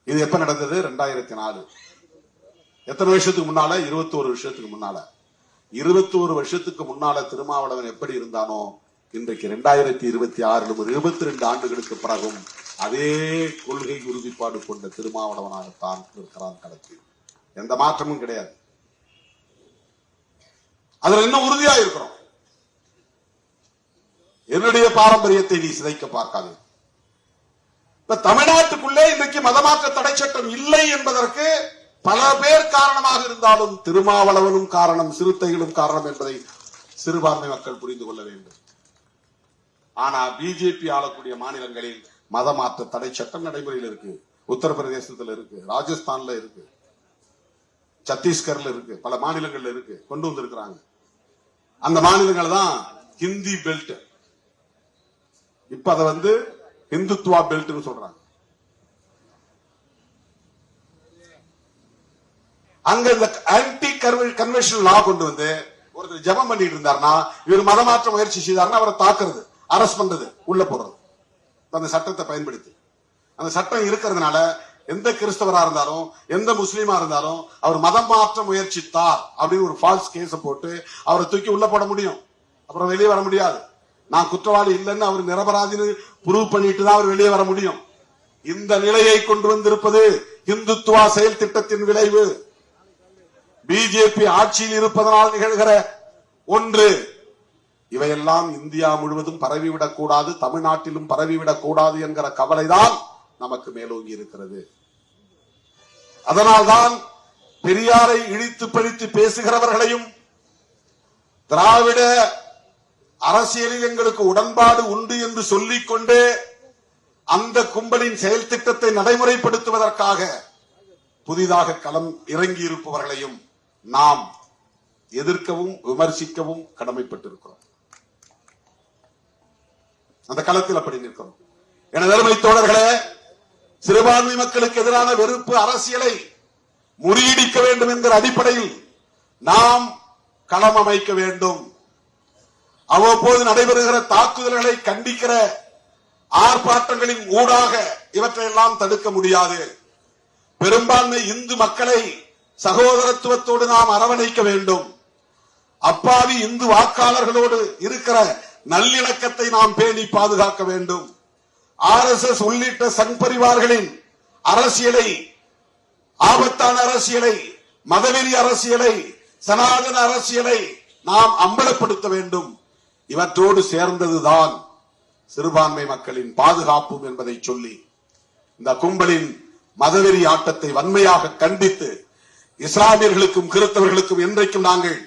இது எப்ப நடந்தது? 2004. எத்தனை வருஷத்துக்கு முன்னால? 21 வருஷத்துக்கு முன்னால. 21 வருஷத்துக்கு முன்னால திருமாவளவன் எப்படி இருந்தானோ இன்றைக்கு 2026 22 ஆண்டுகளுக்கு பிறகும் அதே கொள்கை உறுதிப்பாடு கொண்ட திருமாவளவனாகத்தான் இருக்கிறான் களத்தில். எந்த மாற்றமும் கிடையாது. அதுல இன்னும் உறுதியா இருக்கிறோம். என்னுடைய பாரம்பரியத்தை நீ சிதைக்க பார்க்காது. இப்ப தமிழ்நாட்டுக்குள்ளே இன்றைக்கு மதமாற்ற தடை சட்டம் இல்லை என்பதற்கு பல பேர் காரணமாக இருந்தாலும் திருமாவளவனும் காரணம், சிறுத்தைகளும் காரணம் என்பதை சிறுபான்மை மக்கள் புரிந்து கொள்ள வேண்டும். ஆனா பிஜேபி ஆளக்கூடிய மாநிலங்களில் மதமாற்ற தடை சட்டம் நடைமுறையில் இருக்கு. உத்தரப்பிரதேசத்தில் இருக்கு, ராஜஸ்தான்ல இருக்கு, சத்தீஸ்கர்ல இருக்கு, பல மாநிலங்கள்ல இருக்கு, கொண்டு வந்திருக்கிறாங்க. அந்த மாநிலங்கள் தான் ஹிந்தி பெல்ட். இப்ப அதை இந்துத்துவா பெல்ட்னு சொல்றாங்க. அங்க இந்த ஆன்டி கன்வென்ஷனல் லா கொண்டு வந்து ஒருத்தர் ஜெபம் பண்ணிட்டு இருந்தாருன்னா, இவர் மதமாற்ற முயற்சி செய்தாருன்னா அவரை தாக்குறது, அரெஸ்ட் பண்றது, உள்ள போடுறது. அந்த சட்டத்தை பயன்படுத்தி அந்த சட்டம் இருக்கிறதுனால எந்த கிறிஸ்தவரா இருந்தாலும் எந்த முஸ்லீமா இருந்தாலும் அவர் மதம் மாற்ற முயற்சித்தார் அப்படின்னு ஒரு ஃபால்ஸ் கேஸ் போட்டு அவரை தூக்கி உள்ள போட முடியும். அப்புறம் வெளியே வர முடியாது. நான் குற்றவாளி இல்லைன்னு அவர் நிரபராதின்னு ப்ரூவ் பண்ணிட்டு தான் அவர் வெளியே வர முடியும். இந்த நிலையை கொண்டு வந்திருப்பது இந்துத்துவா செயல் திட்டத்தின் விளைவு. பிஜேபி ஆட்சியில் இருப்பதனால் நிகழ்கிற ஒன்று. இவையெல்லாம் இந்தியா முழுவதும் பரவிவிடக் கூடாது, தமிழ்நாட்டிலும் பரவிவிடக் கூடாது என்கிற கவலைதான் நமக்கு மேலோங்கி இருக்கிறது. அதனால்தான் பெரியாரை இழித்து பழித்து பேசுகிறவர்களையும், திராவிட அரசியலில் எங்களுக்கு உடன்பாடு உண்டு என்று சொல்லிக் கொண்டே அந்த கும்பலின் செயல் திட்டத்தை நடைமுறைப்படுத்துவதற்காக புதிதாக களம் இறங்கி இருப்பவர்களையும் நாம் எதிர்க்கவும் விமர்சிக்கவும் கடமைப்பட்டிருக்கிறோம். அந்த களத்தில் அப்படி நிற்கிறோம். எனது அருமை தோழர்களே, சிறுபான்மை மக்களுக்கு எதிரான வெறுப்பு அரசியலை முறியடிக்க வேண்டும் என்கிற அடிப்படையில் நாம் களம் அமைக்க வேண்டும். அவ்வப்போது நடைபெறுகிற தாக்குதல்களை கண்டிக்கிற ஆர்ப்பாட்டங்களின் ஊடாக இவற்றையெல்லாம் தடுக்க முடியாது. பெரும்பான்மை இந்து மக்களை சகோதரத்துவத்தோடு நாம் அரவணைக்க வேண்டும். அப்பாவி இந்து வாக்காளர்களோடு இருக்கிற நல்லிணக்கத்தை நாம் பேணி பாதுகாக்க வேண்டும். RSS உள்ளிட்ட சங் பரிவார்களின் அரசியலை, ஆபத்தான அரசியலை, மதவெறி அரசியலை, சனாதன அரசியலை நாம் அம்பலப்படுத்த வேண்டும். இவற்றோடு சேர்ந்ததுதான் சிறுபான்மை மக்களின் பாதுகாப்பும் என்பதை சொல்லி இந்த கும்பலின் மதவெறி ஆட்டத்தை வன்மையாக கண்டித்து இஸ்லாமியர்களுக்கும் கிறிஸ்தவர்களுக்கும் என்றைக்கும் நாங்கள்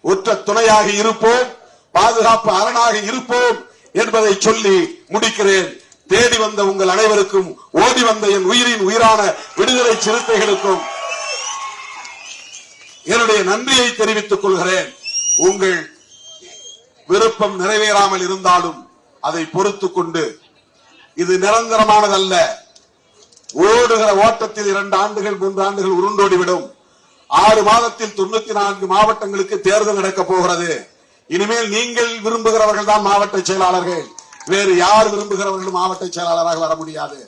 ஒற்ற துணையாக இருப்போம், பாதுகாப்பு அரணாக இருப்போம் என்பதை சொல்லி முடிக்கிறேன். தேடி வந்த உங்கள் அனைவருக்கும், ஓடி வந்த என் உயிரின் உயிரான விடுதலை சிறுத்தைகளுக்கும் என்னுடைய நன்றியை தெரிவித்துக் கொள்கிறேன். உங்கள் விருப்பம் நிறைவேறாமல் இருந்தாலும் அதை பொறுத்துக் கொண்டு, இது நிரந்தரமானதல்ல, ஓடுகிற ஓட்டத்தில் 2 ஆண்டுகள் 3 ஆண்டுகள் உருண்டோடிவிடும். 6 மாதத்தில் 94 மாவட்டங்களுக்கு தேர்தல் நடக்க போகிறது. இனிமேல் நீங்கள் விரும்புகிறவர்கள் தான் மாவட்ட செயலாளர்கள். வேறு யார் விரும்புகிறவர்களும் மாவட்ட செயலாளராக வர முடியாது.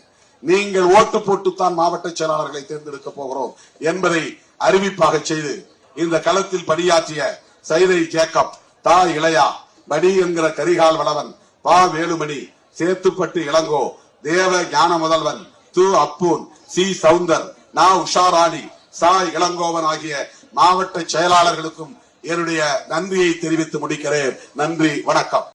நீங்கள் ஓட்டு போட்டுத்தான் மாவட்ட செயலாளர்களை தேர்ந்தெடுக்க போகிறோம் என்பதை அறிவிப்பாக செய்து இந்த களத்தில் பணியாற்றிய சைதை ஜேக்கப், தா இளையா, படி என்கிற கரிகால் வளவன், பா வேலுமணி, சேத்துப்பட்டு இளங்கோ, தேவ ஞான முதல்வன், து அப்பூன், சி சவுந்தர், நா உஷாராணி, சா இளங்கோவன் ஆகிய மாவட்ட செயலாளர்களுக்கும் என்னுடைய நன்றியை தெரிவித்து முடிக்கிறேன். நன்றி, வணக்கம்.